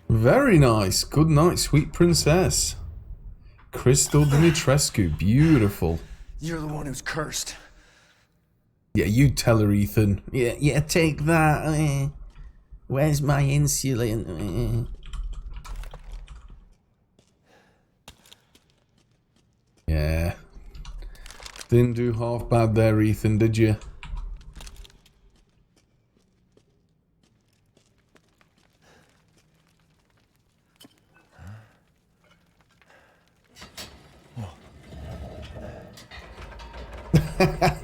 Very nice. Good night, sweet princess. Crystal Dimitrescu. Beautiful. You're the one who's cursed. Yeah, you tell her, Ethan. Yeah, take that. Where's my insulin? Yeah. Didn't do half bad there, Ethan, did you?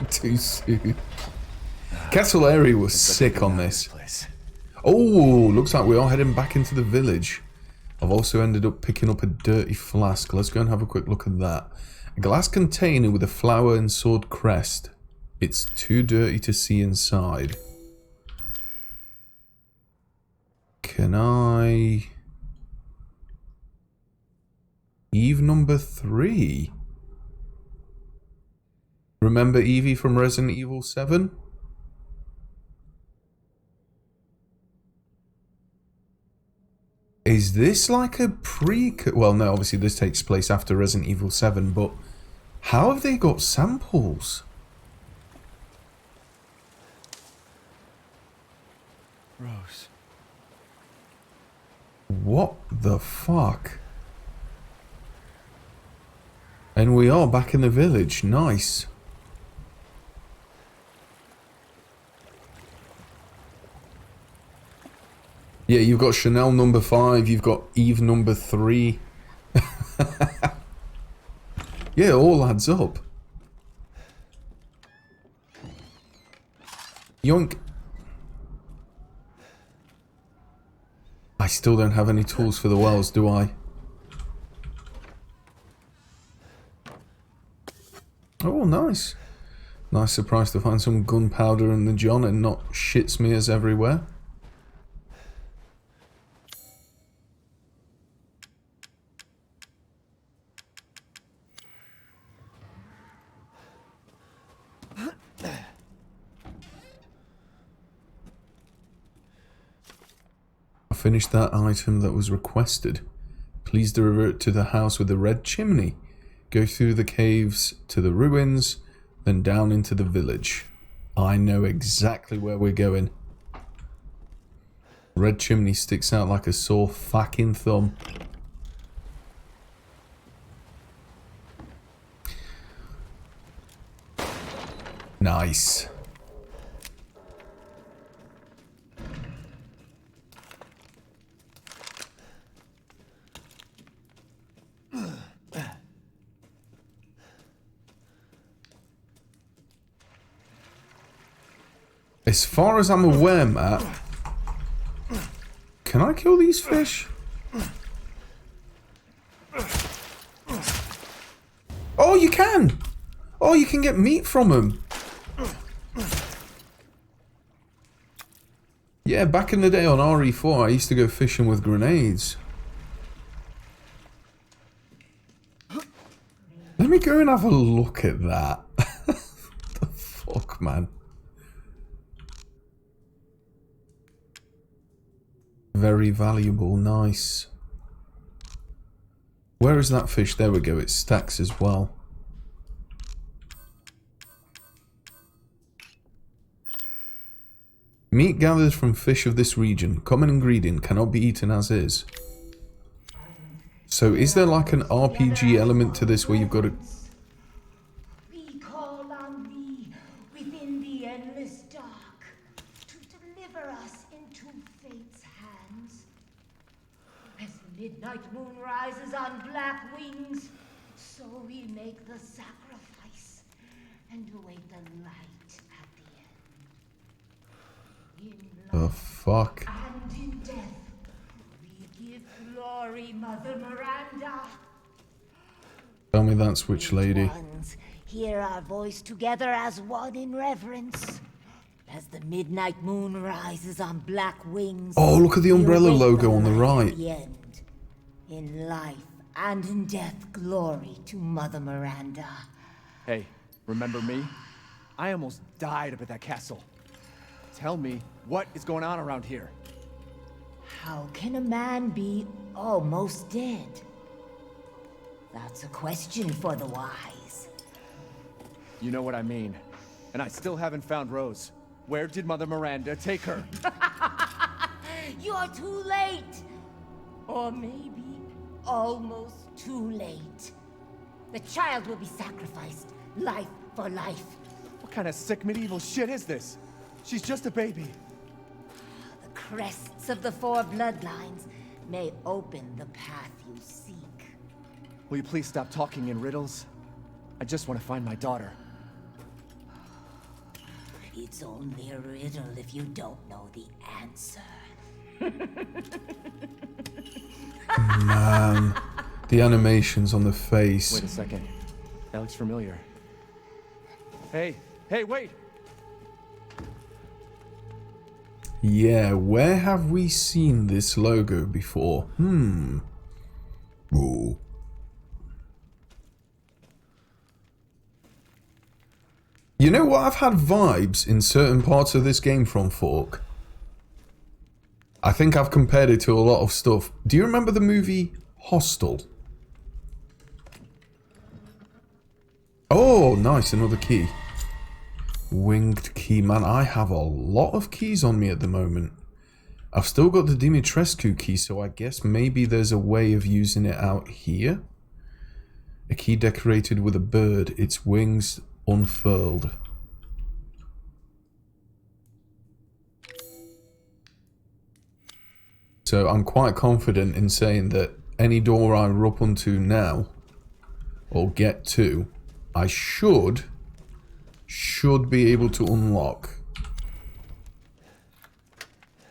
Too soon. Castle Airy was sick on this. Oh, looks like we are heading back into the village. I've also ended up picking up a dirty flask. Let's go and have a quick look at that. A glass container with a flower and sword crest. It's too dirty to see inside. Can I... Eve number 3. Remember Evie from Resident Evil 7? Is this like a well, no, obviously this takes place after Resident Evil 7, but how have they got samples? Rose. What the fuck? And we are back in the village. Nice. Yeah, you've got Chanel number 5, you've got Eve number 3. Yeah, it all adds up. Yoink. I still don't have any tools for the wells, do I? Oh, nice. Nice surprise to find some gunpowder in the John and not shit smears everywhere. Finished that item that was requested. Please to revert to the house with the red chimney. Go through the caves to the ruins, then down into the village. I know exactly where we're going. Red chimney sticks out like a sore fucking thumb. Nice. As far as I'm aware, Matt, can I kill these fish? Oh, you can! Oh, you can get meat from them. Yeah, back in the day on RE4, I used to go fishing with grenades. Let me go and have a look at that. What the fuck, man? Very valuable, nice. Where is that fish? There we go, it stacks as well. Meat gathered from fish of this region, common ingredient, cannot be eaten as is. So is there like an RPG element to this where you've got to... We call on thee within the endless dark to deliver us into fate's hands. As the midnight moon rises on black wings, so we make the sacrifice and await the light at the end. In The life fuck? and in death, we give glory, Mother Miranda. Tell me that's which lady. Ones, hear our voice together as one in reverence. As the midnight moon rises on black wings. Oh, look at the umbrella we await logo on the light right. at the end. In life and in death, glory to Mother Miranda. Hey, remember me? I almost died up at that castle. Tell me, what is going on around here? How can a man be almost dead? That's a question for the wise. You know what I mean. And I still haven't found Rose. Where did Mother Miranda take her? You're too late. Or maybe almost too late. The child will be sacrificed, life for life. What kind of sick medieval shit is this? She's just a baby. The crests of the four bloodlines may open the path you seek. Will you please stop talking in riddles? I just want to find my daughter. It's only a riddle if you don't know the answer. Man, the animations on the face. Wait a second. That looks familiar. Hey, wait! Yeah, where have we seen this logo before? Ooh. You know what I've had vibes in certain parts of this game from, Fork? I think I've compared it to a lot of stuff. Do you remember the movie Hostel? Oh, nice, another key. Winged key. Man, I have a lot of keys on me at the moment. I've still got the Dimitrescu key, so I guess maybe there's a way of using it out here. A key decorated with a bird, its wings unfurled. So I'm quite confident in saying that any door I run up onto now, or get to, I should be able to unlock.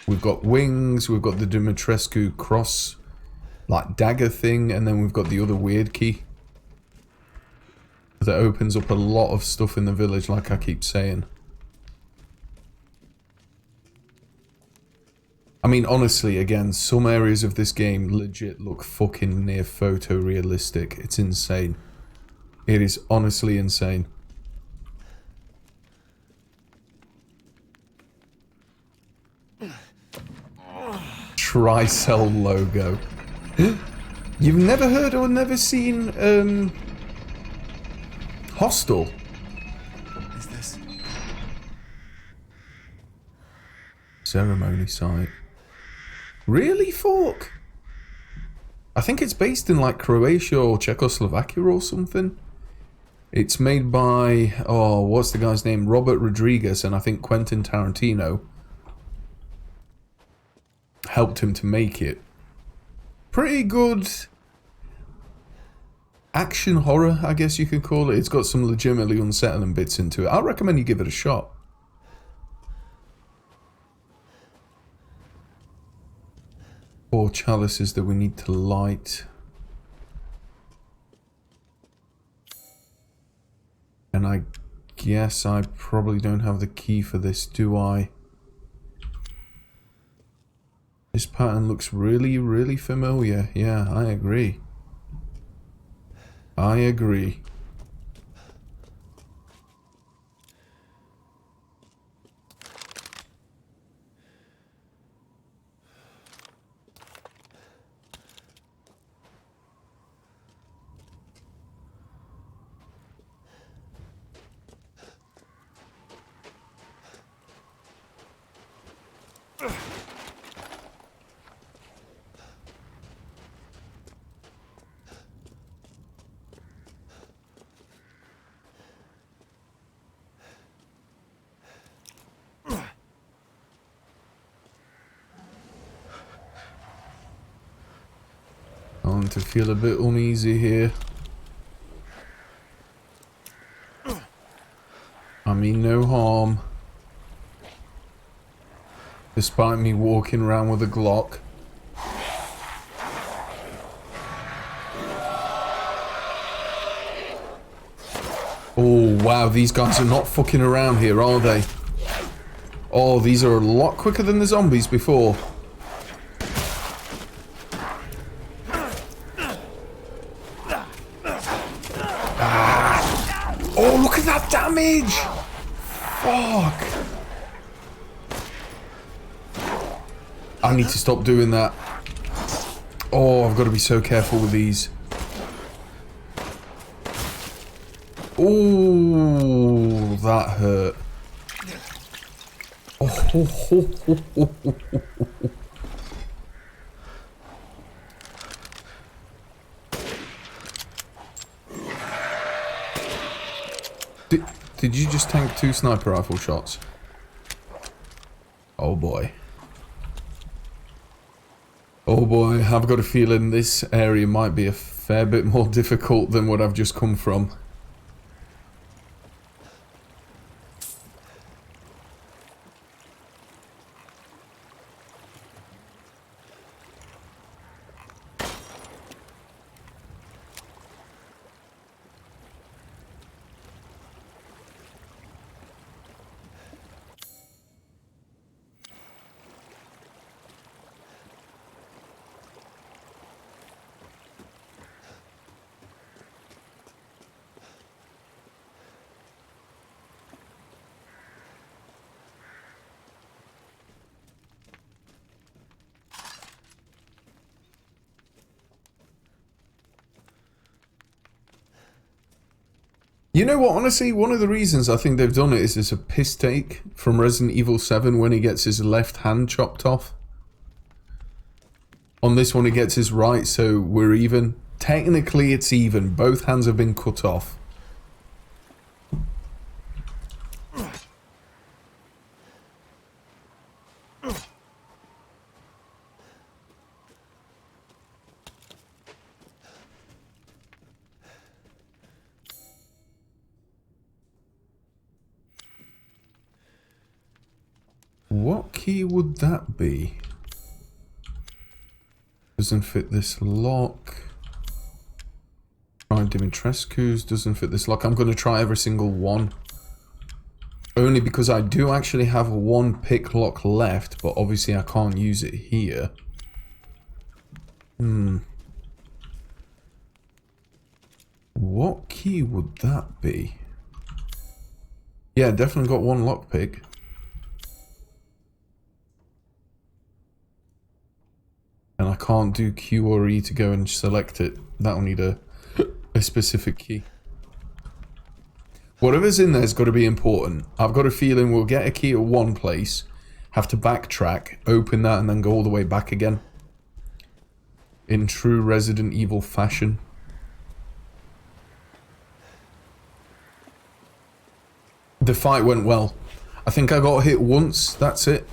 We've got wings, we've got the Dimitrescu cross, like dagger thing, and then we've got the other weird key that opens up a lot of stuff in the village, like I keep saying. I mean, honestly, again, some areas of this game legit look fucking near photorealistic. It's insane. It is honestly insane. Tricell logo. You've never heard or never seen Hostel? Is this? Ceremony site. Really, Fork? I think it's based in like Croatia or Czechoslovakia or something. It's made by, oh, what's the guy's name? Robert Rodriguez, and I think Quentin Tarantino helped him to make it. Pretty good action horror, I guess you could call it. It's got some legitimately unsettling bits into it. I recommend you give it a shot. 4 chalices that we need to light. And I guess I probably don't have the key for this, do I? This pattern looks really, really familiar. Yeah, I agree. I agree. to feel a bit uneasy here. I mean no harm. Despite me walking around with a Glock. Oh wow, these guys are not fucking around here, are they? Oh, these are a lot quicker than the zombies before. Ah. Oh, look at that damage! Fuck. I need to stop doing that. Oh, I've got to be so careful with these. Oh, that hurt. Oh, ho, ho, ho, ho, ho, ho. Did you just tank 2 sniper rifle shots? Oh boy. Oh boy, I've got a feeling this area might be a fair bit more difficult than what I've just come from. You know what, honestly, one of the reasons I think they've done it is it's a piss take from Resident Evil 7 when he gets his left hand chopped off. On this one, he gets his right, so we're even. Technically, it's even. Both hands have been cut off. What key would that be? Doesn't fit this lock. Try Dimitrescu's, doesn't fit this lock. I'm going to try every single one. Only because I do actually have one pick lock left, but obviously I can't use it here. What key would that be? Yeah, definitely got one lockpick. And I can't do Q or E to go and select it. That'll need a specific key. Whatever's in there's got to be important. I've got a feeling we'll get a key at one place, have to backtrack, open that, and then go all the way back again. In true Resident Evil fashion. The fight went well. I think I got hit once, that's it.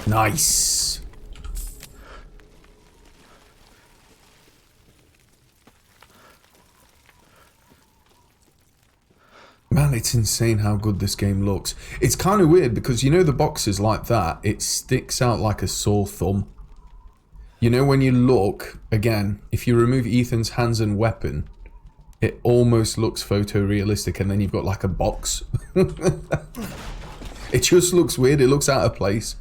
Nice. Man, it's insane how good this game looks. It's kind of weird because, you know, the boxes like that, it sticks out like a sore thumb. You know, when you look, again, if you remove Ethan's hands and weapon, it almost looks photorealistic, and then you've got like a box. It just looks weird. It looks out of place.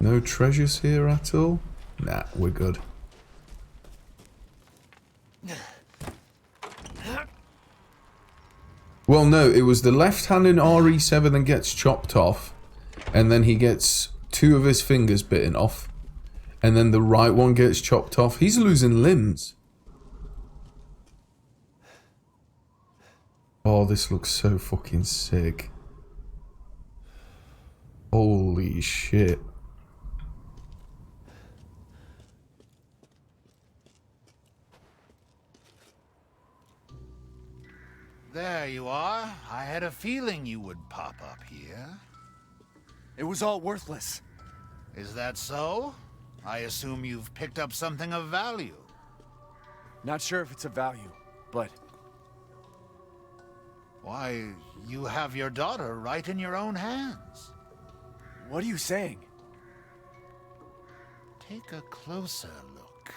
No treasures here at all? Nah, we're good. Well, no, it was the left hand in RE7 that gets chopped off, and then he gets 2 of his fingers bitten off, and then the right one gets chopped off. He's losing limbs. Oh, this looks so fucking sick. Holy shit. had a feeling you would pop up here. It was all worthless. Is that so? I assume you've picked up something of value. Not sure if it's of value, but... Why, you have your daughter right in your own hands. What are you saying? Take a closer look.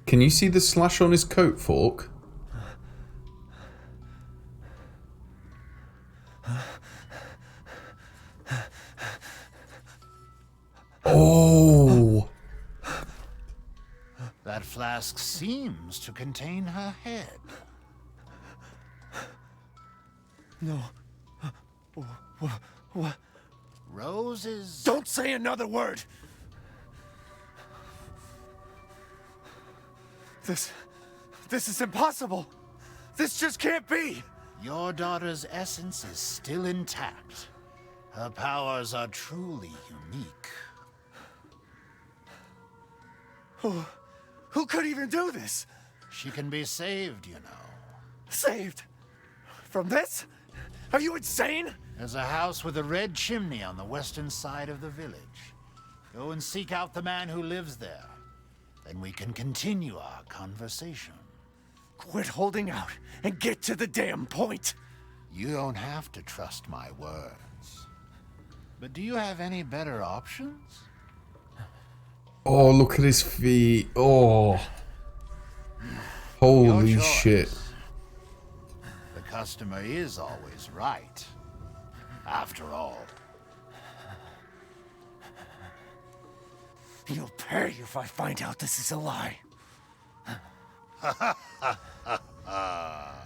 Can you see the slash on his coat, Fork? Oh! That flask seems to contain her head. No. What? Roses. Don't say another word! This is impossible! This just can't be! Your daughter's essence is still intact. Her powers are truly unique. Who could even do this? She can be saved, you know. Saved? From this? Are you insane? There's a house with a red chimney on the western side of the village. Go and seek out the man who lives there. Then we can continue our conversation. Quit holding out and get to the damn point. You don't have to trust my words. But do you have any better options? Oh, look at his feet. Oh. Holy Your choice. shit. The customer is always right. After all. You'll pay if I find out this is a lie.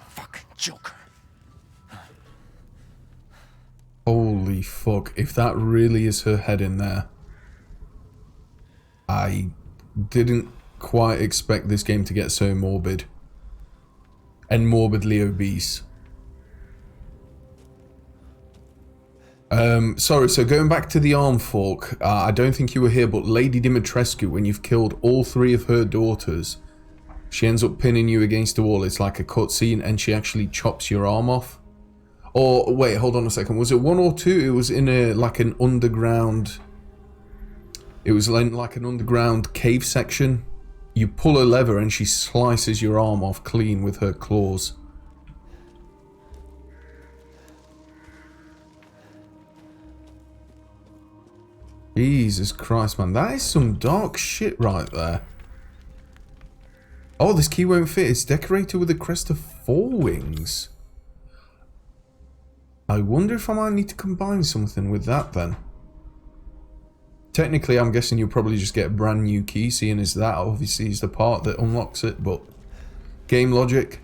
Fucking Joker. Holy fuck. If that really is her head in there. I didn't quite expect this game to get so morbid. And morbidly obese. Sorry, so going back to the arm, Fork, I don't think you were here, but Lady Dimitrescu, when you've killed all 3 of her daughters, she ends up pinning you against a wall. It's like a cutscene, and she actually chops your arm off. Or, wait, hold on a second. Was it 1 or 2? It was in a, like an underground... It was like an underground cave section. You pull a lever and she slices your arm off clean with her claws. Jesus Christ, man. That is some dark shit right there. Oh, this key won't fit. It's decorated with a crest of 4 wings. I wonder if I might need to combine something with that then. Technically, I'm guessing you'll probably just get a brand new key, seeing as that obviously is the part that unlocks it, but... Game logic.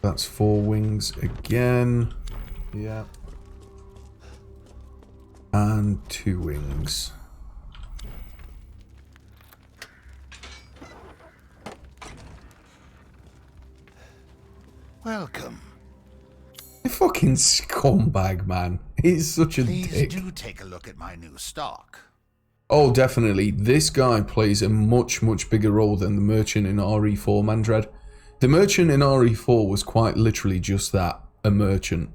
That's 4 wings again. Yeah. And 2 wings. Welcome. You fucking scumbag, man. He's such a Please dick. do take a look at my new stock. Oh, definitely. This guy plays a much, much bigger role than the merchant in RE4, Mandred. The merchant in RE4 was quite literally just that, a merchant.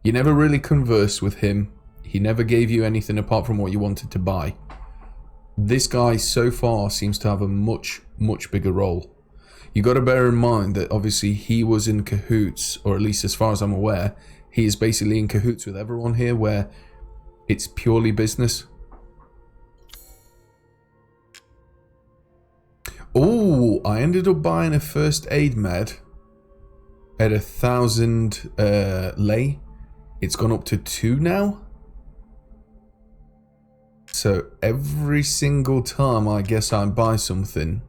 You never really conversed with him. He never gave you anything apart from what you wanted to buy. This guy so far seems to have a much, much bigger role. You got to bear in mind that obviously he was in cahoots, or at least as far as I'm aware, he is basically in cahoots with everyone here where it's purely business. Oh, I ended up buying a first aid med at 1,000 lei. It's gone up to 2 now. So every single time I guess I buy something,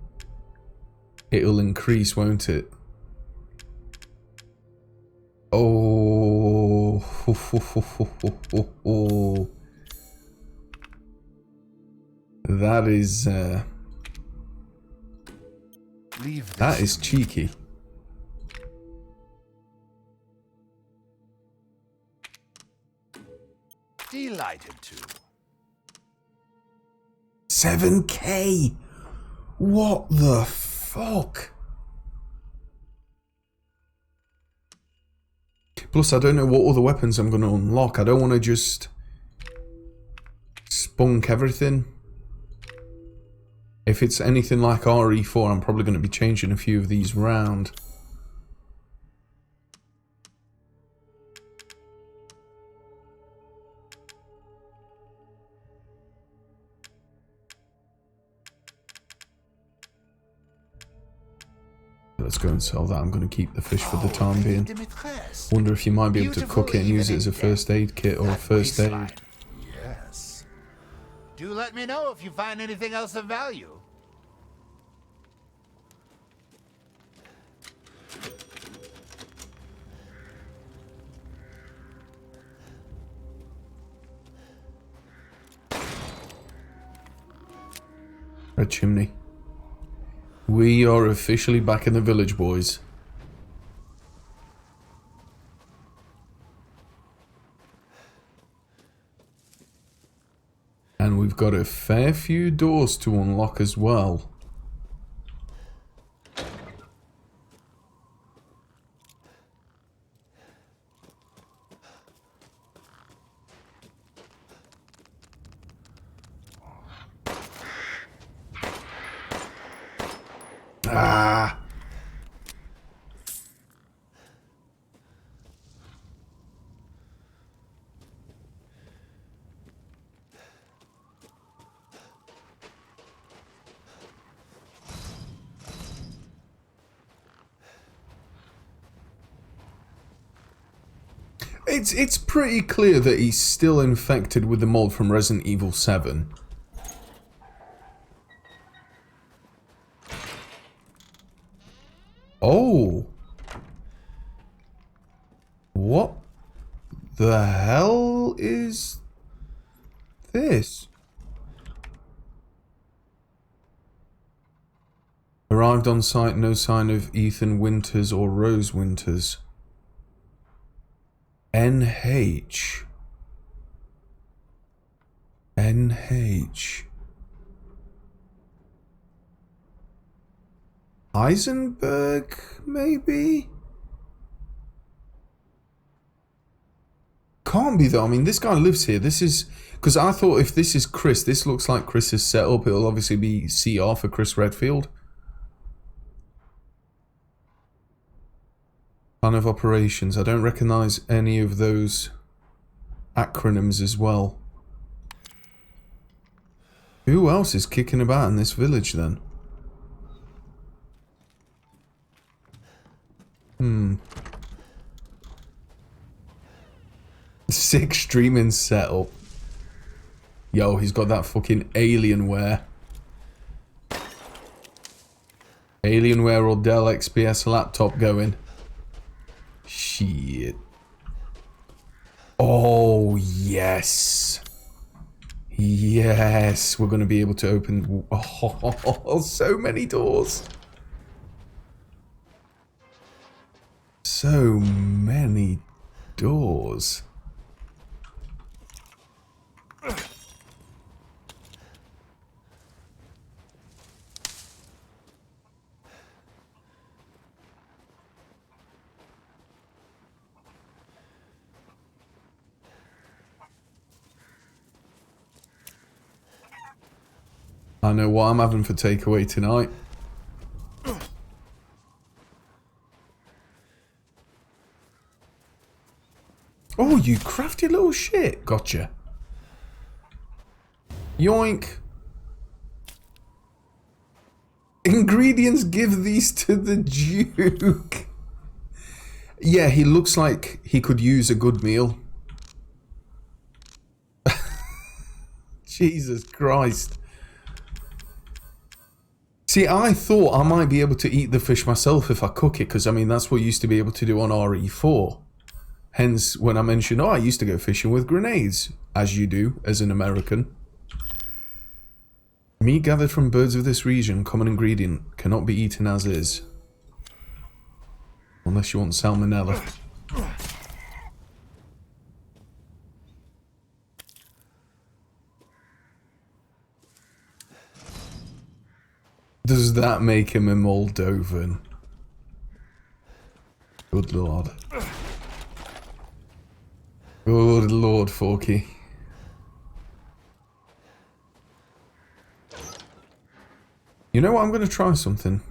it'll increase, won't it? Oh. That is... Leave this that is to me. cheeky. delighted to. 7K! What the fuck? Plus, I don't know what other weapons I'm going to unlock. I don't want to just spunk everything. If it's anything like RE4, I'm probably going to be changing a few of these round. Let's go and sell that. I'm going to keep the fish for the time being. Wonder if you might be able to cook it and use it as a first aid kit or first aid. Yes. Do let me know if you find anything else of value. Red chimney. We are officially back in the village, boys. And we've got a fair few doors to unlock as well. Ah. It's pretty clear that he's still infected with the mold from Resident Evil 7. Oh. What the hell is this? Arrived on site, no sign of Ethan Winters or Rose Winters. NH. Heisenberg, maybe? Can't be though. I mean, this guy lives here. This is... Because I thought if this is Chris, this looks like Chris's setup. It'll obviously be CR for Chris Redfield. Plan of operations. I don't recognize any of those acronyms as well. Who else is kicking about in this village then? Sick streaming setup. Yo, he's got that fucking Alienware. Alienware or Dell XPS laptop going. Shit. Oh, yes. Yes, we're going to be able to open... Oh, so many doors. So many doors. I know what I'm having for takeaway tonight. Oh, you crafty little shit. Gotcha. Yoink. Ingredients, give these to the Duke. Yeah, he looks like he could use a good meal. Jesus Christ. See, I thought I might be able to eat the fish myself if I cook it, because, I mean, that's what I used to be able to do on RE4. Hence, when I mentioned, oh, I used to go fishing with grenades, as you do, as an American. Meat gathered from birds of this region, common ingredient, cannot be eaten as is. Unless you want salmonella. Does that make him a Moldovan? Good lord. Good lord, Forky. You know what? I'm going to try something.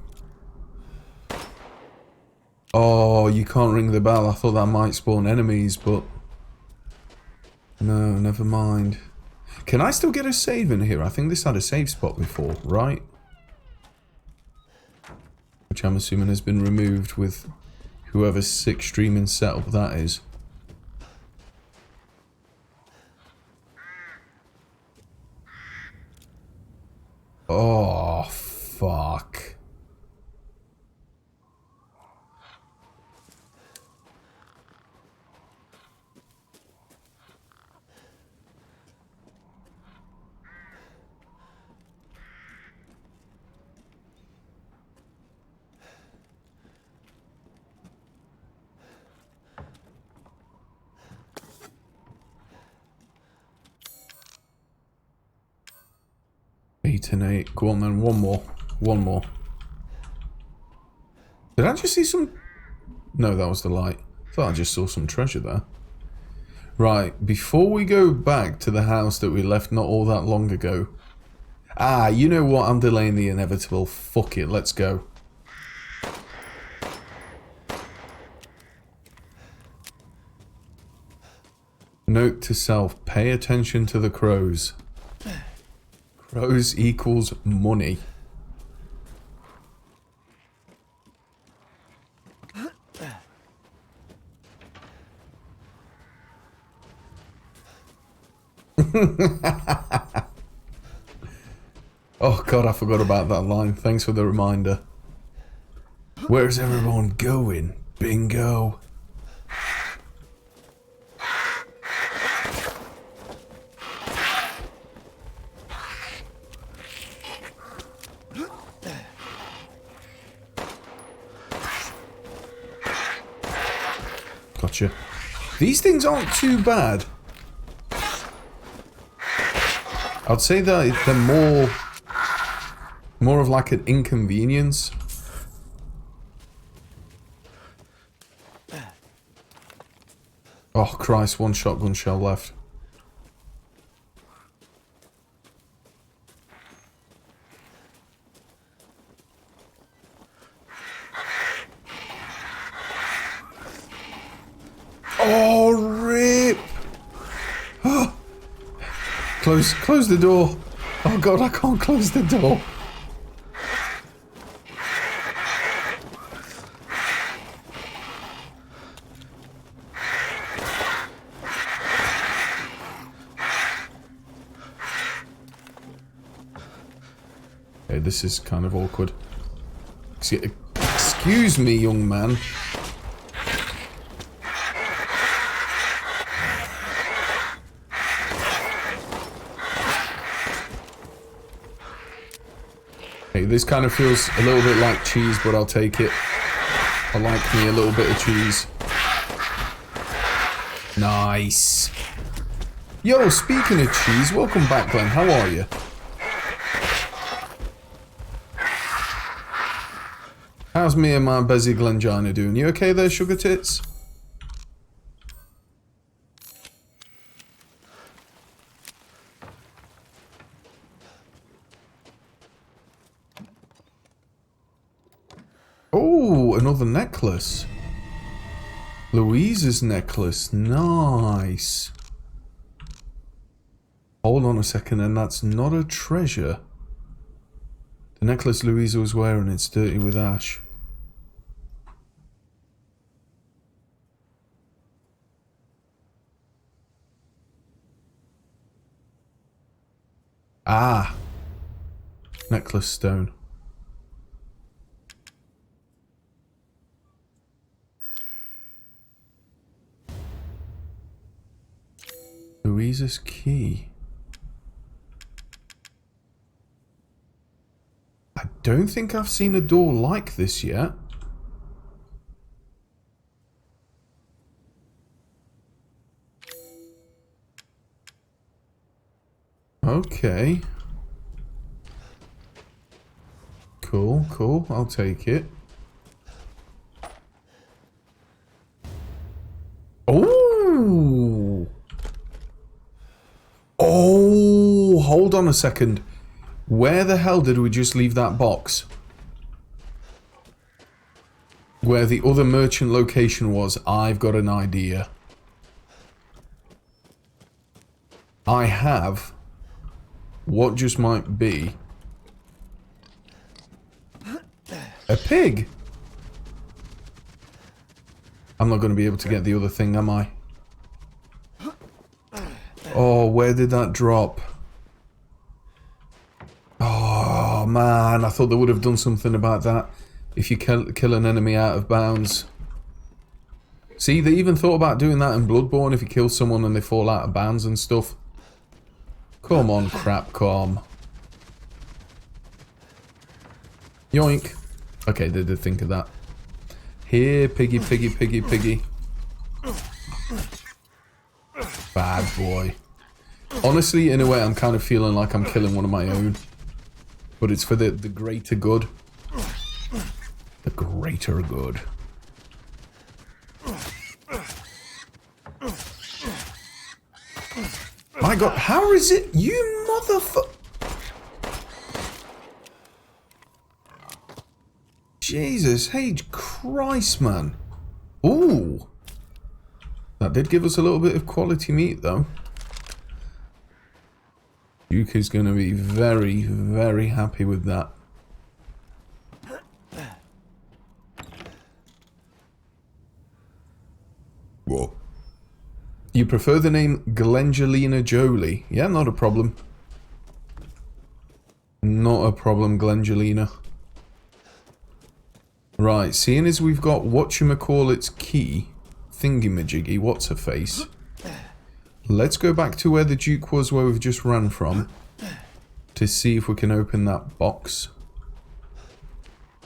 Oh, you can't ring the bell. I thought that might spawn enemies, but... No, never mind. Can I still get a save in here? I think this had a save spot before, right? Which I'm assuming has been removed with whoever's sick streaming setup that is. Oh, fuck. Eight and 8. Go on then, one more. One more. Did I just see some... No, that was the light. I thought I just saw some treasure there. Right, before we go back to the house that we left not all that long ago... Ah, you know what? I'm delaying the inevitable. Fuck it, let's go. Note to self, pay attention to the crows. Crows equals money. Oh god, I forgot about that line. Thanks for the reminder. Where's everyone going? Bingo. Gotcha. These things aren't too bad. I'd say that they're more of like an inconvenience. Oh Christ, one shotgun shell left. Oh, rip! Close the door. Oh god, I can't close the door. Okay, this is kind of awkward. Excuse me, young man. Okay, this kind of feels a little bit like cheese, but I'll take it. I like me a little bit of cheese. Nice. Yo, speaking of cheese, welcome back, Glenn. How are you? How's me and my Bezzy Glengina doing? You okay there, sugar tits? Oh, another necklace. Louise's necklace. Nice. Hold on a second, and that's not a treasure. The necklace Louisa was wearing, it's dirty with ash. Ah. Necklace stone. Louisa's key. I don't think I've seen a door like this yet. Okay. Cool, cool. I'll take it. Oh! Oh! Hold on a second. Where the hell did we just leave that box? Where the other merchant location was, I've got an idea. I have what just might be a pig. I'm not going to be able to get the other thing, am I? Oh, where did that drop? Oh, man. I thought they would have done something about that. If you kill an enemy out of bounds. See, they even thought about doing that in Bloodborne if you kill someone and they fall out of bounds and stuff. Come on, Crapcom. Yoink. Okay, they did think of that. Here, piggy, piggy, piggy, piggy. Bad boy. Honestly, in a way, I'm kind of feeling like I'm killing one of my own. But it's for the greater good. The greater good. My god, how is it? You motherfucker. Jesus H. Christ, man. Ooh. That did give us a little bit of quality meat, though. Duke is going to be very, very happy with that. Whoa. You prefer the name Glengelina Jolie? Yeah, not a problem. Not a problem, Glengelina. Right, seeing as we've got whatchamacallit's key, thingy-majiggy, what's-her-face, let's go back to where the Duke was, where we've just ran from, to see if we can open that box.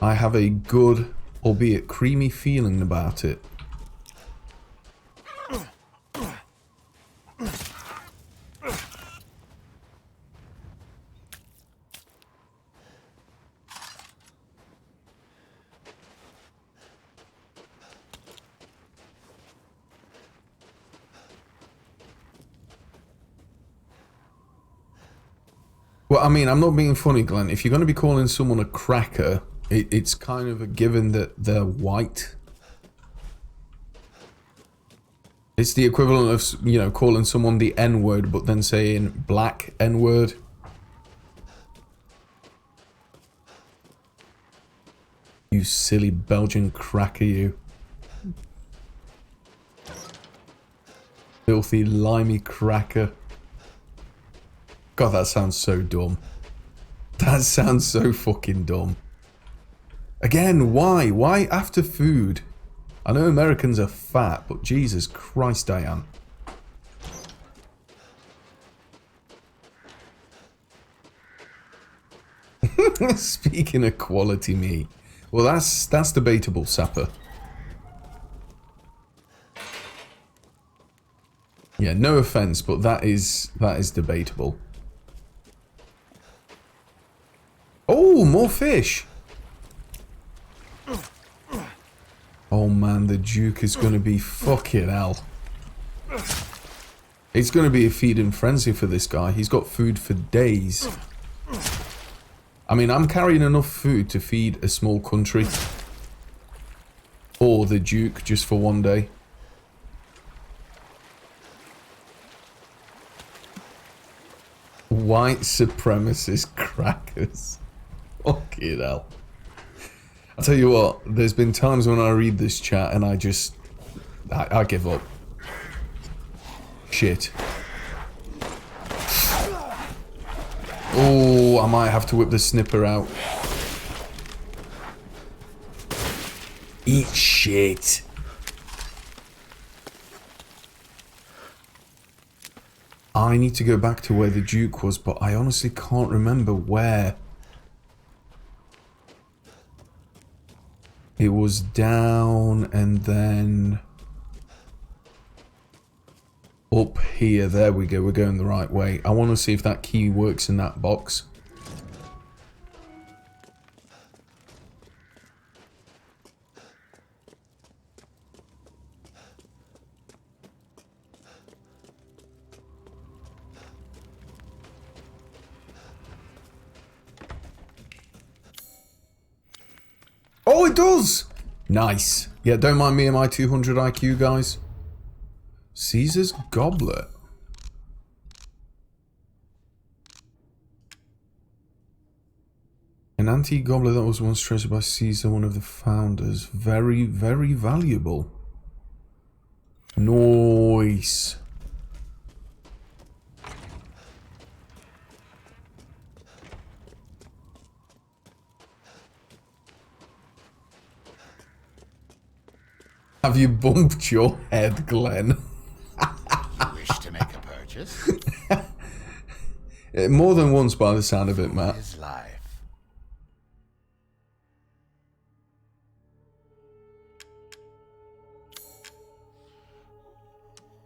I have a good, albeit creamy feeling about it. Well, I mean, I'm not being funny, Glenn. If you're going to be calling someone a cracker, it's kind of a given that they're white. It's the equivalent of, you know, calling someone the N-word, but then saying black N-word. You silly Belgian cracker, you. Filthy, limey cracker. God, that sounds so dumb. That sounds so fucking dumb. Again, why? Why after food? I know Americans are fat, but Jesus Christ, Diane. Speaking of quality meat, well, that's debatable, Sapper. Yeah, no offense, but that is debatable. Oh, more fish. Oh man, the Duke is going to be fucking hell. It's going to be a feeding frenzy for this guy. He's got food for days. I mean, I'm carrying enough food to feed a small country. Or the Duke, just for one day. White supremacist crackers. Fucking hell. I'll tell you what, there's been times when I read this chat and I just... I give up. Shit. Oh, I might have to whip the snipper out. Eat shit. I need to go back to where the Duke was, but I honestly can't remember where. It was down and then up here. There we go. We're going the right way. I want to see if that key works in that box. it does! Nice. Yeah, don't mind me and my 200 IQ, guys. Caesar's Goblet. An antique goblet that was once treasured by Caesar, one of the founders. Very, very valuable. Nice. Have you bumped your head, Glenn? Wish to make a purchase? More than once by the sound of it, Matt. His life.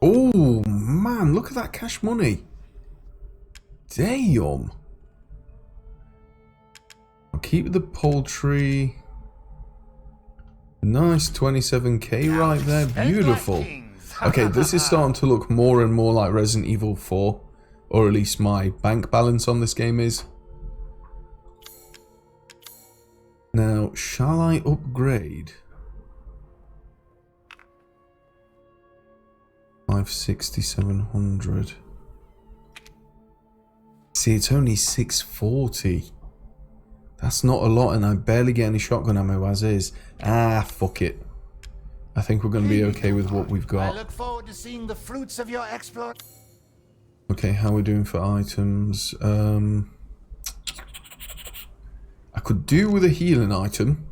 Oh, man, look at that cash money. Damn. I'll keep the poultry. Nice 27k right there. Beautiful. Okay, this is starting to look more and more like Resident Evil 4. Or at least my bank balance on this game is. Now, shall I upgrade? 560, 700. See, it's only 640. That's not a lot, and I barely get any shotgun ammo as is. Ah, fuck it. I think we're going to be okay with what we've I got. look forward to seeing the fruits of your exploit. Okay, how are we doing for items? I could do with a healing item.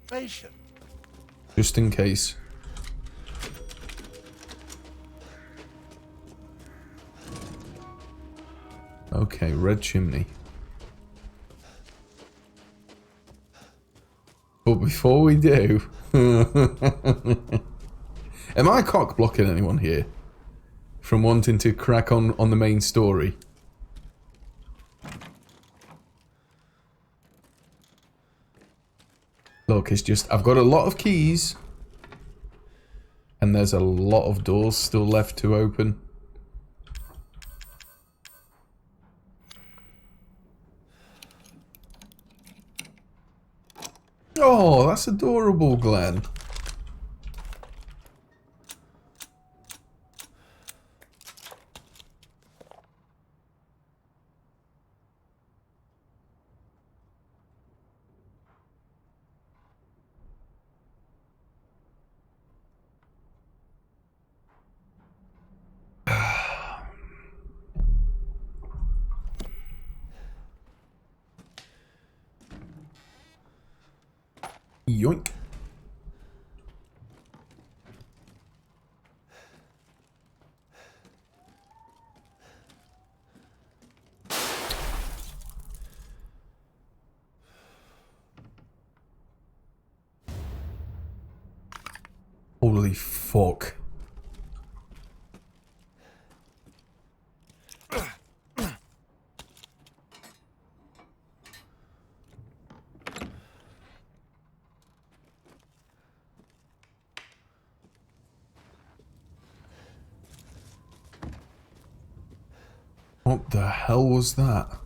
Patient. Just in case. Okay, red chimney. But before we do... Am I cock blocking anyone here? From wanting to crack on the main story? Look, it's just... I've got a lot of keys. And there's a lot of doors still left to open. Oh, that's adorable, Glenn. Yoink. Holy fuck. What the hell was that?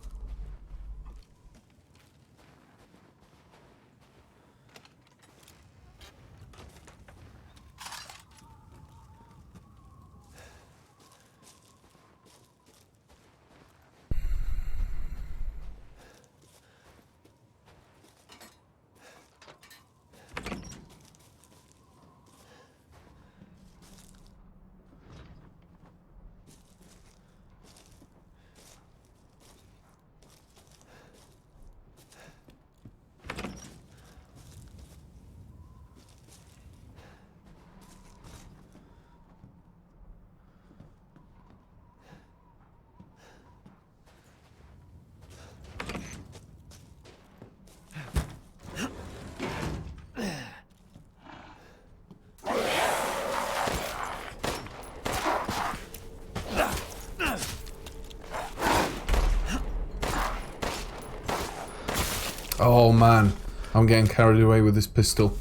Oh man, I'm getting carried away with this pistol.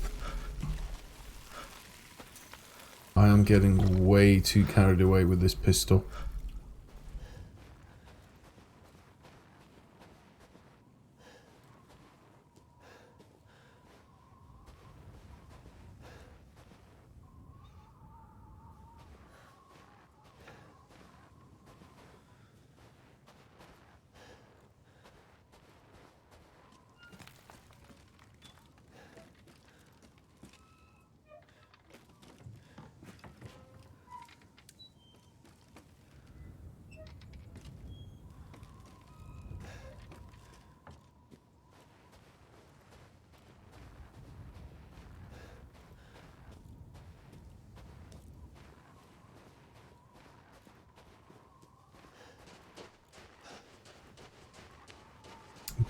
I am getting way too carried away with this pistol.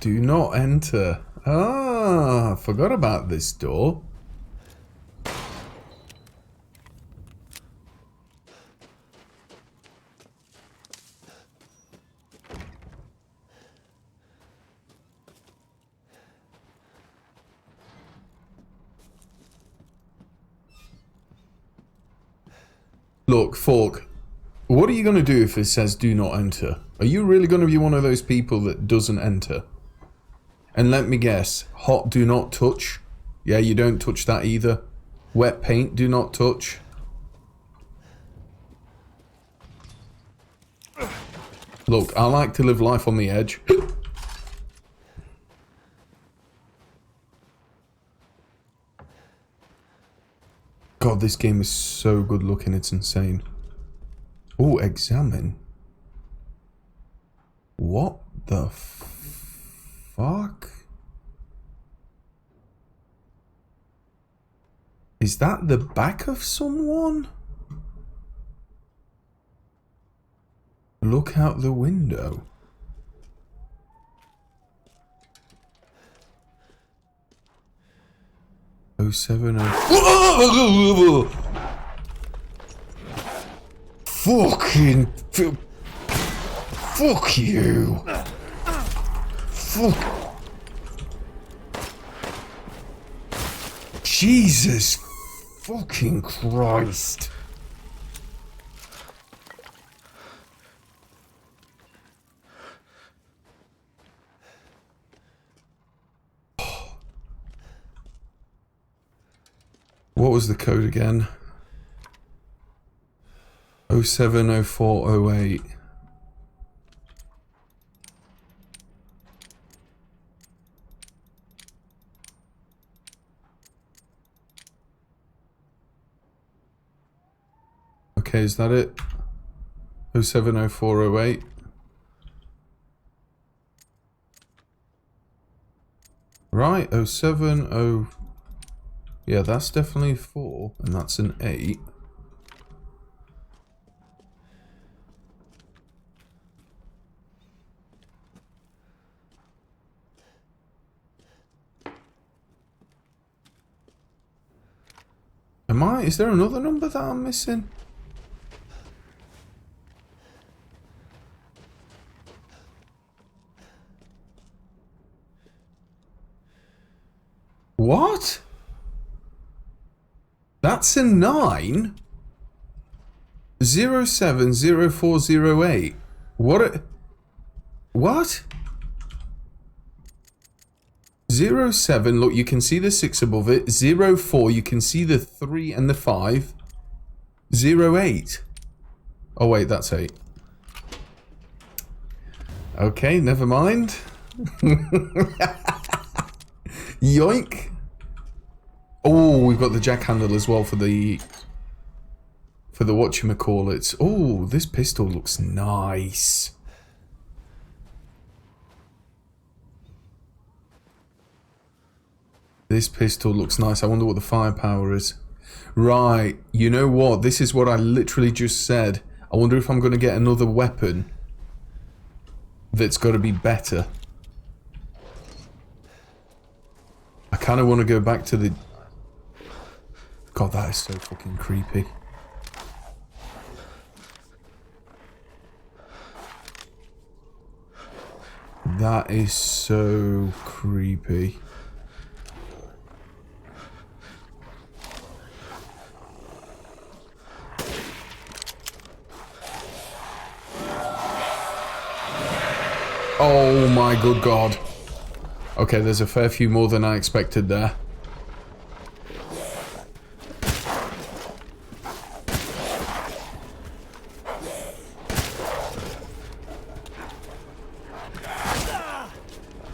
Do not enter. Ah, forgot about this door. Look, Fork, what are you going to do if it says do not enter? Are you really going to be one of those people that doesn't enter? And let me guess, hot do not touch? Yeah, you don't touch that either. Wet paint do not touch. Look, I like to live life on the edge. God, this game is so good looking, it's insane. Oh, examine. What the fuck? Is that the back of someone? Look out the window. Oh, 7 oh. Fucking. Fuck you. Fuck. Jesus fucking Christ. What was the code again? 070408. Okay, is that it? 070408. Right, 070. Yeah, that's definitely 4, and that's an 8. Is there another number that I'm missing? What? That's a 9? 070408. What? 07, look, you can see the 6 above it. 04, you can see the 3 and the 5. 08. Oh wait, that's 8. Okay, never mind. Yoink. Oh, we've got the jack handle as well for the whatchamacallits. Oh, this pistol looks nice. This pistol looks nice. I wonder what the firepower is. Right, you know what? This is what I literally just said. I wonder if I'm going to get another weapon that's got to be better. I kind of want to go back to the... God, that is so fucking creepy. That is so creepy. Oh my good God. Okay, there's a fair few more than I expected there.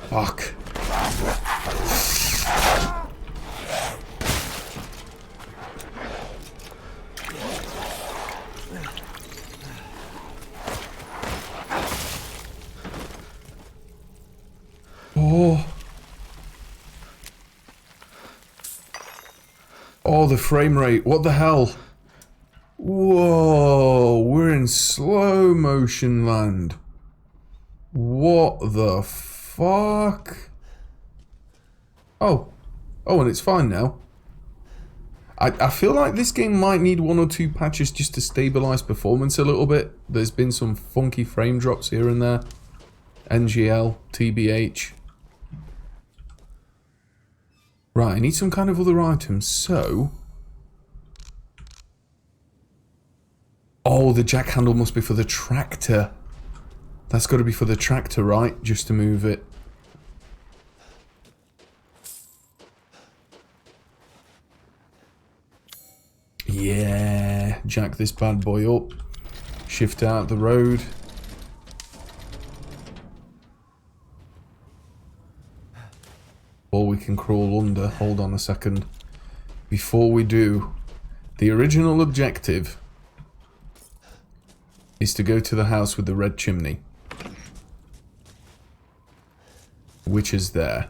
Fuck. Oh, the frame rate. What the hell? Whoa, we're in slow motion land. What the fuck? Oh. Oh, and it's fine now. I feel like this game might need 1 or 2 patches just to stabilize performance a little bit. There's been some funky frame drops here and there. NGL, TBH. Right, I need some kind of other items, so... Oh, the jack handle must be for the tractor. That's got to be for the tractor, right? Just to move it. Yeah, jack this bad boy up. Shift out the road. Or we can crawl under. Hold on a second. Before we do, the original objective is to go to the house with the red chimney. Which is there.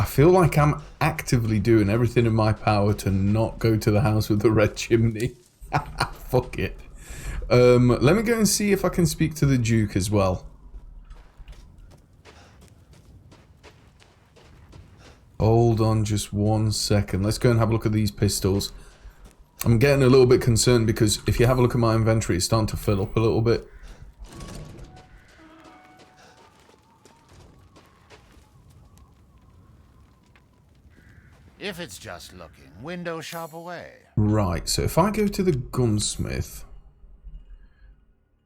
I feel like I'm actively doing everything in my power to not go to the house with the red chimney. Fuck it. Let me go and see if I can speak to the Duke as well. Hold on just 1 second. Let's go and have a look at these pistols. I'm getting a little bit concerned because if you have a look at my inventory, it's starting to fill up a little bit. If it's just looking, window shop away. Right, so if I go to the gunsmith,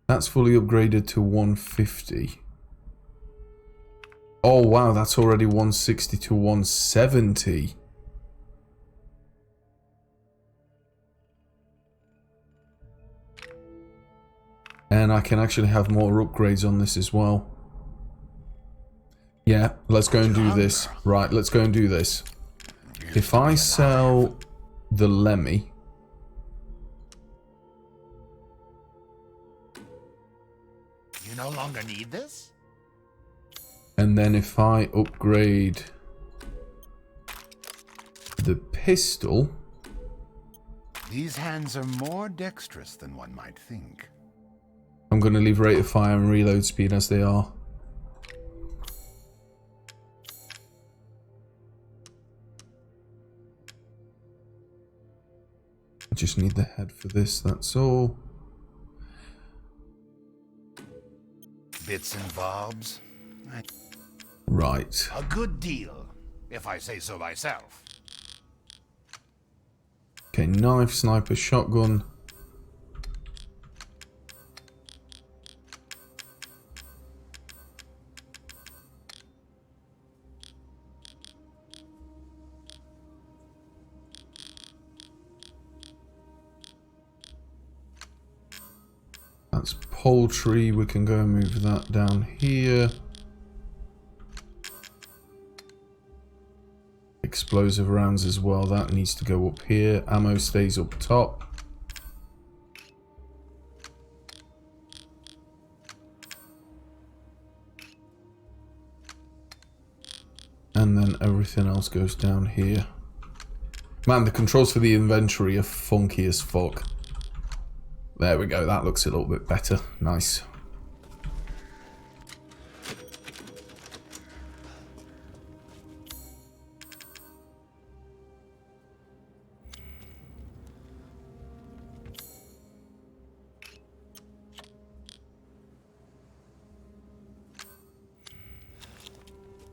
that's fully upgraded to 150. Oh wow, that's already 160 to 170. And I can actually have more upgrades on this as well. Yeah, let's go and do this. Right, let's go and do this. If I sell the Lemmy... You no longer need this? And then if I upgrade the pistol... These hands are more dexterous than one might think. I'm going to leave rate of fire and reload speed as they are. I just need the head for this, that's all. Bits and bobs. Right. A good deal, if I say so myself. Okay, knife, sniper, shotgun. That's poultry. We can go and move that down here. Explosive rounds as well. That needs to go up here. Ammo stays up top. And then everything else goes down here. Man, the controls for the inventory are funky as fuck. There we go, that looks a little bit better. Nice.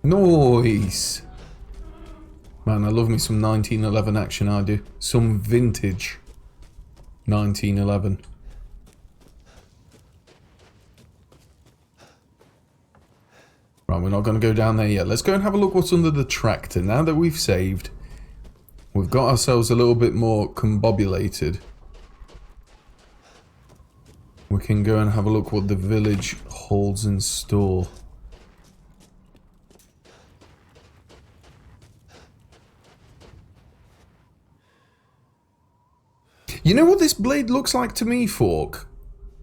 Nice. Man, I love me some 1911 action, I do. Some vintage 1911. Right, we're not going to go down there yet. Let's go and have a look what's under the tractor. Now that we've saved, we've got ourselves a little bit more combobulated. We can go and have a look what the village holds in store. You know what this blade looks like to me, Fork?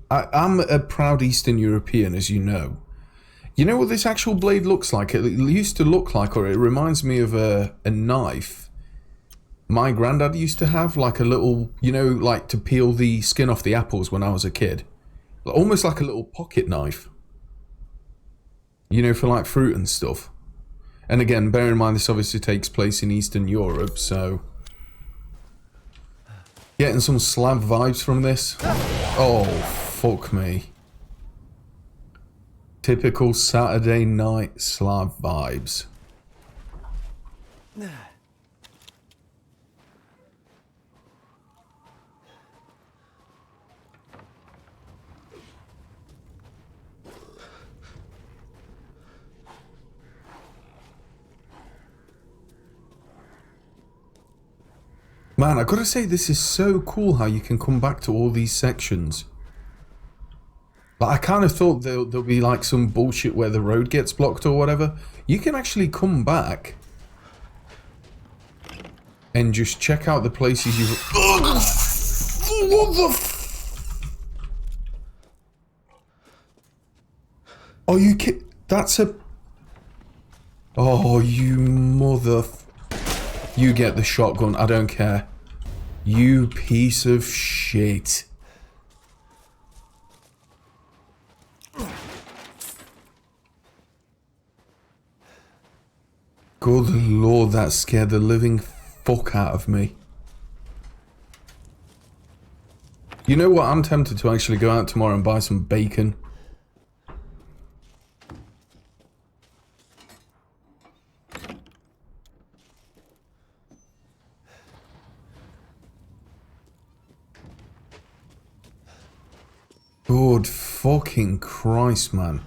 I'm a proud Eastern European, as you know. You know what this actual blade looks like? It used to look like, or it reminds me of a knife my granddad used to have, like a little, you know, like to peel the skin off the apples when I was a kid. Almost like a little pocket knife. You know, for like fruit and stuff. And again, bear in mind this obviously takes place in Eastern Europe, so... Getting some Slav vibes from this. Oh, fuck me. Typical Saturday night Slav vibes. Man, I gotta say, this is so cool how you can come back to all these sections. But I kind of thought there'll be like some bullshit where the road gets blocked or whatever. You can actually come back and just check out the places you've... What the Oh, you That's a... Oh, you mother... You get the shotgun, I don't care. You piece of shit. Good lord, that scared the living fuck out of me. You know what, I'm tempted to actually go out tomorrow and buy some bacon. Good fucking Christ, man.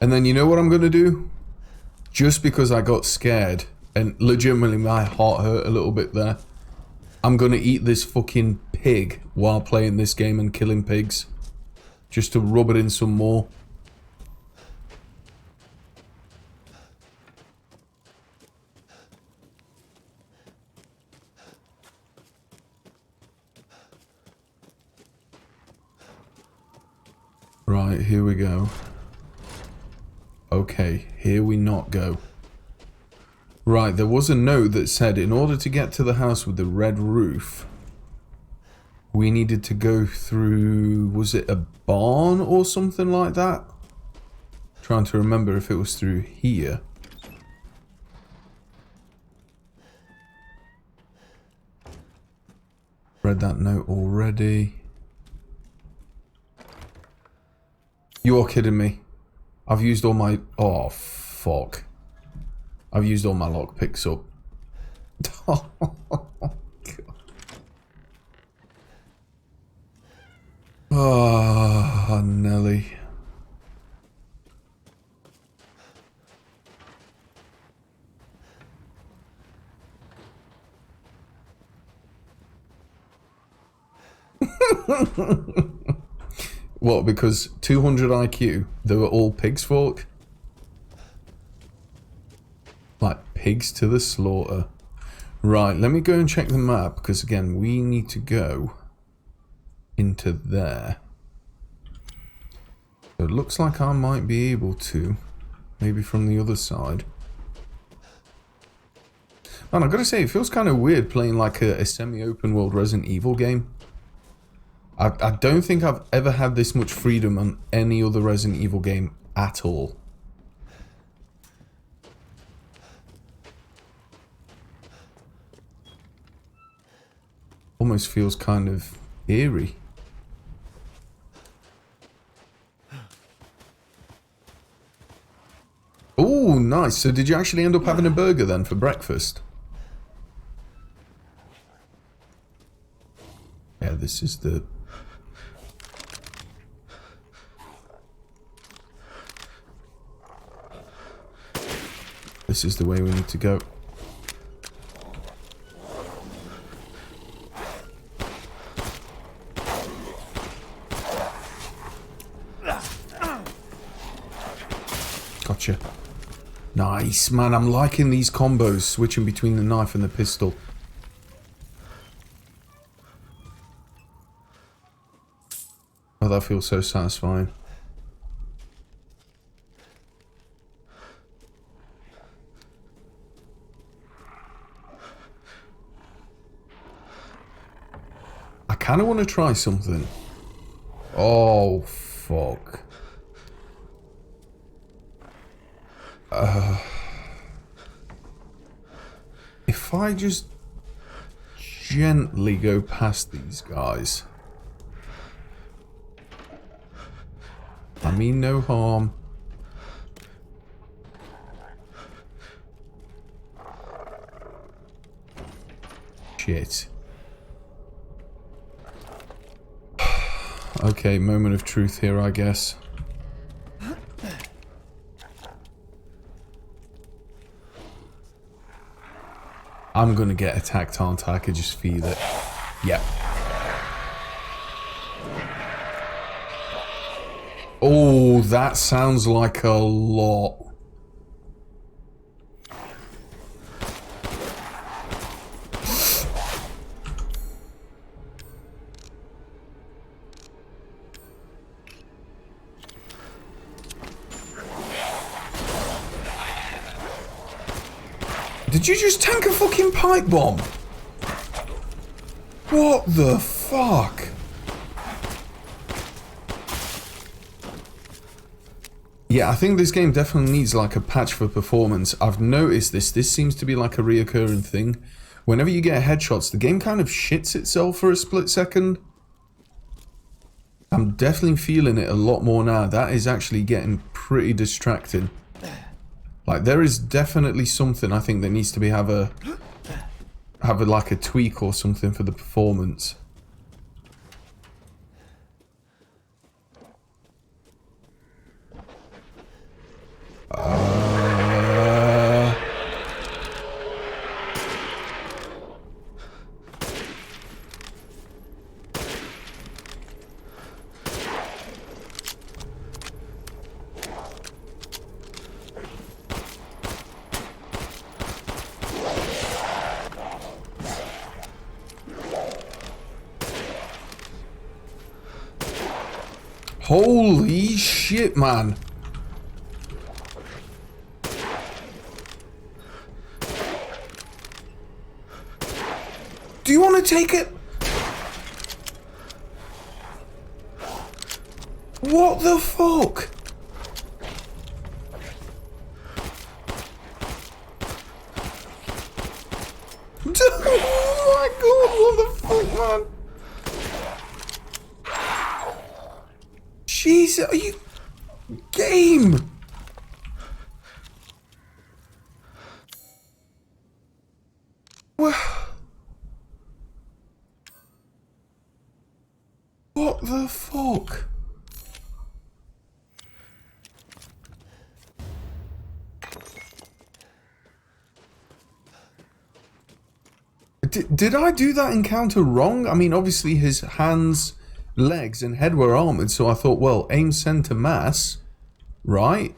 And then you know what I'm gonna do? Just because I got scared, and legitimately my heart hurt a little bit there, I'm gonna eat this fucking pig while playing this game and killing pigs. Just to rub it in some more. Right, here we go. Okay, here we not go. Right, there was a note that said in order to get to the house with the red roof, we needed to go through, was it a barn or something like that? Trying to remember if it was through here. Read that note already. You are kidding me. I've used all my... Oh, fuck. I've used all my lockpicks up. Oh, God. Oh, Nelly. What, because 200 IQ, they were all pigs fork? Like pigs to the slaughter. Right, let me go and check the map, because again, we need to go into there. So it looks like I might be able to, maybe from the other side. Man, I've got to say, it feels kind of weird playing like a semi-open world Resident Evil game. I don't think I've ever had this much freedom on any other Resident Evil game at all. Almost feels kind of eerie. Oh, nice. So did you actually end up having a burger then for breakfast? Yeah, this is the... This is the way we need to go. Gotcha. Nice, man. I'm liking these combos, switching between the knife and the pistol. Oh, that feels so satisfying. I kind of want to try something. Oh, fuck. If I just gently go past these guys. I mean no harm. Shit. Okay, moment of truth here, I guess. I'm gonna get attacked, aren't I? I could just feel it. Yep. Oh, that sounds like a lot. Did you just tank a fucking pipe bomb? What the fuck? Yeah, I think this game definitely needs like a patch for performance. I've noticed this. This seems to be like a reoccurring thing. Whenever you get headshots, the game kind of shits itself for a split second. I'm definitely feeling it a lot more now. That is actually getting pretty distracting. Like, there is definitely something I think that needs to be have a like a tweak or something for the performance. Holy shit, man. Do you want to take it? What the fuck? Oh my god, what the fuck, man? Jesus, are you... Game! What the fuck? Did I do that encounter wrong? I mean, obviously his hands, legs and head were armored, so I thought, well, aim center mass, right?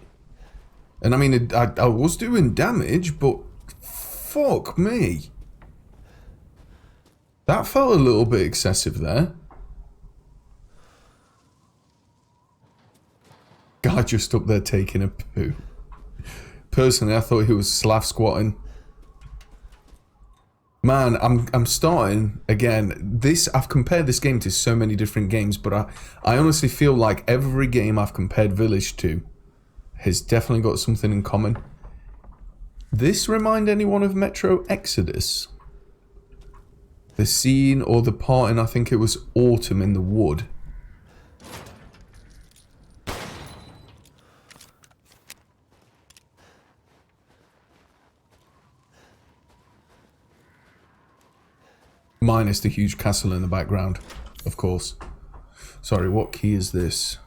And I mean, I was doing damage, but fuck me. That felt a little bit excessive there. Guy just up there taking a poo. Personally, I thought he was slav squatting. Man, I'm starting again. I've compared this game to so many different games, but I honestly feel like every game I've compared Village to has definitely got something in common. This remind anyone of Metro Exodus? The scene or the part in, I think it was Autumn in the Wood. Minus the huge castle in the background, of course. Sorry, what key is this?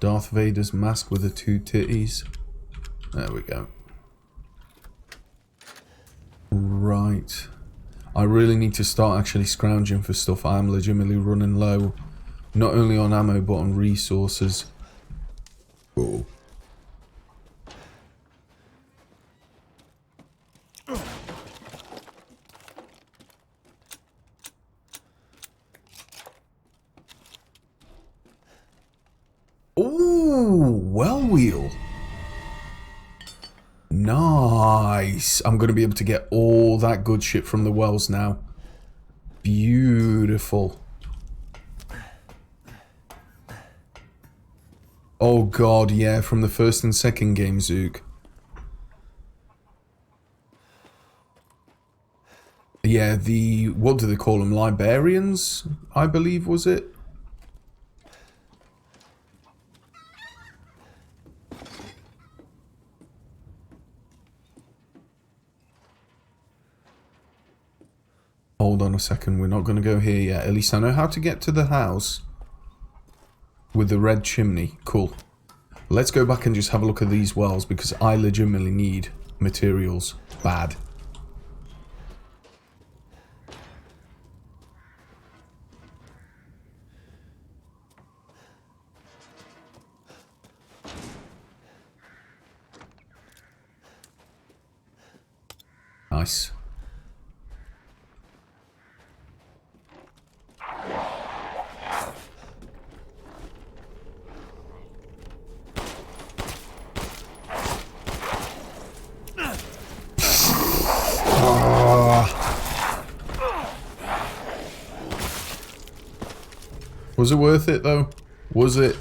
Darth Vader's mask with the two titties. There we go. Right. I really need to start actually scrounging for stuff. I am legitimately running low. Not only on ammo, but on resources. Oh. Ooh, well wheel. Nice. I'm going to be able to get all that good shit from the wells now. Beautiful. Oh god, yeah, from the first and second game, Zook. Yeah, the... what do they call them? Librarians, I believe, was it? Hold on a second, we're not going to go here yet. At least I know how to get to the house with the red chimney. Cool. Let's go back and just have a look at these wells because I legitimately need materials. Bad. Nice. Was it worth it though? Was it?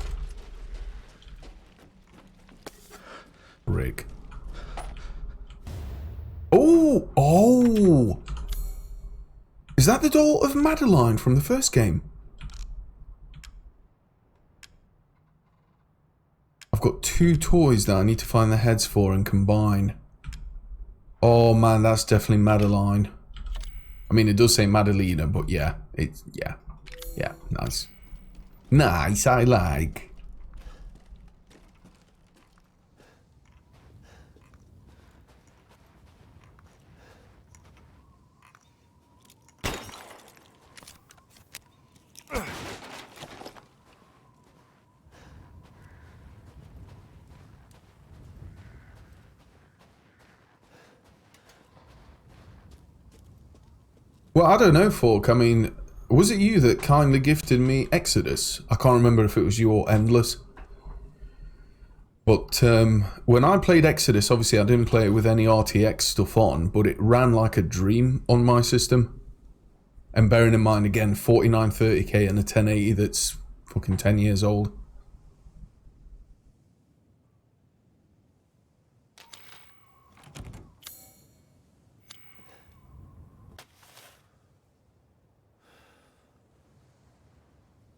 Rick. Oh! Oh! Is that the doll of Madeline from the first game? I've got 2 toys that I need to find the heads for and combine. Oh man, that's definitely Madeline. I mean, it does say Madalena, but yeah, it's, yeah. Yeah, nice. Nice, I like. Well, I don't know, Fork. I mean, was it you that kindly gifted me Exodus? I can't remember if it was you or Endless. But when I played Exodus, obviously I didn't play it with any RTX stuff on, but it ran like a dream on my system. And bearing in mind, again, 4930K and a 1080 that's fucking 10 years old.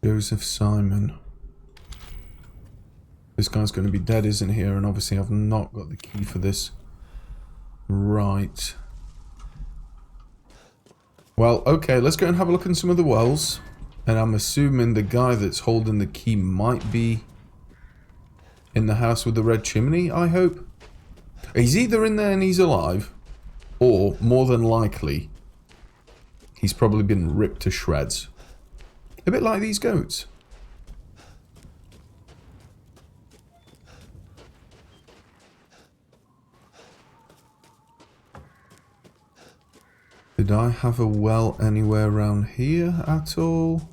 Joseph Simon. This guy's going to be dead, isn't he? And obviously I've not got the key for this. Right. Well, okay, let's go and have a look in some of the wells. And I'm assuming the guy that's holding the key might be in the house with the red chimney, I hope. He's either in there and he's alive, or, more than likely, he's probably been ripped to shreds. A bit like these goats. Did I have a well anywhere around here at all?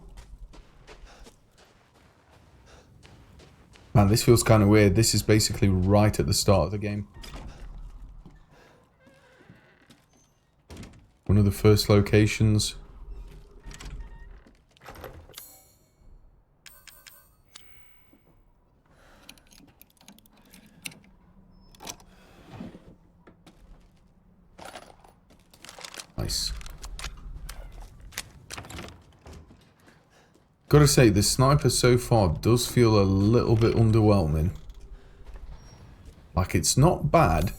Man, this feels kind of weird. This is basically right at the start of the game. One of the first locations. Nice. Gotta say, the sniper so far does feel a little bit underwhelming. Like, it's not bad.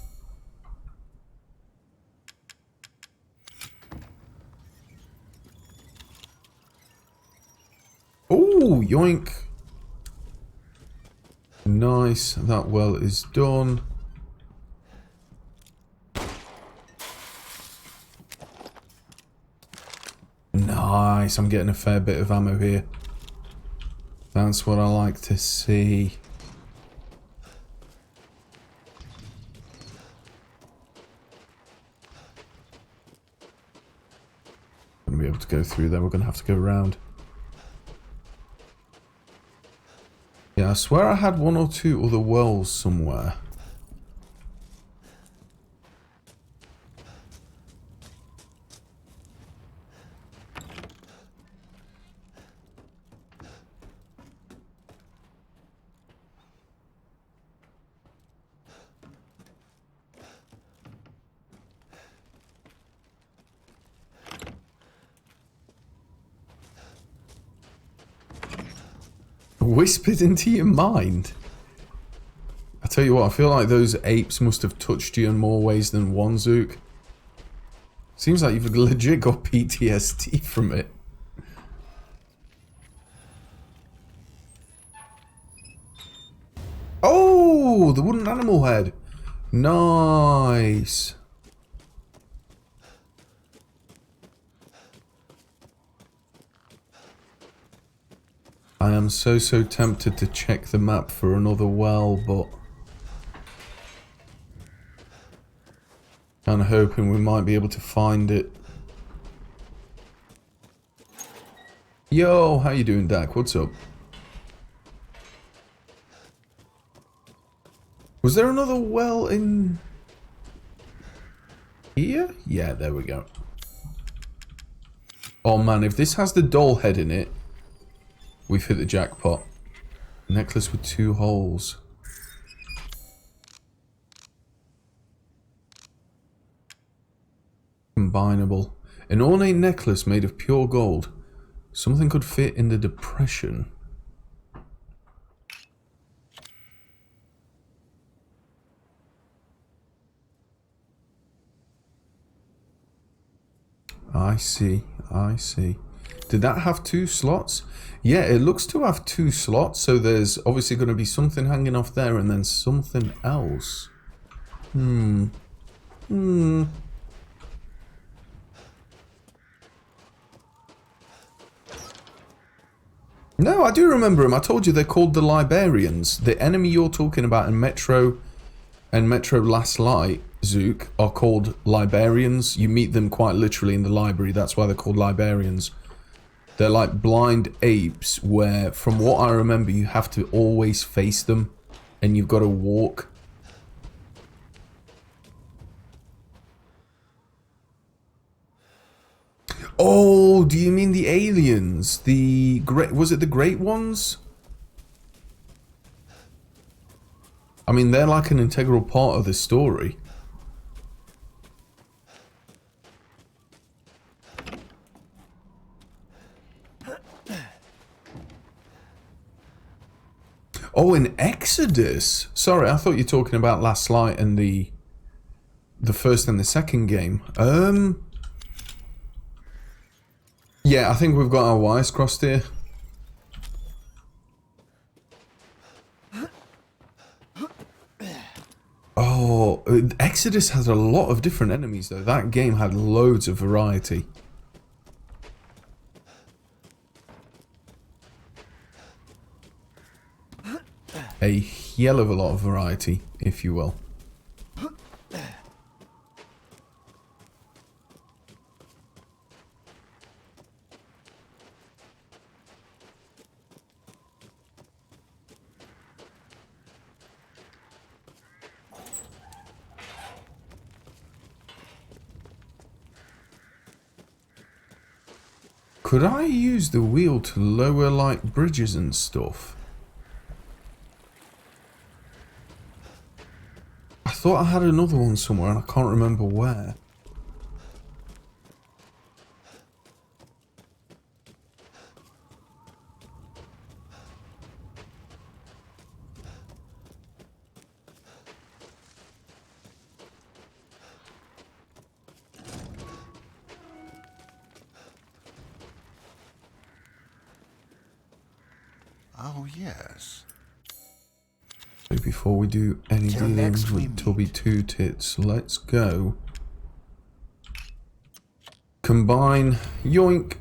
Oh, yoink. Nice, that well is done. Nice, I'm getting a fair bit of ammo here. That's what I like to see. I'm going to be able to go through there, we're going to have to go around. Yeah, I swear I had 1 or 2 other wells somewhere. Whispered into your mind. I tell you what, I feel like those apes must have touched you in more ways than one, Zook. Seems like you've legit got PTSD from it. Oh, the wooden animal head. Nice. I am so tempted to check the map for another well, but kind of hoping we might be able to find it. Yo, how you doing, Dak? What's up? Was there another well in here? Yeah, there we go. Oh man, if this has the doll head in it, we've hit the jackpot. Necklace with 2 holes. Combinable. An ornate necklace made of pure gold. Something could fit in the depression. I see, I see. Did that have 2 slots? Yeah, it looks to have 2 slots, so there's obviously going to be something hanging off there and then something else. No, I do remember them. I told you they're called the Librarians. The enemy you're talking about in Metro and Metro Last Light, Zook, are called Librarians. You meet them quite literally in the library. That's why they're called Librarians. They're like blind apes where, from what I remember, you have to always face them and you've got to walk. Oh, do you mean the aliens? The great, was it the great ones? I mean, they're like an integral part of the story. Oh, in Exodus. Sorry, I thought you were talking about Last Light and the first and the second game. Yeah, I think we've got our wires crossed here. Oh, Exodus has a lot of different enemies though. That game had loads of variety. A hell of a lot of variety, if you will. Could I use the wheel to lower like bridges and stuff? I thought I had another one somewhere and I can't remember where. Oh, yes. So before we do any Till dealings next we with Tubby Two Tits, let's go. Combine. Yoink.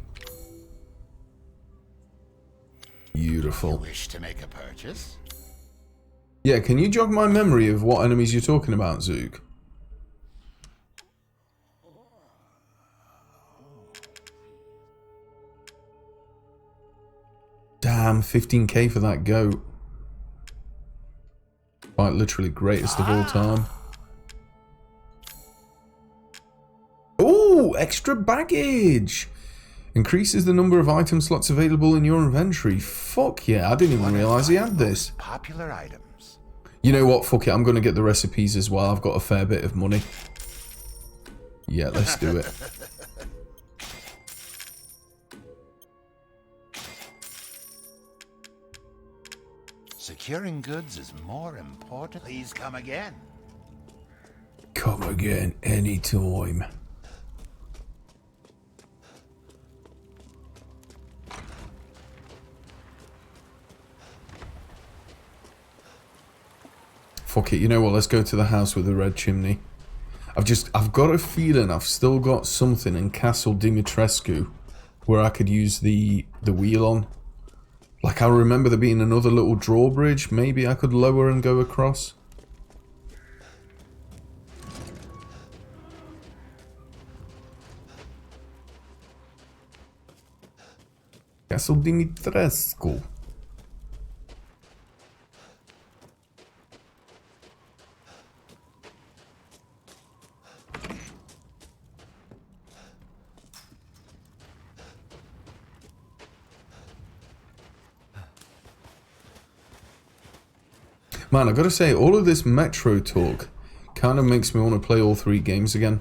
Beautiful. Wish to make a purchase? Yeah, can you jog my memory of what enemies you're talking about, Zook? Damn, 15k for that goat. Quite literally greatest of all time. Oh, extra baggage! Increases the number of item slots available in your inventory. Fuck yeah, I didn't even realise he had this. Popular items. You know what, fuck it, I'm going to get the recipes as well. I've got a fair bit of money. Yeah, let's do it. Securing goods is more important. Please come again. Come again anytime. Fuck it, you know what, let's go to the house with the red chimney. I've got a feeling I've still got something in Castle Dimitrescu where I could use the wheel on. Like, I remember there being another little drawbridge, maybe I could lower and go across. Castle Dimitrescu. Man, I gotta say, all of this Metro talk kind of makes me want to play all 3 games again.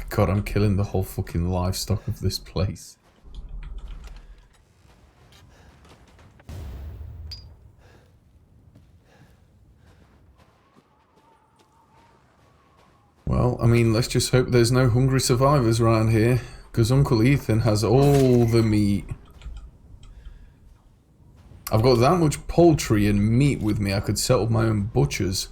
God, I'm killing the whole fucking livestock of this place. Well, I mean, let's just hope there's no hungry survivors around here, because Uncle Ethan has all the meat. I've got that much poultry and meat with me, I could set up my own butchers.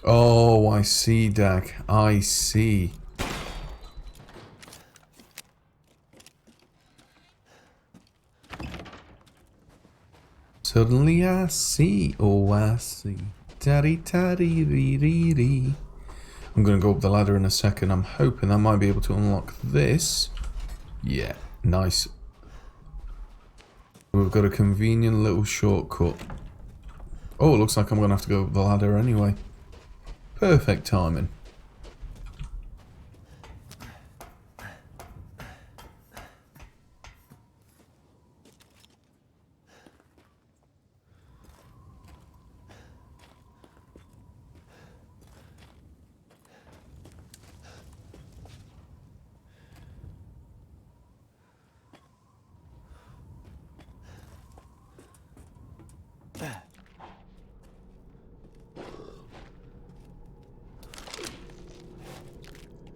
Oh, I see, Dak. I see. Suddenly I see. Oh, I see. Daddy, daddy, dee, dee, dee. I'm going to go up the ladder in a second. I'm hoping I might be able to unlock this. Yeah, nice. We've got a convenient little shortcut. Oh, it looks like I'm going to have to go up the ladder anyway. Perfect timing.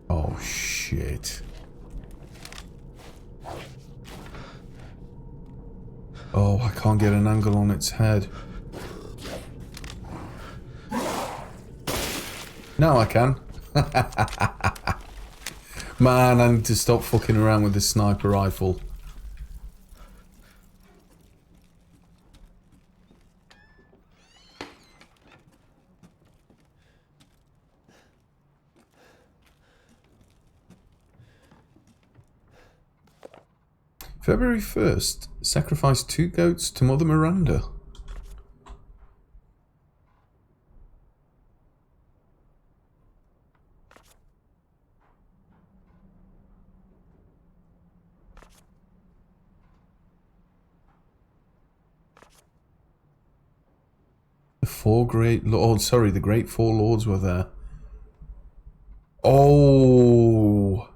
Oh, shit. Oh, I can't get an angle on its head. Now I can. Man, I need to stop fucking around with this sniper rifle. February 1st, sacrifice 2 goats to Mother Miranda. The 4 great lords, sorry, the great 4 lords were there. Oh.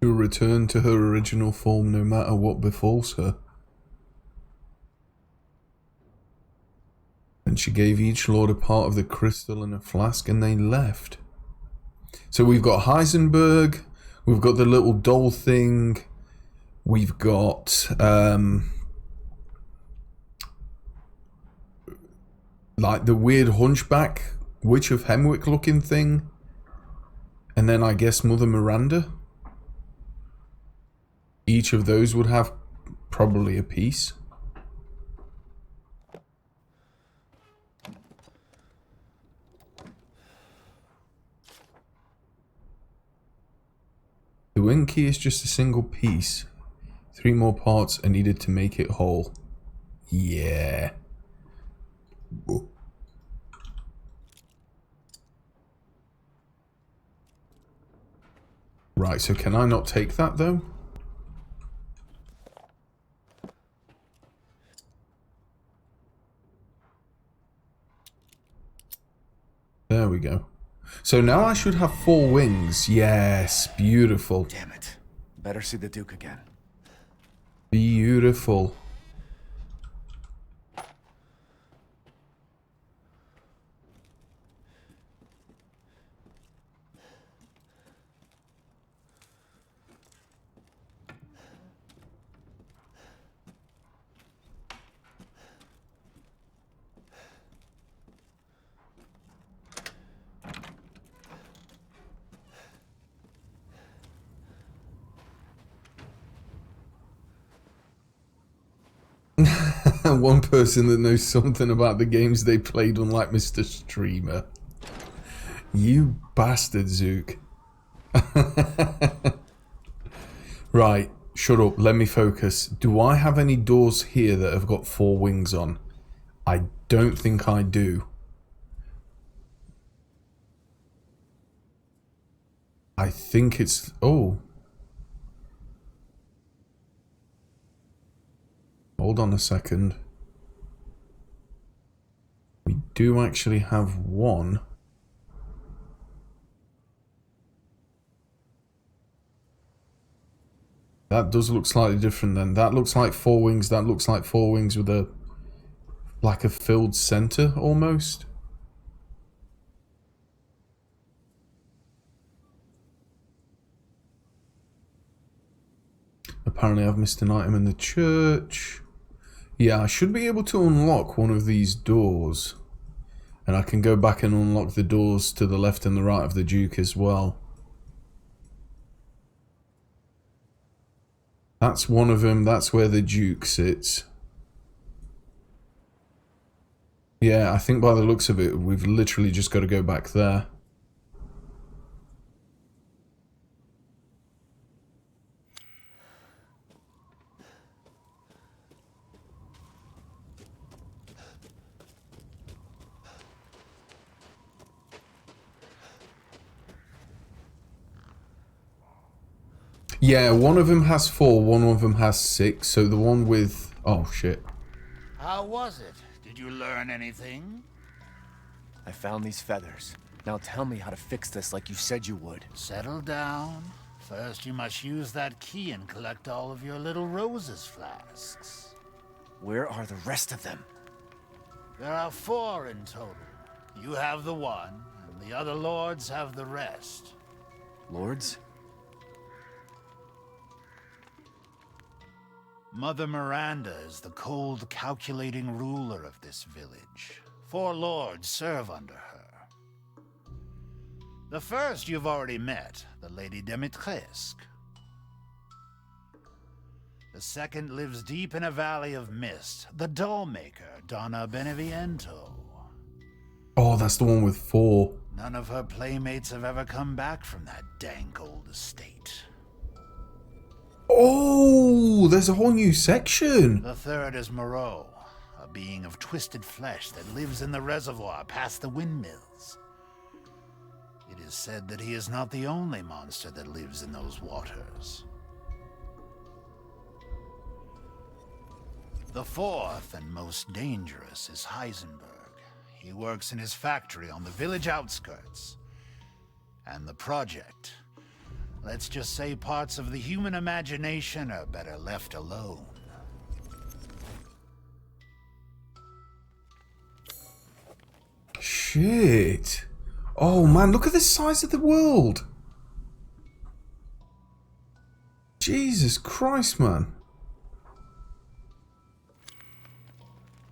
To return to her original form no matter what befalls her. And she gave each lord a part of the crystal and a flask and they left. So we've got Heisenberg, we've got the little doll thing, we've got like the weird hunchback Witch of Hemwick looking thing, and then I guess Mother Miranda. each of those would have probably a piece. The wing key is just a single piece. 3 more parts are needed to make it whole. Yeah. Whoa. Right, so can I not take that though? There we go. So now I should have 4 wings. Yes, beautiful. Damn it. Better see the Duke again. Beautiful. One person that knows something about the games they played, unlike Mr. Streamer. You bastard, Zook. Right, shut up, let me focus. Do I have any doors here that have got 4 wings on? I don't think I do. I think it's... Oh. Hold on a second. We do actually have 1. That does look slightly different then. That looks like 4 wings. That looks like 4 wings with a... like a filled center almost. Apparently I've missed an item in the church. Yeah, I should be able to unlock one of these doors. And I can go back and unlock the doors to the left and the right of the Duke as well. That's one of them. That's where the Duke sits. Yeah, I think by the looks of it, we've literally just got to go back there. Yeah, one of them has 4, one of them has 6, so the one with... Oh, shit. How was it? Did you learn anything? I found these feathers. Now tell me how to fix this like you said you would. Settle down. First, you must use that key and collect all of your little roses flasks. Where are the rest of them? There are 4 in total. You have the 1, and the other lords have the rest. Lords? Mother Miranda is the cold, calculating ruler of this village. 4 lords serve under her. The first you've already met, the Lady Dimitrescu. The second lives deep in a valley of mist, the dollmaker, Donna Beneviento. Oh, that's the one with 4. None of her playmates have ever come back from that dank old estate. Oh, there's a whole new section. The third is Moreau, a being of twisted flesh that lives in the reservoir past the windmills. It is said that he is not the only monster that lives in those waters. The fourth and most dangerous is Heisenberg. He works in his factory on the village outskirts. And the project... Let's just say parts of the human imagination are better left alone. Shit. Oh man, look at the size of the world. Jesus Christ, man.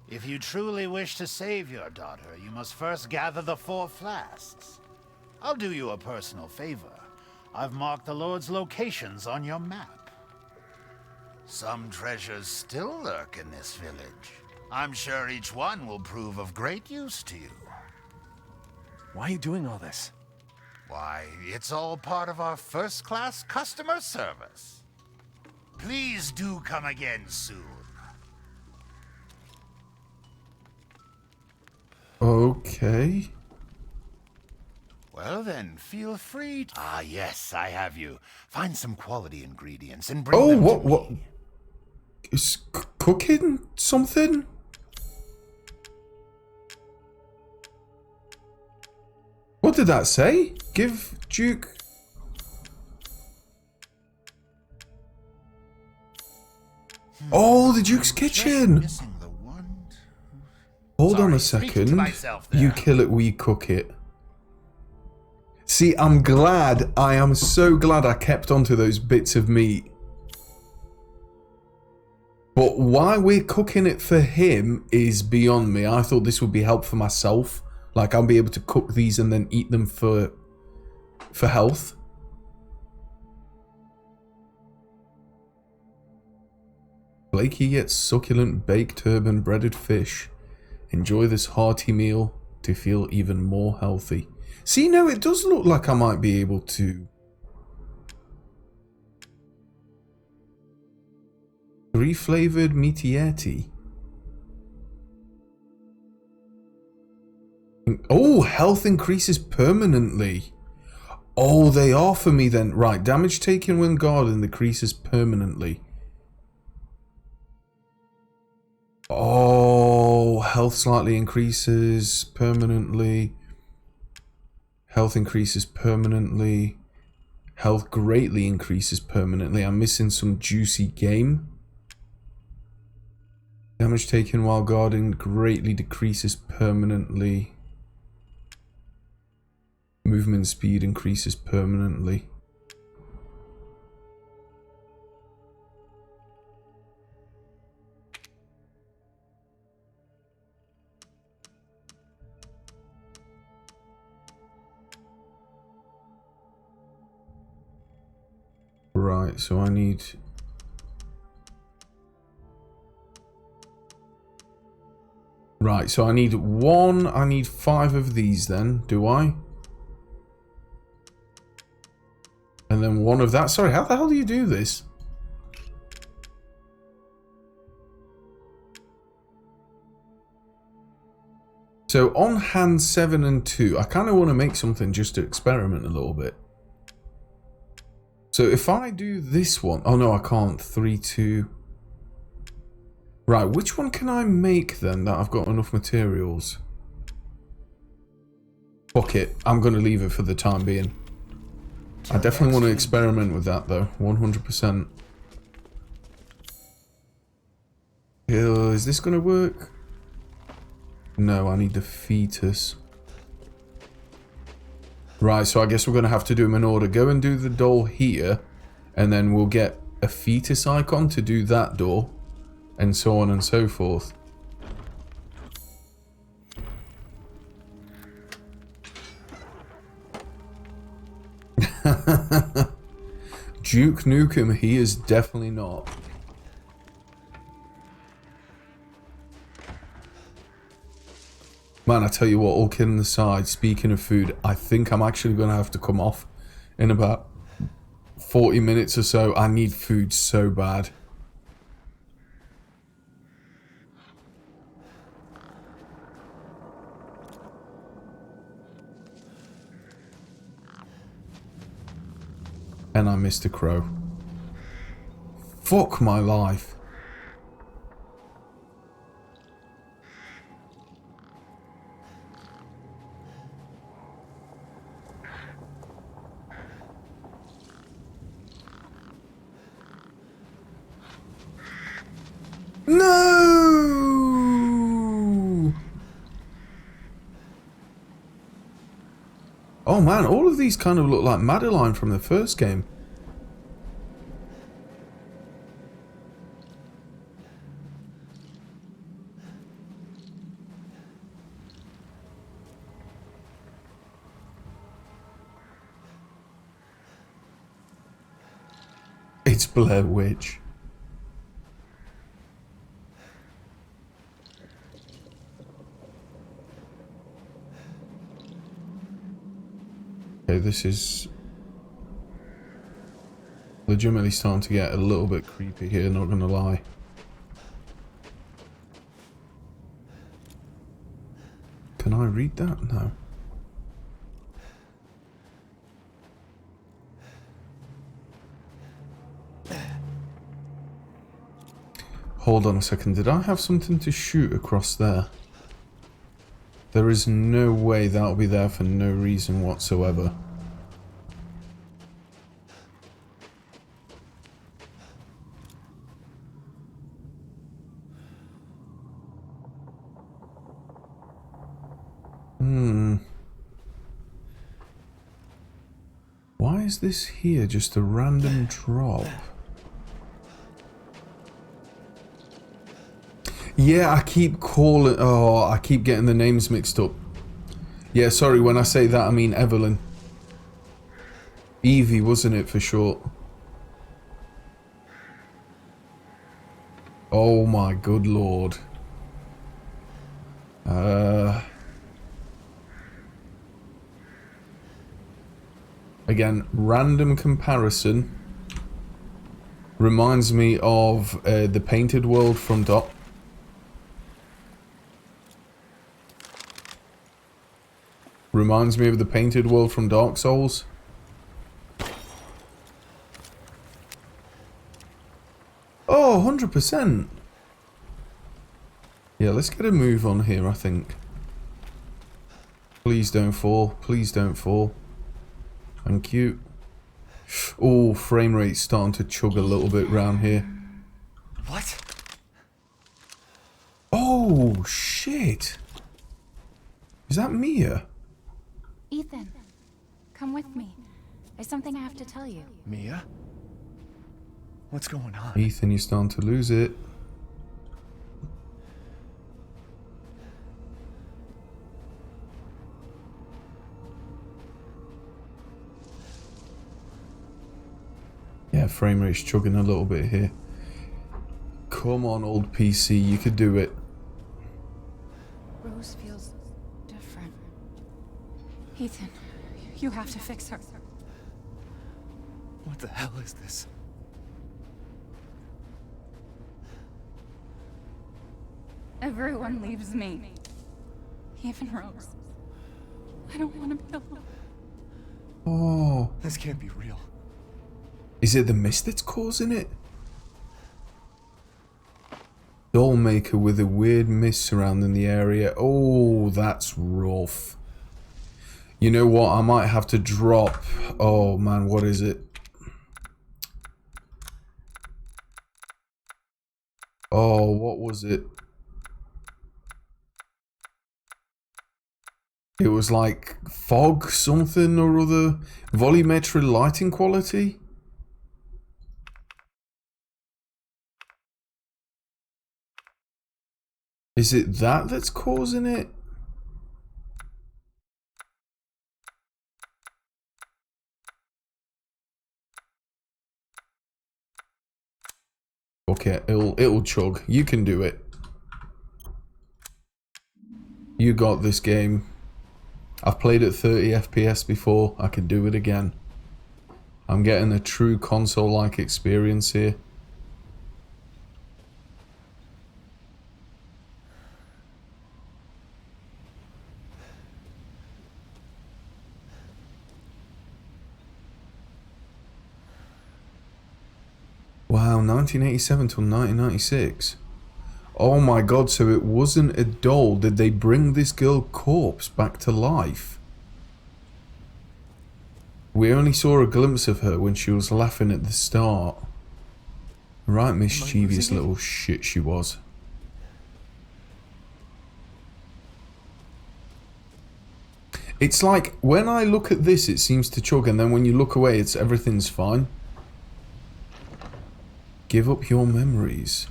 If you truly wish to save your daughter, you must first gather the 4 flasks. I'll do you a personal favor. I've marked the Lord's locations on your map. Some treasures still lurk in this village. I'm sure each one will prove of great use to you. Why are you doing all this? Why, it's all part of our first-class customer service. Please do come again soon. Okay. Well then, feel free to... Ah, yes, I have you. Find some quality ingredients and bring Oh, them what, to what? me. Is cooking something? What did that say? Give Duke... Oh, the Duke's kitchen! Missing the one... Hold on a Sorry, speaking to second. myself there. You kill it, we cook it. See, I'm glad, I am so glad I kept onto those bits of meat. But why we're cooking it for him is beyond me. I thought this would be help for myself. Like, I'll be able to cook these and then eat them for health. Blakey gets succulent baked herb and breaded fish. Enjoy this hearty meal to feel even more healthy. See, no, it does look like I might be able to. 3 flavored meatieti. Oh, health increases permanently. Oh, they are for me then. Right, damage taken when guarded decreases permanently. Oh, health slightly increases permanently. Health increases permanently. Health greatly increases permanently. I'm missing some juicy game. Damage taken while guarding greatly decreases permanently. Movement speed increases permanently. Right, so I need... Right, so I need 5 of these then, do I? And then 1 of that. Sorry, how the hell do you do this? So on hand 7 and 2, I kind of want to make something just to experiment a little bit. So if I do this one... Oh no, I can't. 3, 2... Right, which one can I make then that I've got enough materials? Fuck it. I'm going to leave it for the time being. I definitely want to experiment with that though. 100%. Is this going to work? No, I need the fetus. Right, so I guess we're going to have to do them in order. Go and do the doll here. And then we'll get a fetus icon to do that door. And so on and so forth. Duke Nukem, he is definitely not. Man, I tell you what, all kidding aside, speaking of food, I think I'm actually going to have to come off in about 40 minutes or so. I need food so bad. And I missed a crow. Fuck my life. No! Oh man, all of these kind of look like Madeline from the first game. It's Blair Witch. Okay, this is legitimately starting to get a little bit creepy here, not gonna lie. Can I read that? No. Hold on a second, did I have something to shoot across there? There is no way that'll be there for no reason whatsoever. Why is this here just a random drop? Yeah, I keep calling... Oh, I keep getting the names mixed up. Yeah, sorry, when I say that, I mean Evelyn. Evie, wasn't it, for short? Oh my good lord. Again, random comparison. Reminds me of the Painted World from Doc. Reminds me of the Painted World from Dark Souls. Oh, 100%. Yeah, let's get a move on here, I think. Please don't fall. Please don't fall. Thank you. Oh, frame rate's starting to chug a little bit round here. What? Oh, shit. Is that Mia? Ethan, come with me. There's something I have to tell you. Mia? What's going on? Ethan, you're starting to lose it. Yeah, frame rate's chugging a little bit here. Come on, old PC, you could do it. Rose feels different. Ethan, you have to fix her. What the hell is this? Everyone leaves me. Even Rose. I don't want to be alone. Oh. This can't be real. Is it the mist that's causing it? Dollmaker with a weird mist surrounding the area. Oh, that's rough. You know what? I might have to drop... Oh, man, what is it? Oh, what was it? It was like fog something or other. Volumetric lighting quality? Is it that that's causing it? Okay, it'll chug. You can do it. You got this game. I've played at 30 FPS before. I can do it again. I'm getting a true console-like experience here. Wow, 1987 till 1996. Oh my god, so it wasn't a doll. Did they bring this girl corpse back to life? We only saw a glimpse of her when she was laughing at the start. Right mischievous little shit she was. It's like, when I look at this it seems to chug, and then when you look away everything's fine. Give up your memories.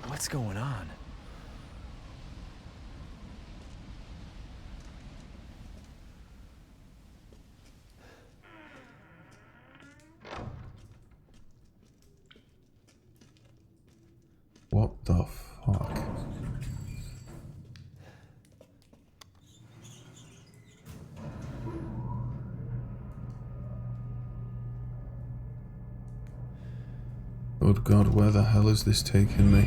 What's going on? What the fuck? Good God, where the hell is this taking me?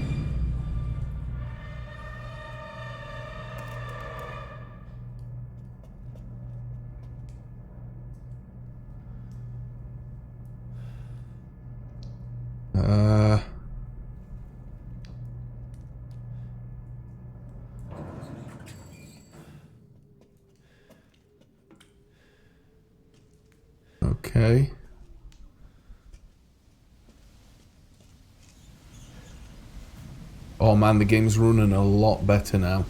Okay. Oh man, the game's running a lot better now.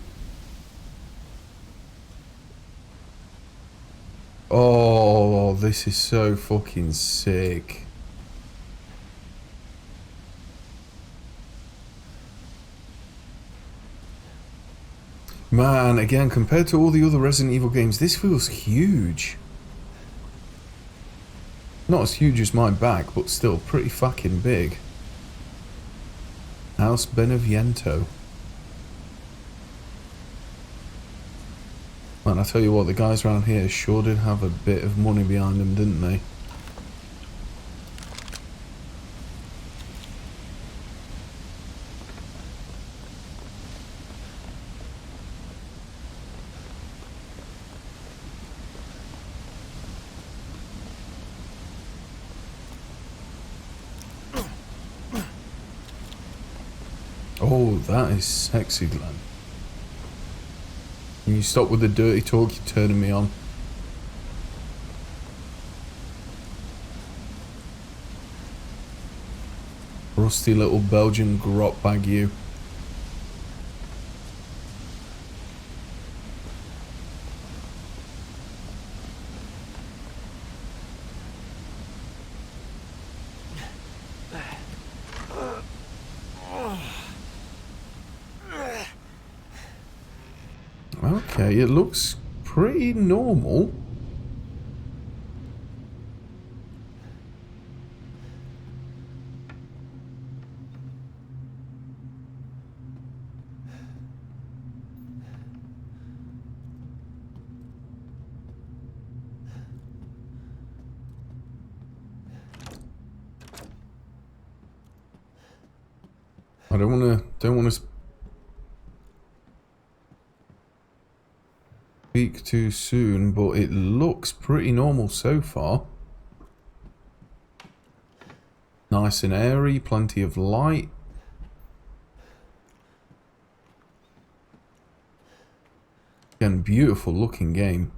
Oh, this is so fucking sick. Man, again, compared to all the other Resident Evil games, this feels huge. Not as huge as my back, but still pretty fucking big. House Beneviento. Man, I tell you what, the guys around here sure did have a bit of money behind them, didn't they? Oh, that is sexy, Glenn. Can you stop with the dirty talk? You're turning me on. Rusty little Belgian grot bag, you. Okay, it looks pretty normal. I don't wanna speak too soon, but it looks pretty normal so far. Nice and airy, plenty of light. Again, beautiful looking game.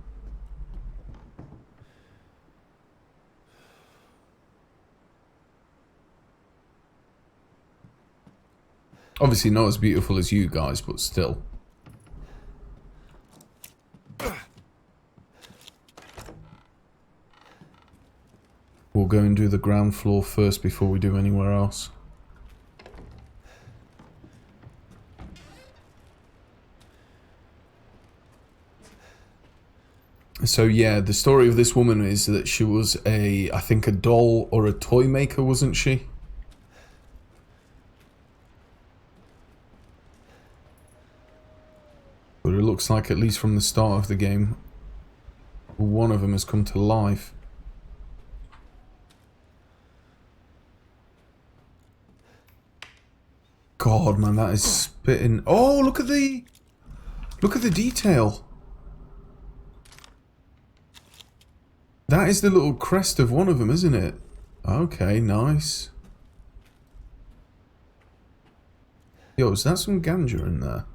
Obviously not as beautiful as you guys, but still. We'll go and do the ground floor first before we do anywhere else. So yeah, the story of this woman is that she was I think a doll or a toy maker, wasn't she? But it looks like, at least from the start of the game, one of them has come to life. God, man, that is spitting. Oh, look at the detail. That is the little crest of one of them, isn't it? Okay, nice. Yo, is that some ganja in there?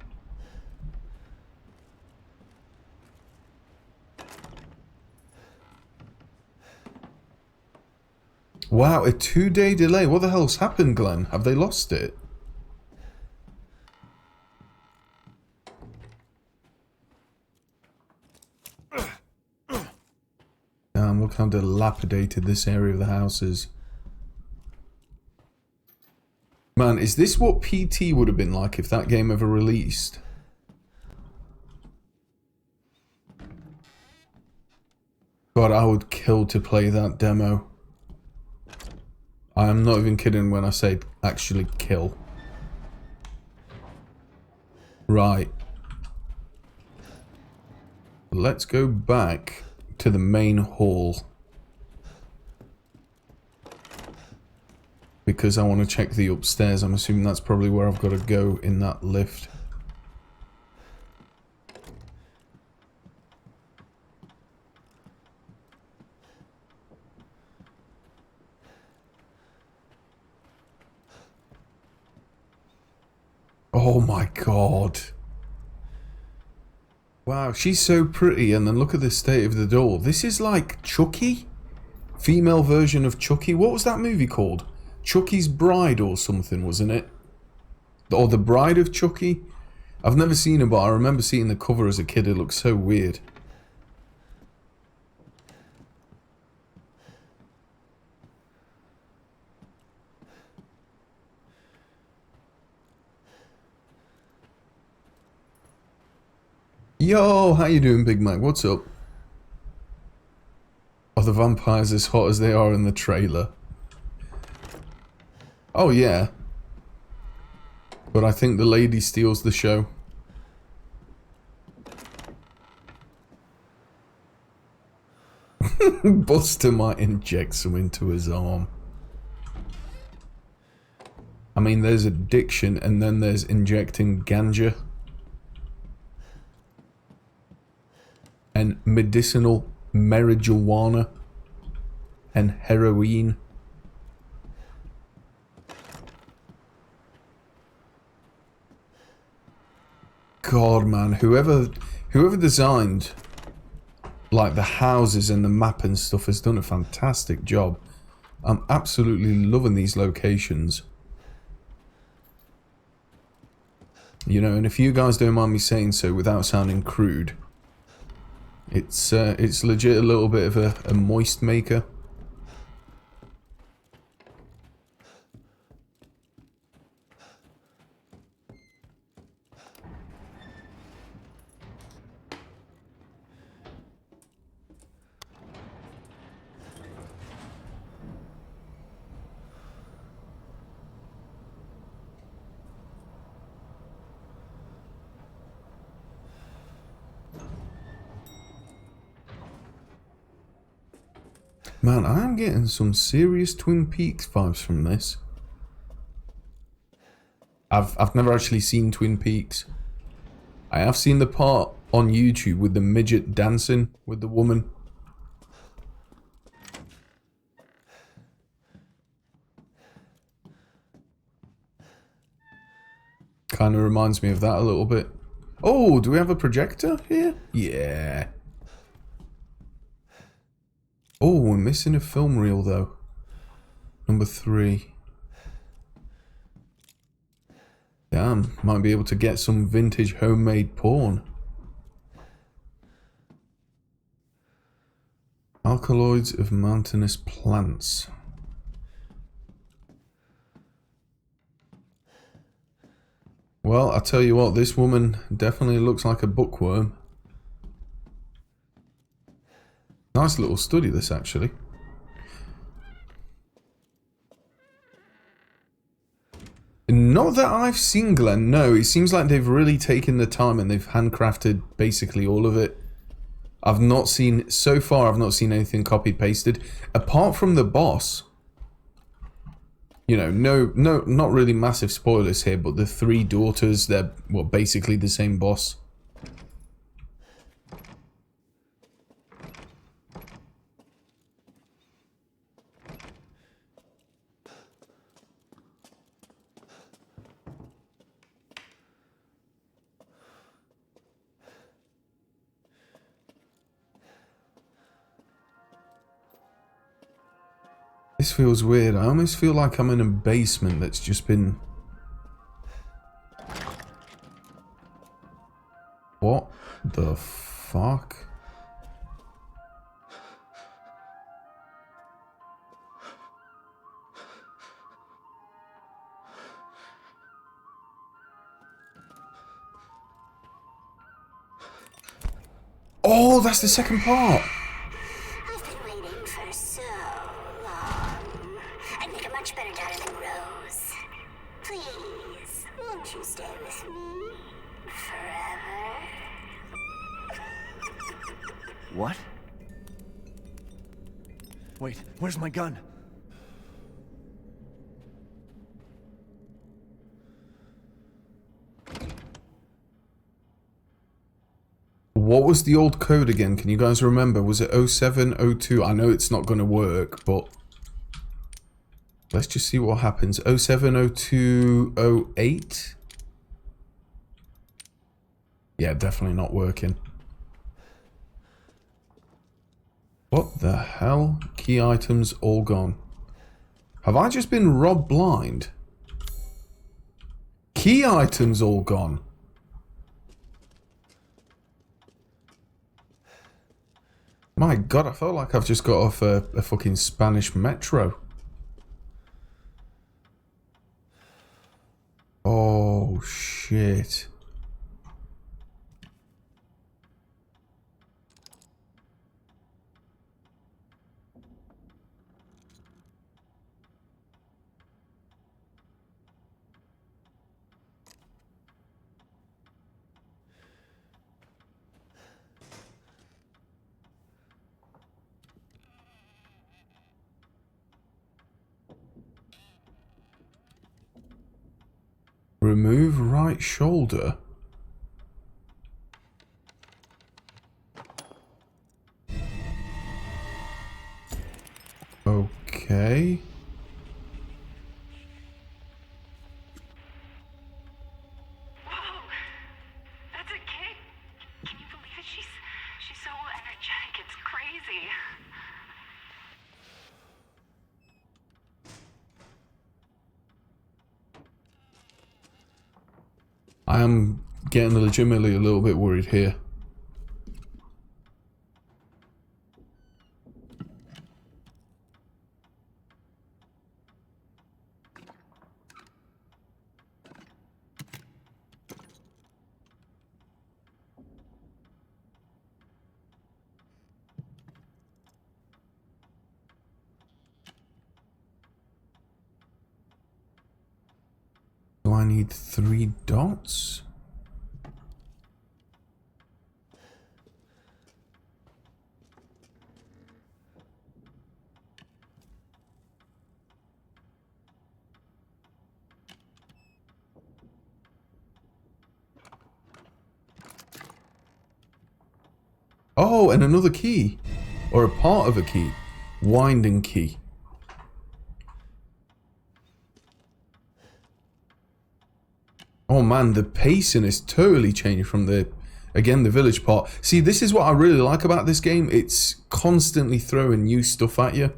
Wow, a 2-day delay. What the hell's happened, Glenn? Have they lost it? Damn, look how dilapidated this area of the house is. Man, is this what PT would have been like if that game ever released? God, I would kill to play that demo. I am not even kidding when I say actually kill. Right. Let's go back to the main hall. Because I want to check the upstairs. I'm assuming that's probably where I've got to go in that lift. Oh my god. Wow, she's so pretty, and then look at the state of the door. This is like Chucky? Female version of Chucky? What was that movie called? Chucky's Bride or something, wasn't it? Or The Bride of Chucky? I've never seen it, but I remember seeing the cover as a kid. It looked so weird. Yo, how you doing, Big Mac? What's up? Are the vampires as hot as they are in the trailer? Oh, yeah. But I think the lady steals the show. Buster might inject some into his arm. I mean, there's addiction, and then there's injecting ganja. And medicinal marijuana. And heroin. God, man, whoever designed like the houses and the map and stuff has done a fantastic job. I'm absolutely loving these locations. You know, and if you guys don't mind me saying so without sounding crude, it's legit a little bit of a moist maker. Man, I'm getting some serious Twin Peaks vibes from this. I've never actually seen Twin Peaks. I have seen the part on YouTube with the midget dancing with the woman. Kind of reminds me of that a little bit. Oh, do we have a projector here? Yeah. Oh, we're missing a film reel though. Number 3. Damn, might be able to get some vintage homemade porn. Alkaloids of mountainous plants. Well, I tell you what, this woman definitely looks like a bookworm. Nice little study, this, actually. Not that I've seen, Glenn, no. It seems like they've really taken the time and they've handcrafted basically all of it. I've not seen, so far, I've not seen anything copied, pasted. Apart from the boss. You know, no, not really massive spoilers here, but the 3 daughters, they're, well, basically the same boss. This feels weird. I almost feel like I'm in a basement that's just been... What the fuck? Oh, that's the second part! What? Wait, where's my gun? What was the old code again? Can you guys remember? Was it 0702? I know it's not going to work, but let's just see what happens. 070208? Yeah, definitely not working. What the hell? Key items all gone. Have I just been robbed blind? Key items all gone. My god, I felt like I've just got off a fucking Spanish metro. Oh, shit. Remove right shoulder. Okay. Whoa, that's a kid. Can you believe it? She's so energetic. It's crazy. I am getting legitimately a little bit worried here. Do I need 3 dots? Oh, and another key. Or a part of a key. Winding key. Oh man, the pacing is totally changed from the, again, the village part. See, this is what I really like about this game. It's constantly throwing new stuff at you.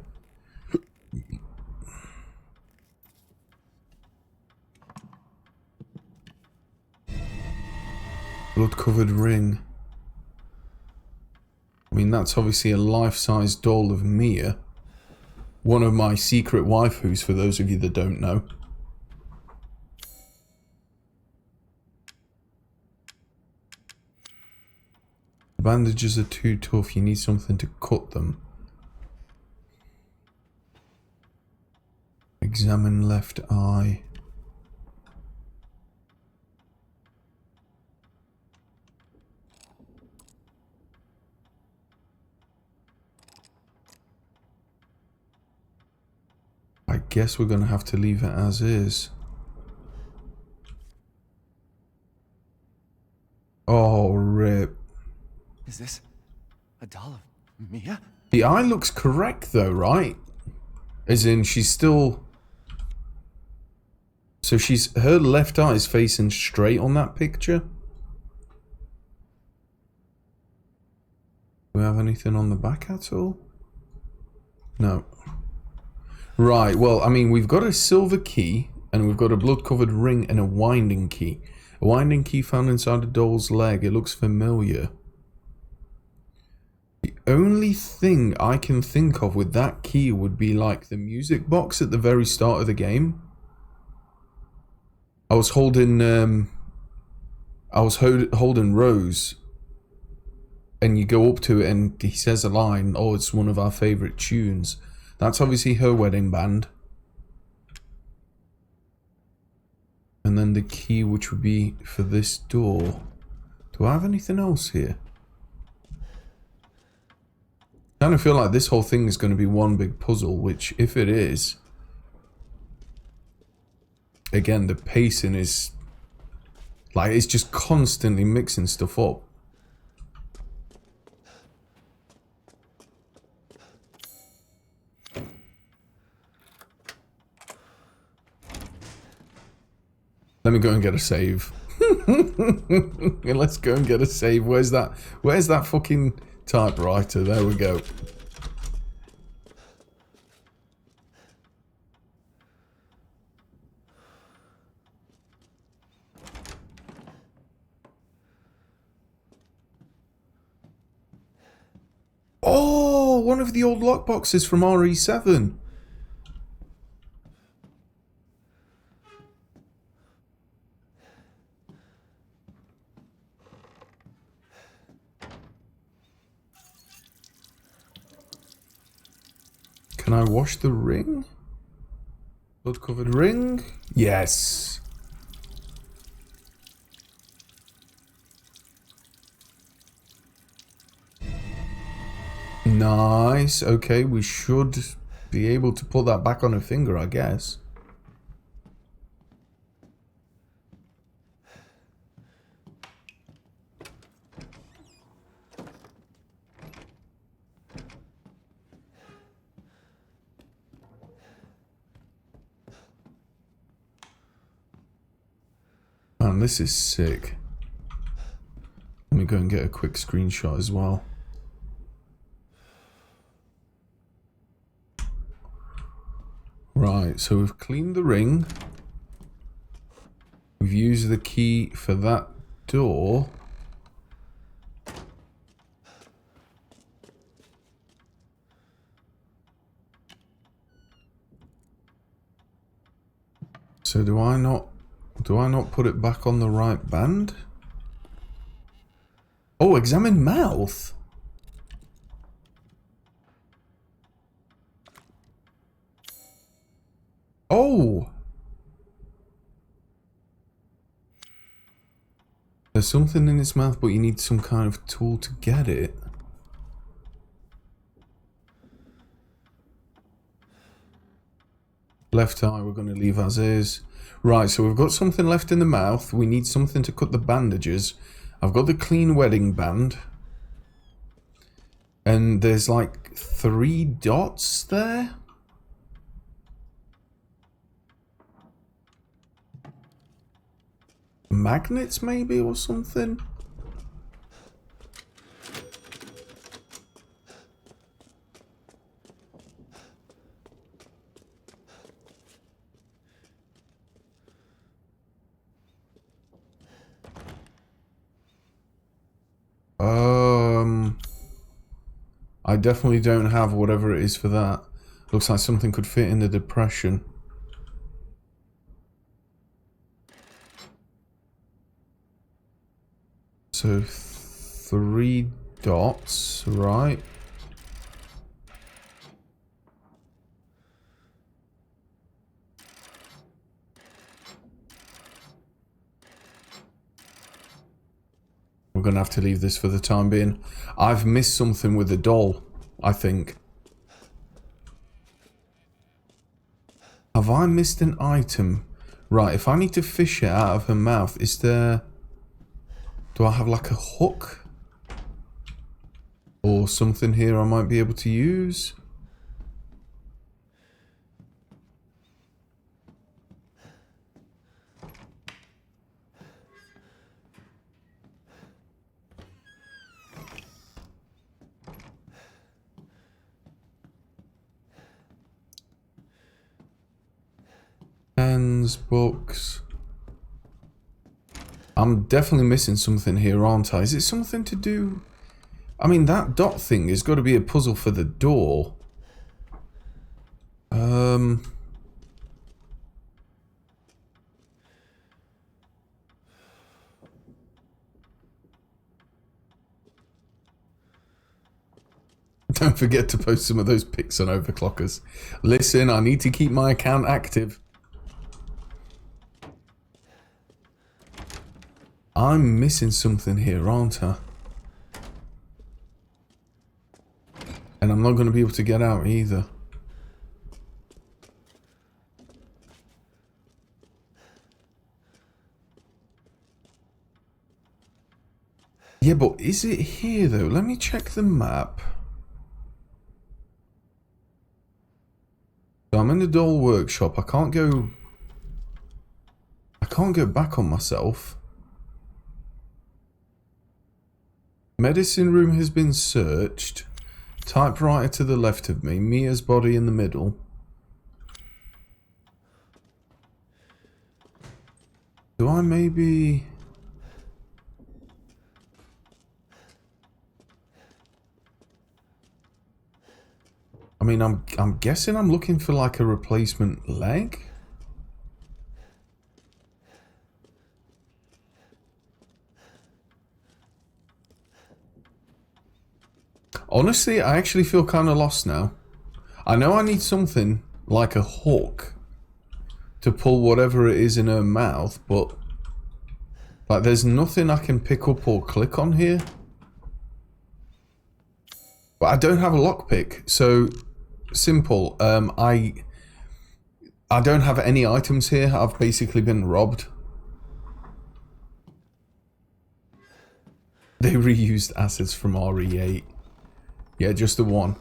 Blood-covered ring. I mean, that's obviously a life-size doll of Mia. One of my secret waifus, for those of you that don't know. The bandages are too tough. You need something to cut them. Examine left eye. I guess we're going to have to leave it as is. Oh, rip. Is this a doll of Mia? The eye looks correct though, right? As in, she's still... So she's... Her left eye is facing straight on that picture. Do we have anything on the back at all? No. Right, well, I mean, we've got a silver key, and we've got a blood-covered ring and a winding key. A winding key found inside a doll's leg. It looks familiar. The only thing I can think of with that key would be like the music box at the very start of the game. I was holding holding Rose, and you go up to it and he says a line, oh, it's one of our favourite tunes. That's obviously her wedding band. And then the key, which would be for this door. Do I have anything else here? I kind of feel like this whole thing is going to be one big puzzle, which if it is, again, the pacing is like, it's just constantly mixing stuff up. Let me go and get a save. Let's go and get a save. Where's that fucking typewriter? There we go. Oh, one of the old lockboxes from RE7. Can I wash the ring? Blood-covered ring? Yes. Nice. Okay, we should be able to put that back on her finger, I guess. Man, this is sick. Let me go and get a quick screenshot as well. Right, so we've cleaned the ring. We've used the key for that door. So do I not put it back on the right band? Oh, examine mouth. Oh! There's something in its mouth, but you need some kind of tool to get it. Left eye we're going to leave as is. Right, so we've got something left in the mouth. We need something to cut the bandages. I've got the clean wedding band. And there's like 3 dots there. Magnets maybe or something? I definitely don't have whatever it is for that. Looks like something could fit in the depression. So 3 dots, right? We're gonna have to leave this for the time being. I've missed something with the doll, I think. Have I missed an item? Right, if I need to fish it out of her mouth, is there... Do I have like a hook? Or something here I might be able to use? Pens, books... I'm definitely missing something here, aren't I? Is it something to do... I mean, that dot thing has got to be a puzzle for the door. Don't forget to post some of those pics on Overclockers. Listen, I need to keep my account active. I'm missing something here, aren't I? And I'm not going to be able to get out either. Yeah, but is it here though? Let me check the map. So I'm in the doll workshop. I can't go back on myself. Medicine room has been searched. Typewriter to the left of me. Mia's body in the middle. Do I maybe... I mean, I'm guessing I'm looking for like a replacement leg. Honestly, I actually feel kind of lost now. I know I need something like a hook to pull whatever it is in her mouth, but like there's nothing I can pick up or click on here. But I don't have a lockpick, so simple. I don't have any items here. I've basically been robbed. They reused assets from RE8. Yeah, just the one.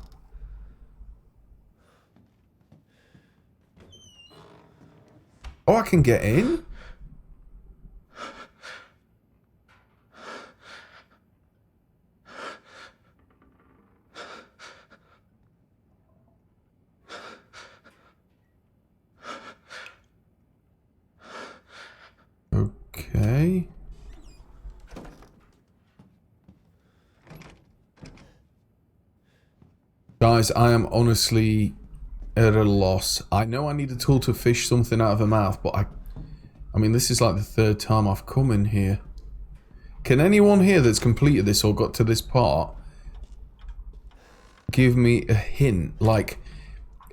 Oh, I can get in? Okay. Guys, I am honestly at a loss. I know I need a tool to fish something out of her mouth, but I mean, this is like the third time I've come in here. Can anyone here that's completed this or got to this part give me a hint? Like,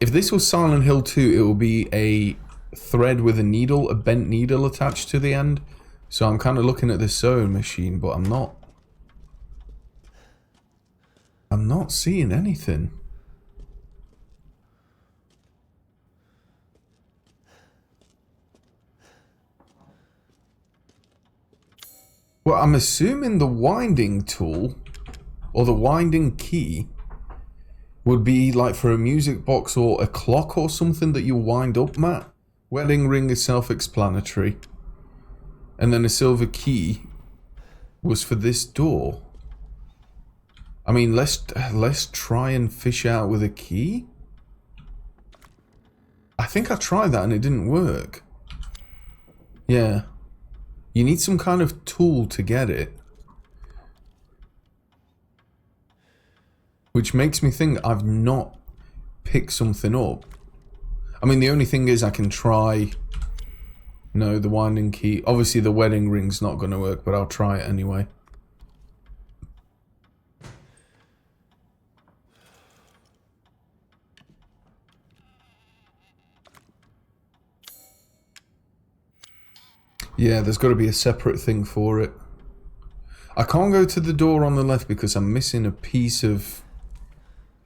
if this was Silent Hill 2, it would be a thread with a needle, a bent needle attached to the end. So I'm kind of looking at this sewing machine, but I'm not seeing anything. Well, I'm assuming the winding tool or the winding key would be like for a music box or a clock or something that you wind up, Matt. Wedding ring is self-explanatory. And then a silver key was for this door. I mean, let's try and fish out with a key. I think I tried that and it didn't work. Yeah. You need some kind of tool to get it. Which makes me think I've not picked something up. I mean, the only thing is I can try... No, the winding key. Obviously, the wedding ring's not going to work, but I'll try it anyway. Yeah, there's got to be a separate thing for it. I can't go to the door on the left because I'm missing a piece of...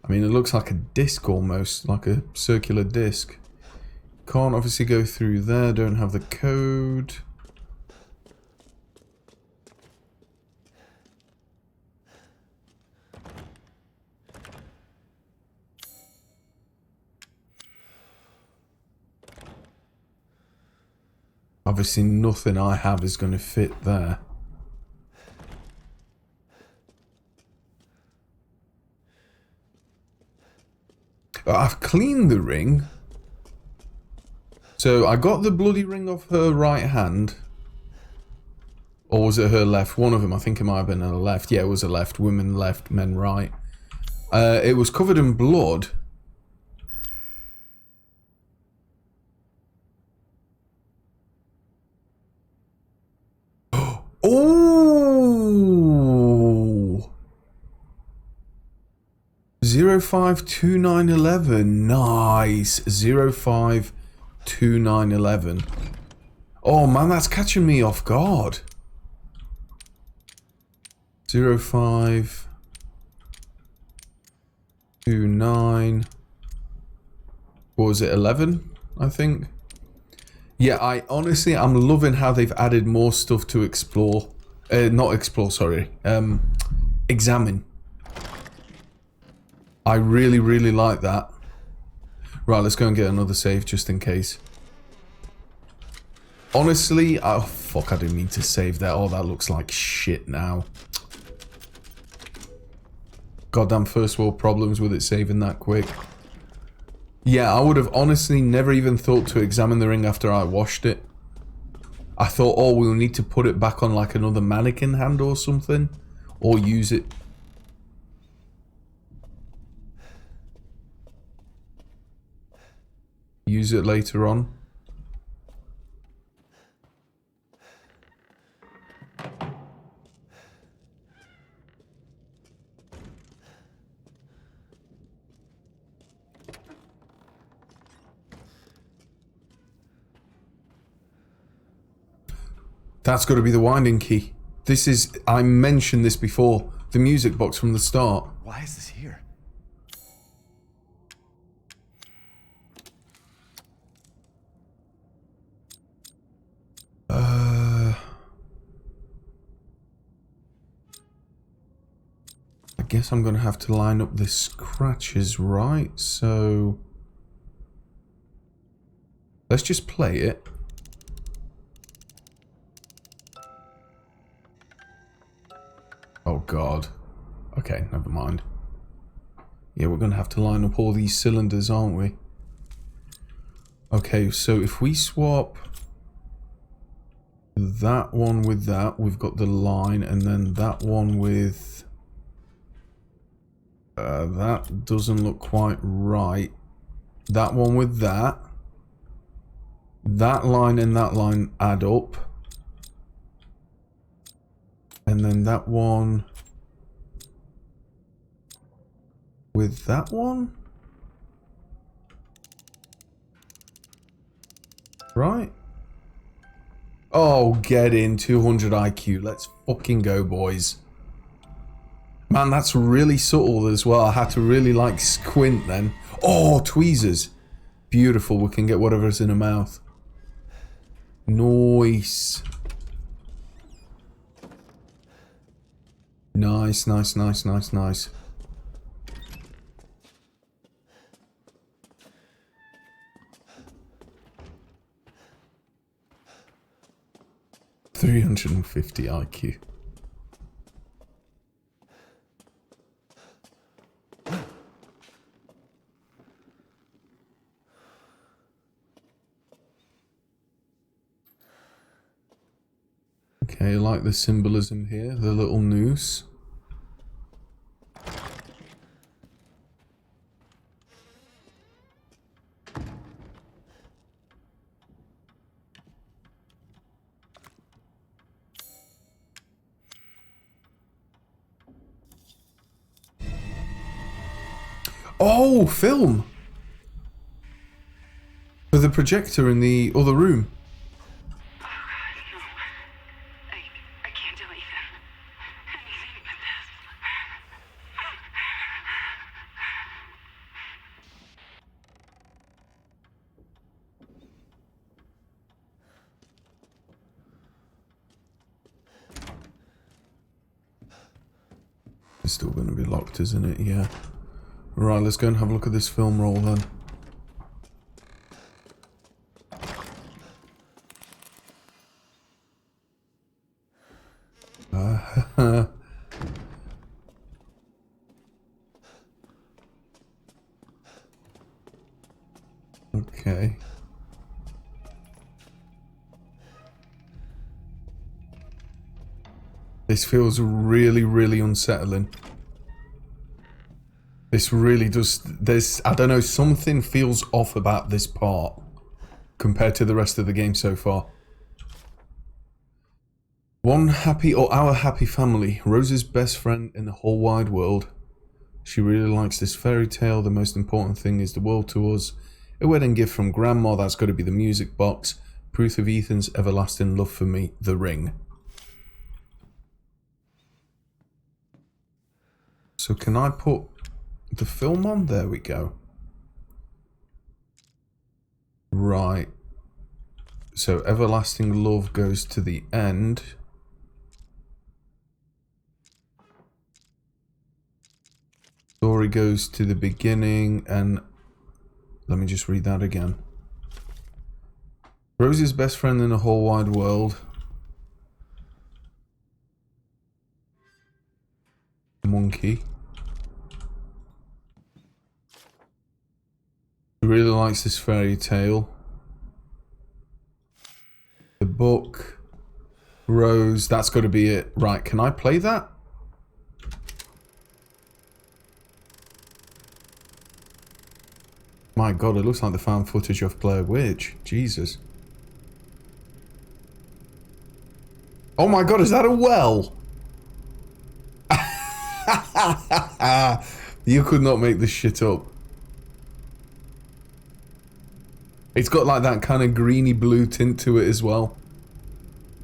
I mean, it looks like a disc almost, like a circular disc. Can't obviously go through there, don't have the code. Obviously nothing I have is going to fit there. I've cleaned the ring. So I got the bloody ring off her right hand. Or was it her left? One of them, I think it might have been her left. Yeah, it was a left. Women left, men right. It was covered in blood. Oh! 052911. Nice. 052911. Oh man, that's catching me off guard. 0529. What was it, 11, I think? Yeah, I'm loving how they've added more stuff to explore. Not explore, sorry. Examine. I really, really like that. Right, let's go and get another save just in case. Honestly, oh fuck, I didn't mean to save that. Oh, that looks like shit now. Goddamn first world problems with it saving that quick. Yeah, I would have honestly never even thought to examine the ring after I washed it. I thought, oh, we'll need to put it back on like another mannequin hand or something. Or use it. Use it later on. That's got to be the winding key. This is... I mentioned this before. The music box from the start. Why is this here? I guess I'm going to have to line up the scratches right, so... Let's just play it. Oh god. Okay, never mind. Yeah, we're going to have to line up all these cylinders, aren't we? Okay, so if we swap that one with that, we've got the line, and then that one with... that doesn't look quite right. That one with that. That line and that line add up. And then that one with that one. Right? Oh, get in. 200 IQ. Let's fucking go, boys. Man, that's really subtle as well. I had to really, like, squint then. Oh, tweezers. Beautiful. We can get whatever's in her mouth. Nice. Nice, nice, nice, nice, nice. $350 IQ. Okay, I like the symbolism here, the little noose. Oh, film! For the projector in the other room. Oh god, no. I can't do anything. Anything but this. It's still going to be locked, isn't it? Yeah. Right, let's go and have a look at this film roll then. Okay. This feels really, really unsettling. This really does. There's, I don't know, something feels off about this part compared to the rest of the game so far. One happy, or our happy family, Rose's best friend in the whole wide world. She really likes this fairy tale. The most important thing is the world to us. A wedding gift from Grandma, that's got to be the music box. Proof of Ethan's everlasting love for me, the ring. So can I put the film on? There we go. Right. So Everlasting Love goes to the end. Story goes to the beginning, and let me just read that again. Rosie's best friend in the whole wide world. Monkey. She really likes this fairy tale. The book. Rose. That's got to be it. Right, can I play that? My god, it looks like the found footage of Blair Witch. Jesus. Oh my god, is that a well? You could not make this shit up. It's got like that kind of greeny blue tint to it as well.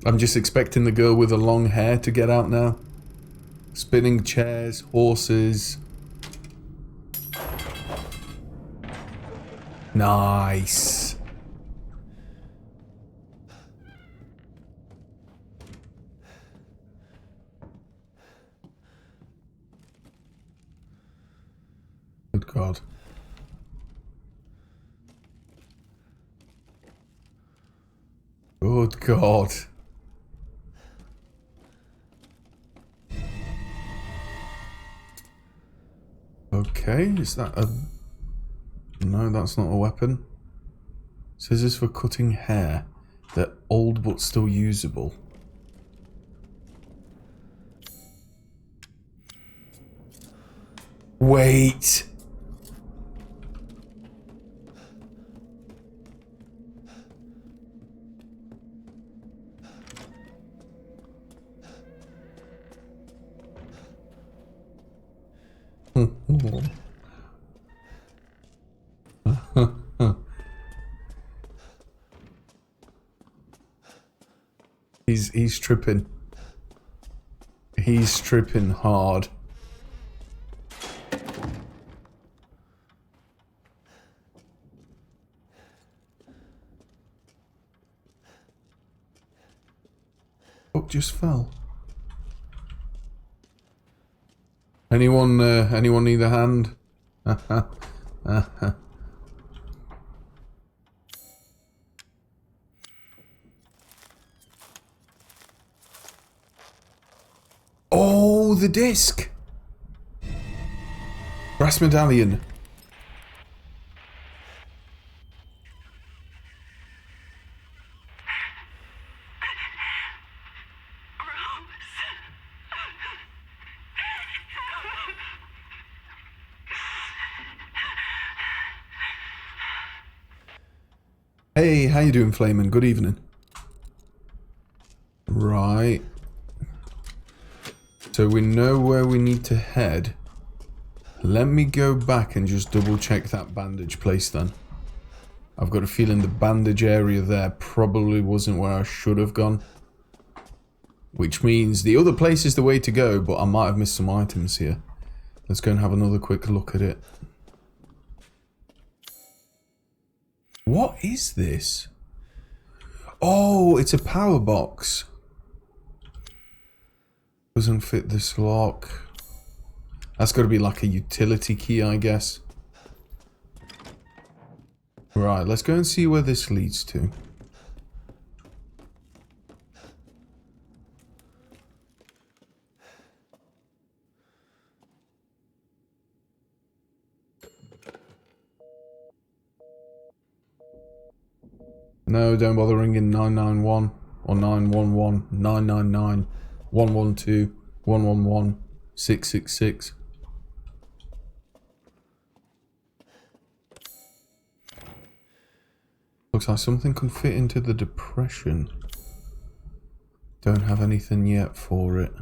I'm just expecting the girl with the long hair to get out now. Spinning chairs, horses. Nice. Good God. Good God. Okay, is that a... No, that's not a weapon. Scissors for cutting hair. They're old but still usable. Wait. He's tripping. He's tripping hard. Oh, just fell. Anyone need a hand? Oh, the disc! Brass medallion. Hey, how you doing, Flamin'? Good evening. Right. So we know where we need to head. Let me go back and just double check that bandage place then. I've got a feeling the bandage area there probably wasn't where I should have gone. Which means the other place is the way to go, but I might have missed some items here. Let's go and have another quick look at it. What is this? Oh, it's a power box. Doesn't fit this lock. That's got to be like a utility key, I guess. Right, let's go and see where this leads to. No, don't bother ringing 991 or 911, 999, 112, 111, 666. Looks like something can fit into the depression. Don't have anything yet for it.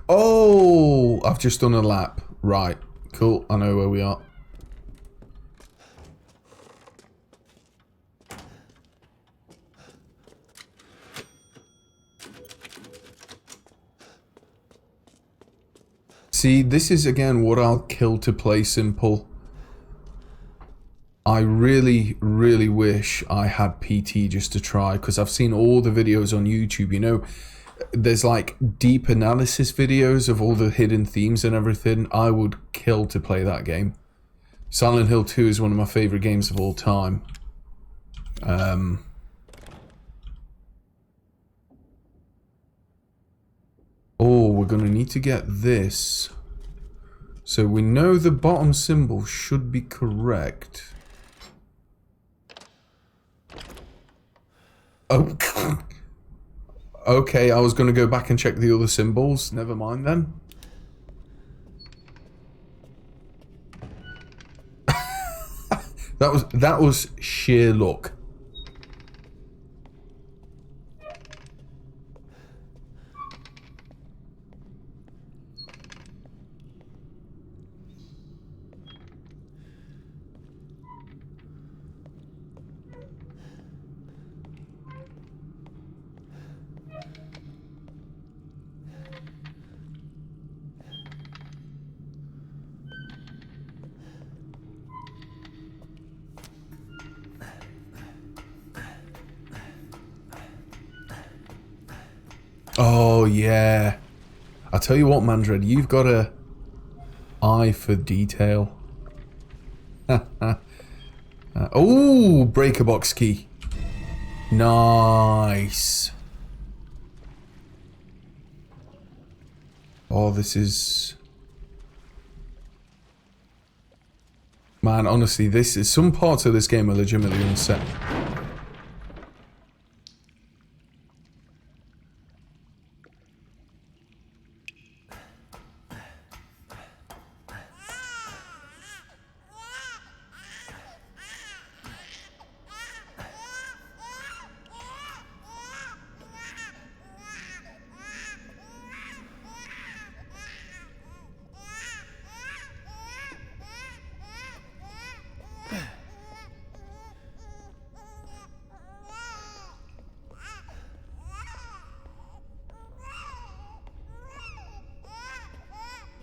Oh, I've just done a lap. Right, cool. I know where we are. See, this is again what I'll kill to play simple. I really, really wish I had PT just to try, because I've seen all the videos on YouTube, you know, there's like deep analysis videos of all the hidden themes and everything. I would kill to play that game. Silent Hill 2 is one of my favorite games of all time. Oh, we're gonna need to get this. So we know the bottom symbol should be correct. Oh, okay, I was gonna go back and check the other symbols. Never mind then. That was sheer luck. Oh yeah, I tell you what, Mandred, you've got a eye for detail. Oh, breaker box key. Nice. Oh, this is... Man, honestly, this is... Some parts of this game are legitimately unset.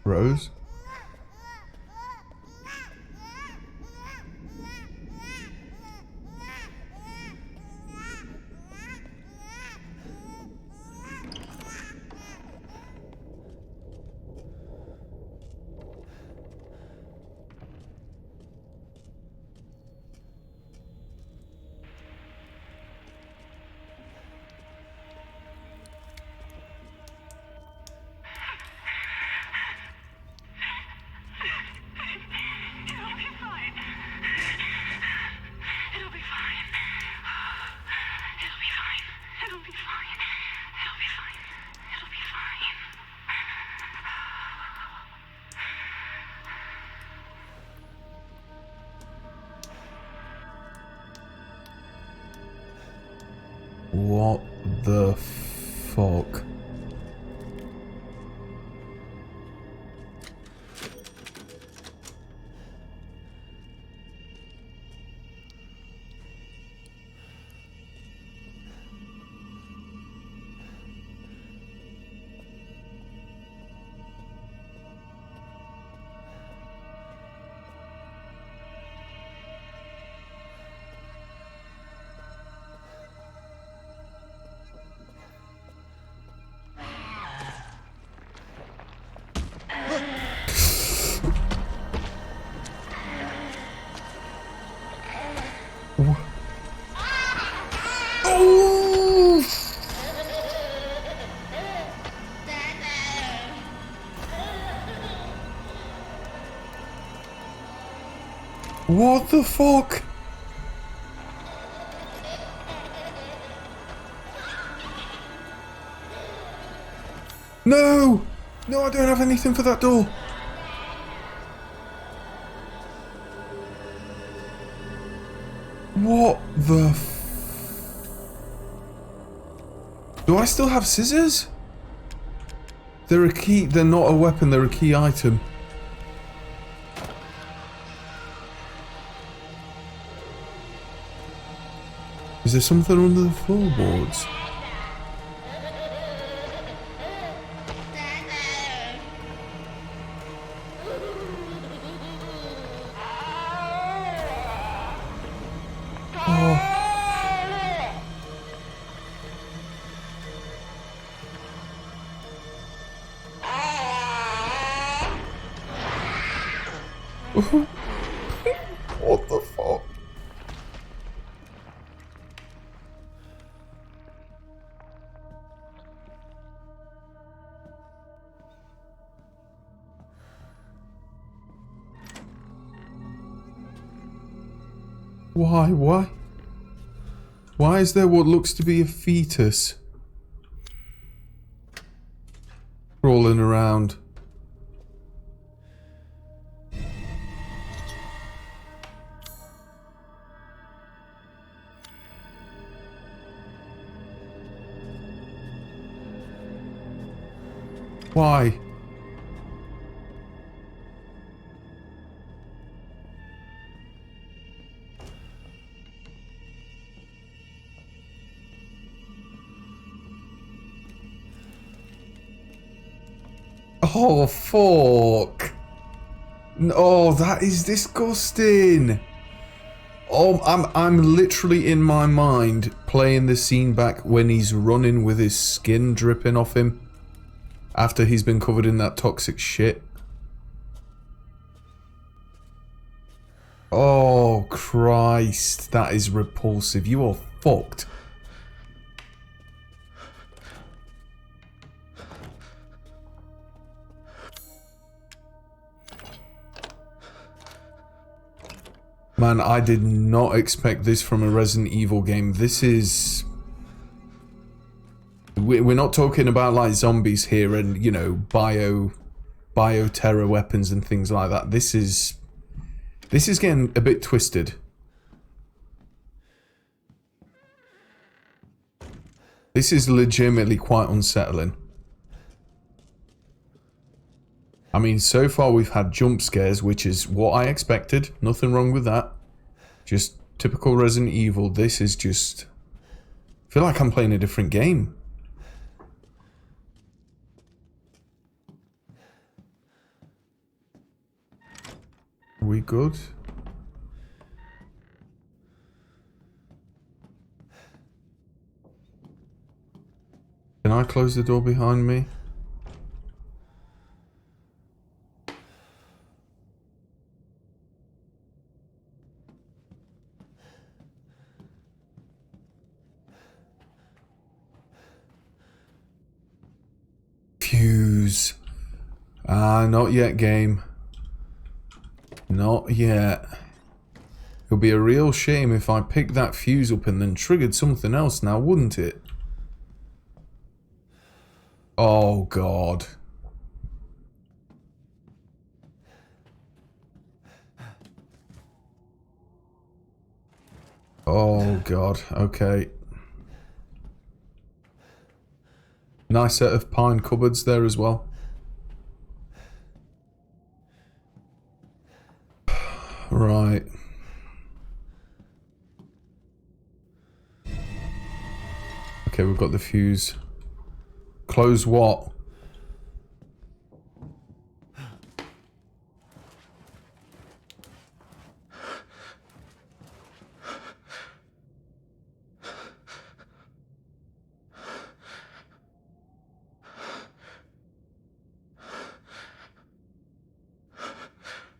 Rose? What the fuck? What the fuck? No! No, I don't have anything for that door. What the Do I still have scissors? They're a key, they're not a weapon, they're a key item. Is there something under the floorboards? What the fuck? Why? Why is there what looks to be a fetus crawling around? Why? Oh, fuck. Oh, that is disgusting. Oh, I'm literally in my mind playing the scene back when he's running with his skin dripping off him after he's been covered in that toxic shit. Oh, Christ. That is repulsive. You are fucked. Man, I did not expect this from a Resident Evil game. This is... We're not talking about like zombies here and, you know, bioterror weapons and things like that. This is getting a bit twisted. This is legitimately quite unsettling. I mean, so far we've had jump scares, which is what I expected. Nothing wrong with that. Just typical Resident Evil. This is just... I feel like I'm playing a different game. Are we good? Can I close the door behind me? Fuse. Ah, not yet, game. Not yet. It would be a real shame if I picked that fuse up and then triggered something else now, wouldn't it? Oh, God. Oh, God. Okay. Nice set of pine cupboards there as well. Right. Okay, we've got the fuse. Close what?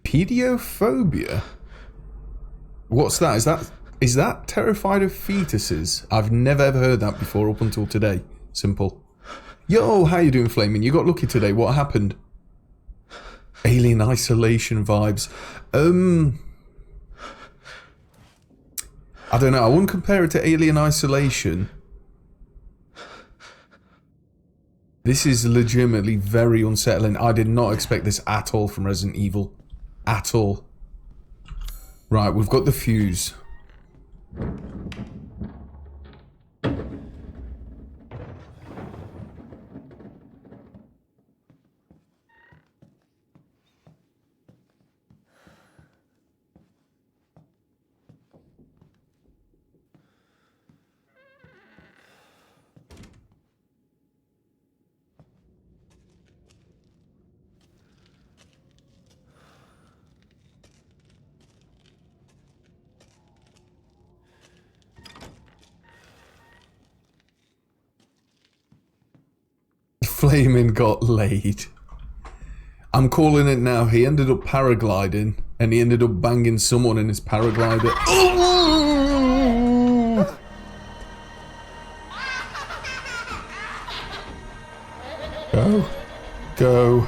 Pediophobia? What's that? Is that terrified of fetuses? I've never ever heard that before up until today. Simple. Yo, how you doing, Flaming? You got lucky today. What happened? Alien Isolation vibes. I don't know. I wouldn't compare it to Alien Isolation. This is legitimately very unsettling. I did not expect this at all from Resident Evil. At all. Right, we've got the fuse. Flaming got laid. I'm calling it now. He ended up paragliding, and he ended up banging someone in his paraglider. Oh! Go. Go.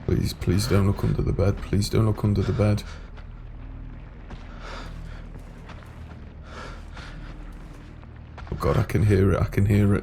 Please, please don't look under the bed. Please don't look under the bed. Oh God, I can hear it. I can hear it.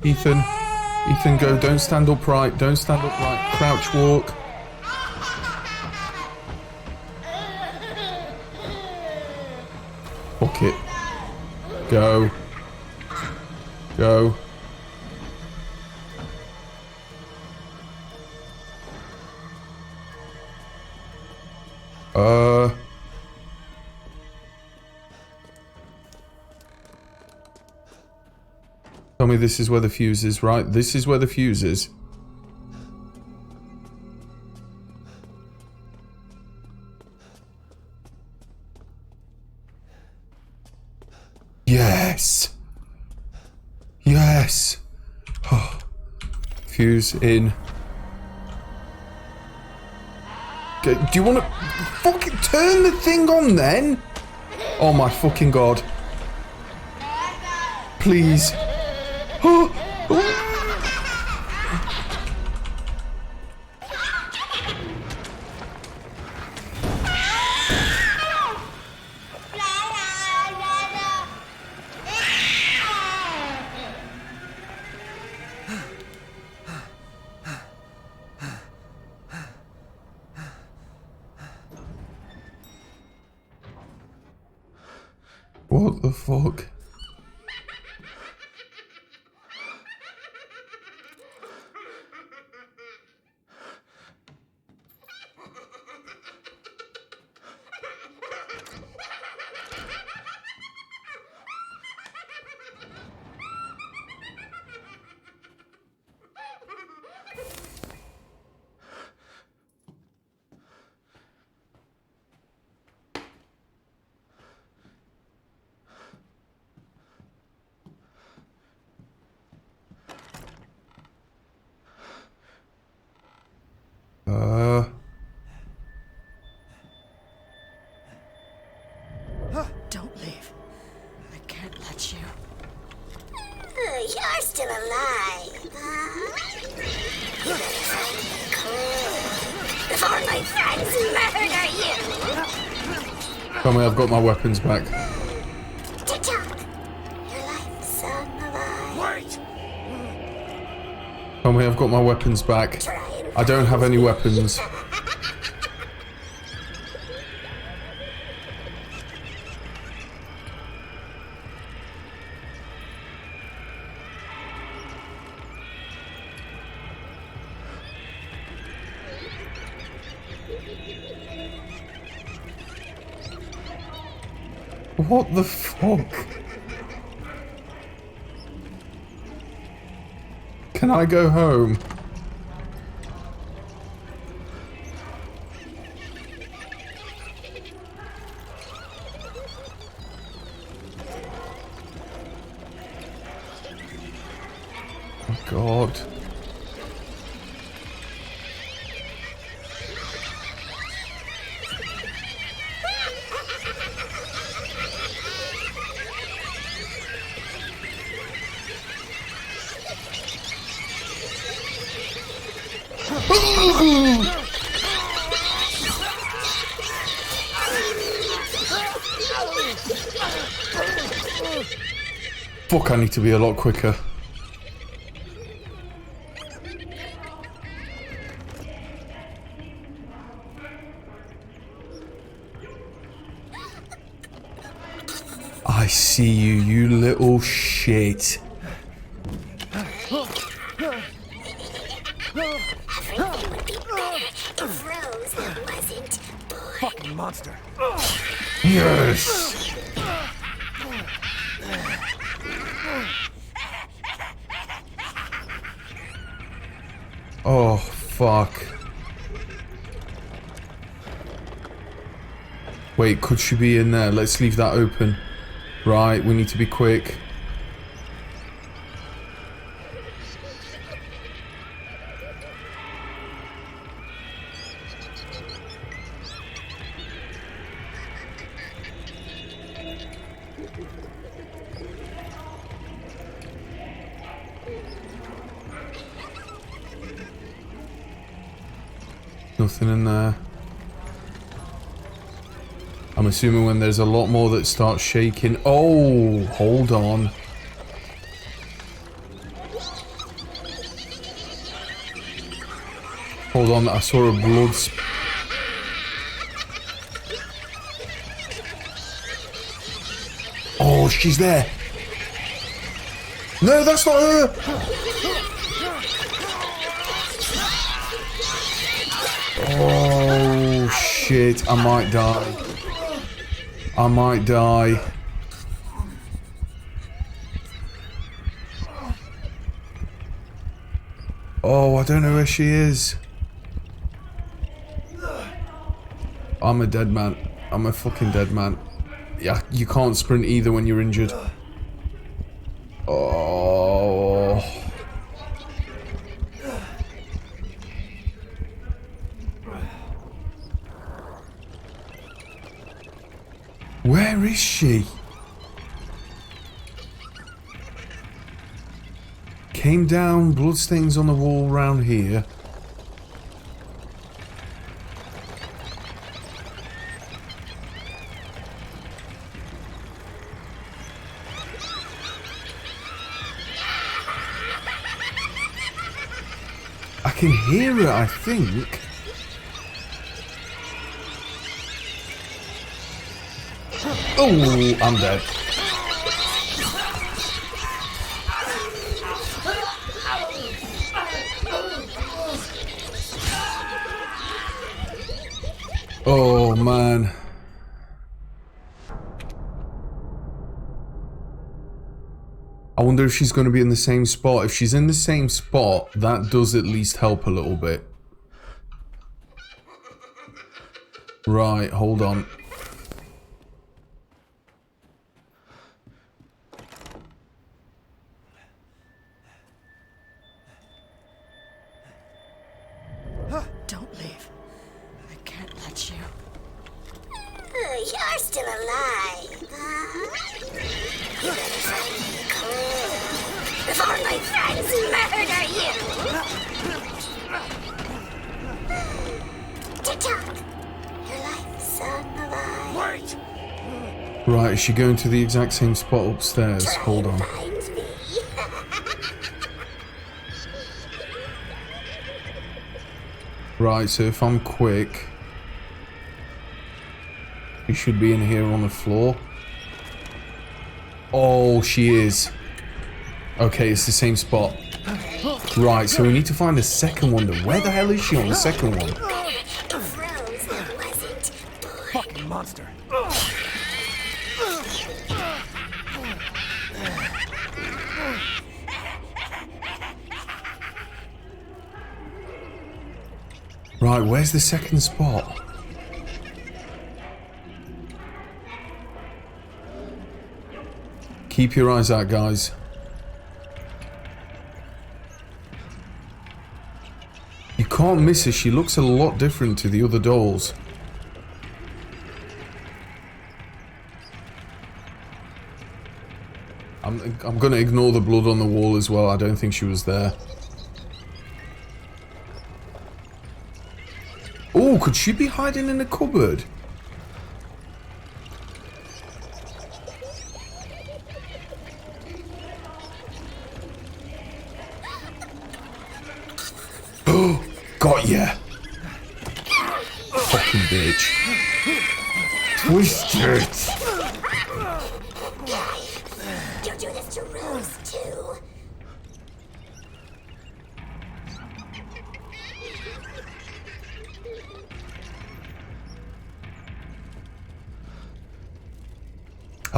Ethan, Ethan, go. Don't stand upright. Don't stand upright. Crouch walk. Fuck it. Go. Go. Tell me this is where the fuse is, right? This is where the fuse is. Yes! Yes! Oh. Fuse in. Okay, do you want to fucking turn the thing on then? Oh my fucking God. Please. Oh. Oh. What the fuck? Don't leave. I can't let you. You're still alive, huh? You better find me cool before my friends murder you. Tell me I've got my weapons back. Tick-tock. Your life, son, alive. Wait. Tell me I've got my weapons back. I don't have any weapons. What the fuck? Can I go home? Oh God. Fuck, I need to be a lot quicker. I see you, you little shit. Everything would be better if Rose wasn't born. Fucking monster. Yes! Oh, fuck. Wait, could she be in there? Let's leave that open. Right, we need to be quick. Nothing in there. I'm assuming when there's a lot more that starts shaking. Oh, hold on. Hold on, I saw a blood Oh, she's there. No, that's not her. Oh, shit. I might die. I might die. Oh, I don't know where she is. I'm a dead man. I'm a fucking dead man. Yeah, you can't sprint either when you're injured. Oh. Where is she? Came down, bloodstains on the wall round here. I can hear her, I think. Oh, I'm dead. Oh, man. I wonder if she's going to be in the same spot. If she's in the same spot, that does at least help a little bit. Right, hold on. Don't leave. I can't let you. You're still alive, huh? You better find me a clue before my friends murder you. Tick-tock. Your life, son of I. Wait. Right, is she going to the exact same spot upstairs? Hold on. Right, so if I'm quick, she should be in here on the floor. Oh, she is. Okay, it's the same spot. Right, so we need to find the second one. Where the hell is she on the second one? Fucking monster. Right, where's the second spot? Keep your eyes out, guys. You can't miss her. She looks a lot different to the other dolls. I'm gonna ignore the blood on the wall as well. I don't think she was there. Oh, could she be hiding in a cupboard? Oh, got ya. Fucking bitch. Twist it. You do this to Rose too.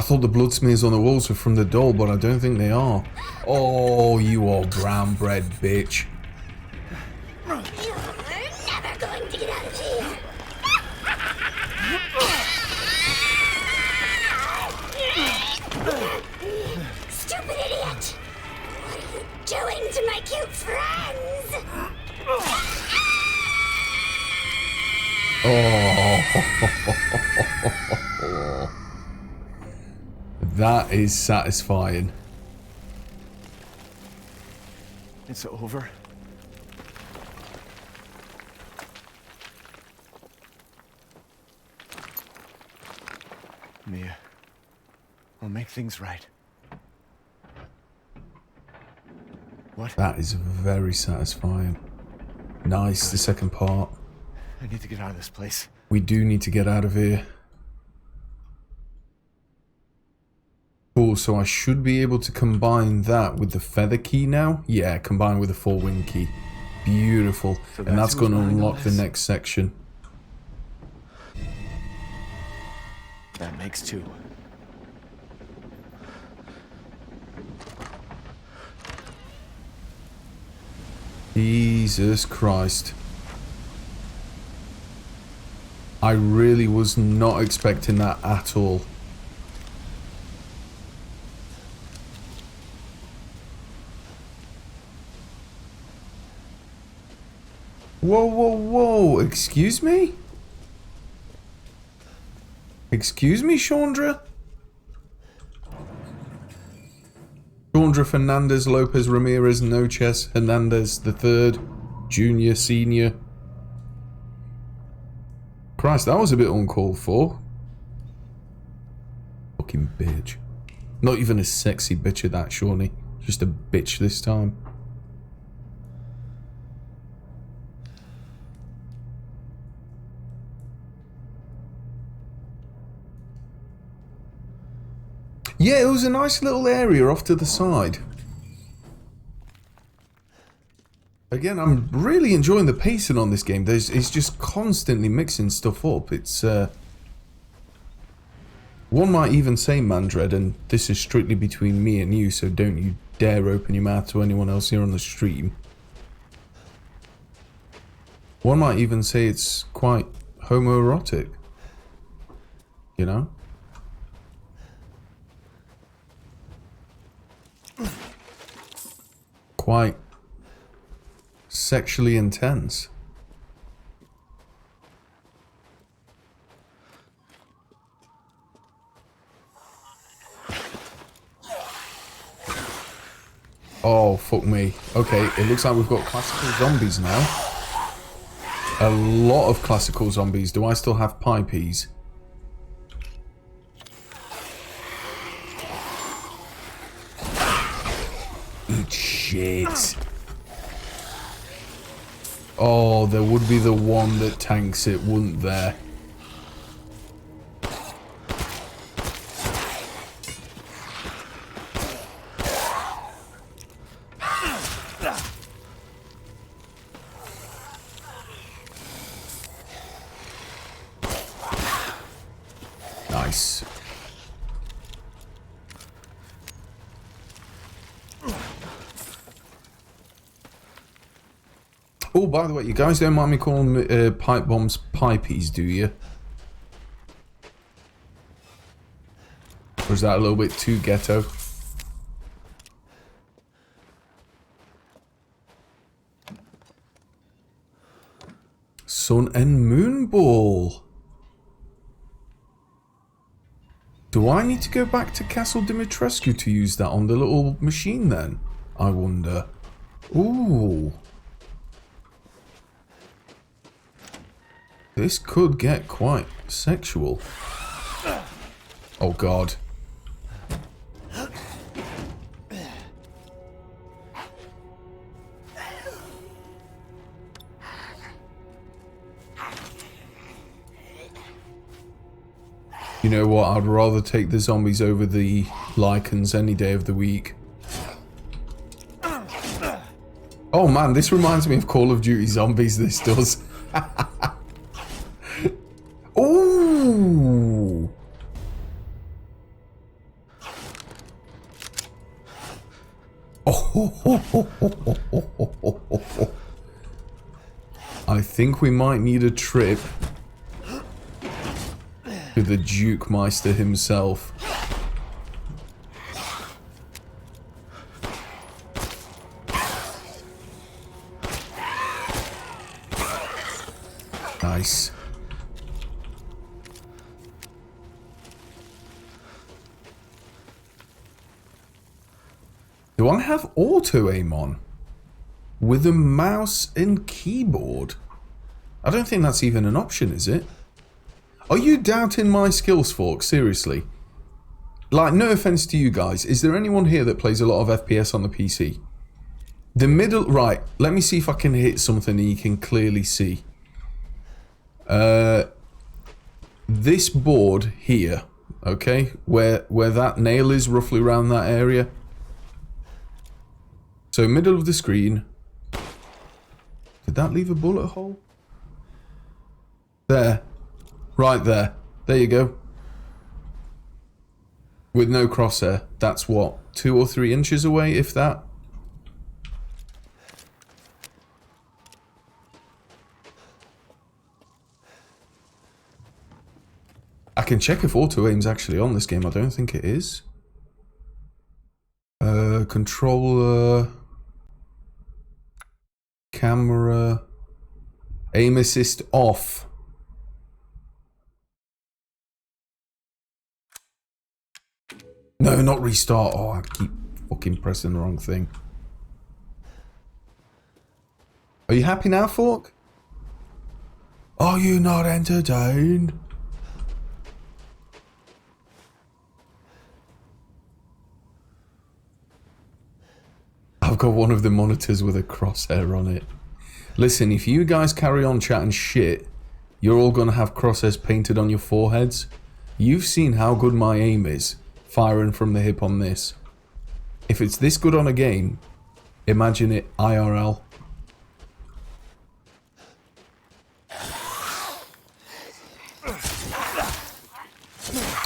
thought the blood smears on the walls were from the doll, but I don't think they are. Oh, you old brown bread bitch. You're never going to get out of here. Stupid idiot! What are you doing to my cute friends? Oh. That is satisfying. It's over. Mia, I'll make things right. What? That is very satisfying. Nice, the second part. I need to get out of this place. We do need to get out of here. Cool, so I should be able to combine that with the feather key now. Yeah, combine with the 4-wing key. Beautiful. So and that's going to who's behind all unlock the this? next section. That makes 2. Jesus Christ. I really was not expecting that at all. Whoa, whoa, whoa. Excuse me? Excuse me, Chandra? Chandra Fernandez Lopez Ramirez Noches Hernandez III, Junior, Senior. Christ, that was a bit uncalled for. Fucking bitch. Not even a sexy bitch at that, Shawnee. Just a bitch this time. Yeah, it was a nice little area off to the side. Again, I'm really enjoying the pacing on this game. It's just constantly mixing stuff up. It's one might even say Mandred, and this is strictly between me and you, so don't you dare open your mouth to anyone else here on the stream. One might even say it's quite homoerotic. You know? Quite sexually intense. Oh, fuck me. Okay, it looks like we've got classical zombies now. A lot of classical zombies. Do I still have pipeys? Eat shit. Oh, there would be the one that tanks it, wouldn't there? Nice. Oh, by the way, you guys don't mind me calling pipe bombs pipeys, do you? Or is that a little bit too ghetto? Sun and Moon Ball. Do I need to go back to Castle Dimitrescu to use that on the little machine then? I wonder. Ooh. This could get quite sexual. Oh god. You know what, I'd rather take the zombies over the Lycans any day of the week. Oh man, this reminds me of Call of Duty Zombies, this does. Ooh! I think we might need a trip to the Duke Meister himself. Nice. Do I have auto aim on? With a mouse and keyboard? I don't think that's even an option, is it? Are you doubting my skills, Fork? Seriously? Like, no offense to you guys, is there anyone here that plays a lot of FPS on the PC? The middle... Right, let me see if I can hit something that you can clearly see. This board here, okay? Where that nail is, roughly around that area. So, middle of the screen. Did that leave a bullet hole? There. Right there. There you go. With no crosshair. That's what? 2 or 3 inches away, if that? I can check if auto aim's actually on this game. I don't think it is. Controller... Camera... Aim assist off. No, not restart. Oh, I keep fucking pressing the wrong thing. Are you happy now, Fork? Are you not entertained? I've got one of the monitors with a crosshair on it. Listen, if you guys carry on chatting shit, you're all gonna have crosshairs painted on your foreheads. You've seen how good my aim is, firing from the hip on this. If it's this good on a game, imagine it IRL.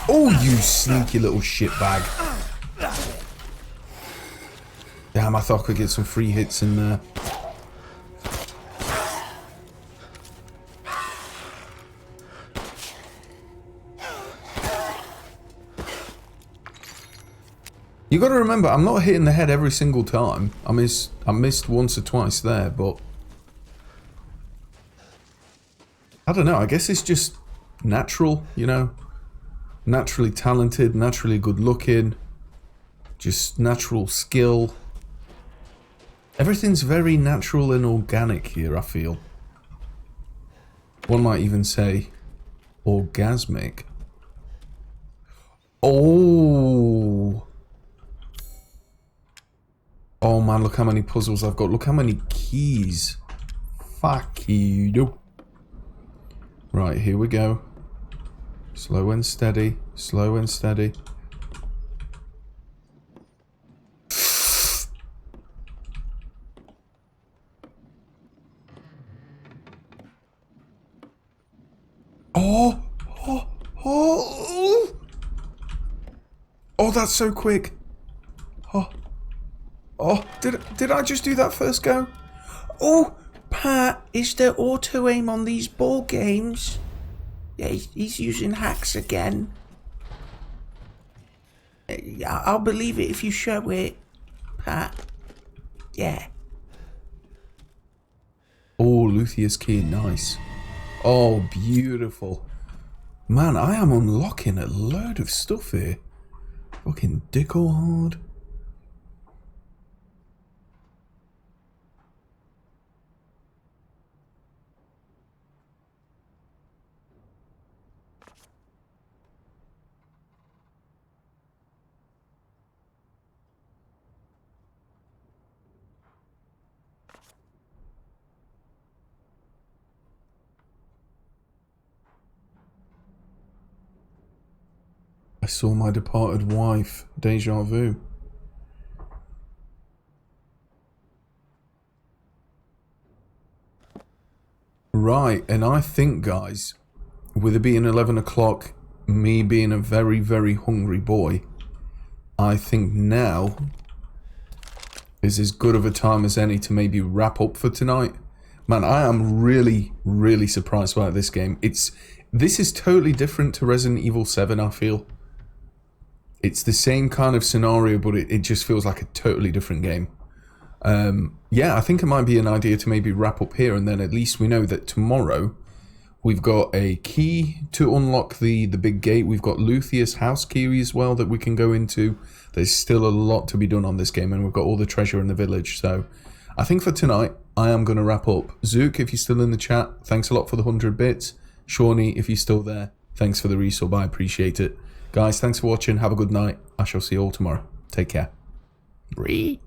Oh, you sneaky little shitbag. Damn, I thought I could get some free hits in there. You gotta remember, I'm not hitting the head every single time. I missed once or twice there, but... I don't know, I guess it's just natural, you know? Naturally talented, naturally good looking. Just natural skill. Everything's very natural and organic here, I feel. One might even say orgasmic. Oh! Oh man, look how many puzzles I've got. Look how many keys. Fuck you. Right, here we go. Slow and steady. Slow and steady. Oh! Oh! Oh! Oh, that's so quick. Oh. Oh, did I just do that first go? Oh, Pat, is there auto aim on these ball games? Yeah, he's using hacks again. I'll believe it if you show it, Pat. Yeah. Oh, Luthier's key, nice. Oh, beautiful. Man, I am unlocking a load of stuff here. Fucking dickle hard. I saw my departed wife. Deja vu. Right, and I think, guys, with it being 11 o'clock, me being a very, very hungry boy, I think now is as good of a time as any to maybe wrap up for tonight. Man, I am really, really surprised by this game. This is totally different to Resident Evil 7, I feel. It's the same kind of scenario, but it just feels like a totally different game. Yeah, I think it might be an idea to maybe wrap up here, and then at least we know that tomorrow we've got a key to unlock the big gate. We've got Lucius' house key as well that we can go into. There's still a lot to be done on this game, and we've got all the treasure in the village. So I think for tonight, I am going to wrap up. Zook, if you're still in the chat, thanks a lot for the 100 bits. Shawnee, if you're still there, thanks for the resub. I appreciate it. Guys, thanks for watching. Have a good night. I shall see you all tomorrow. Take care. Bree.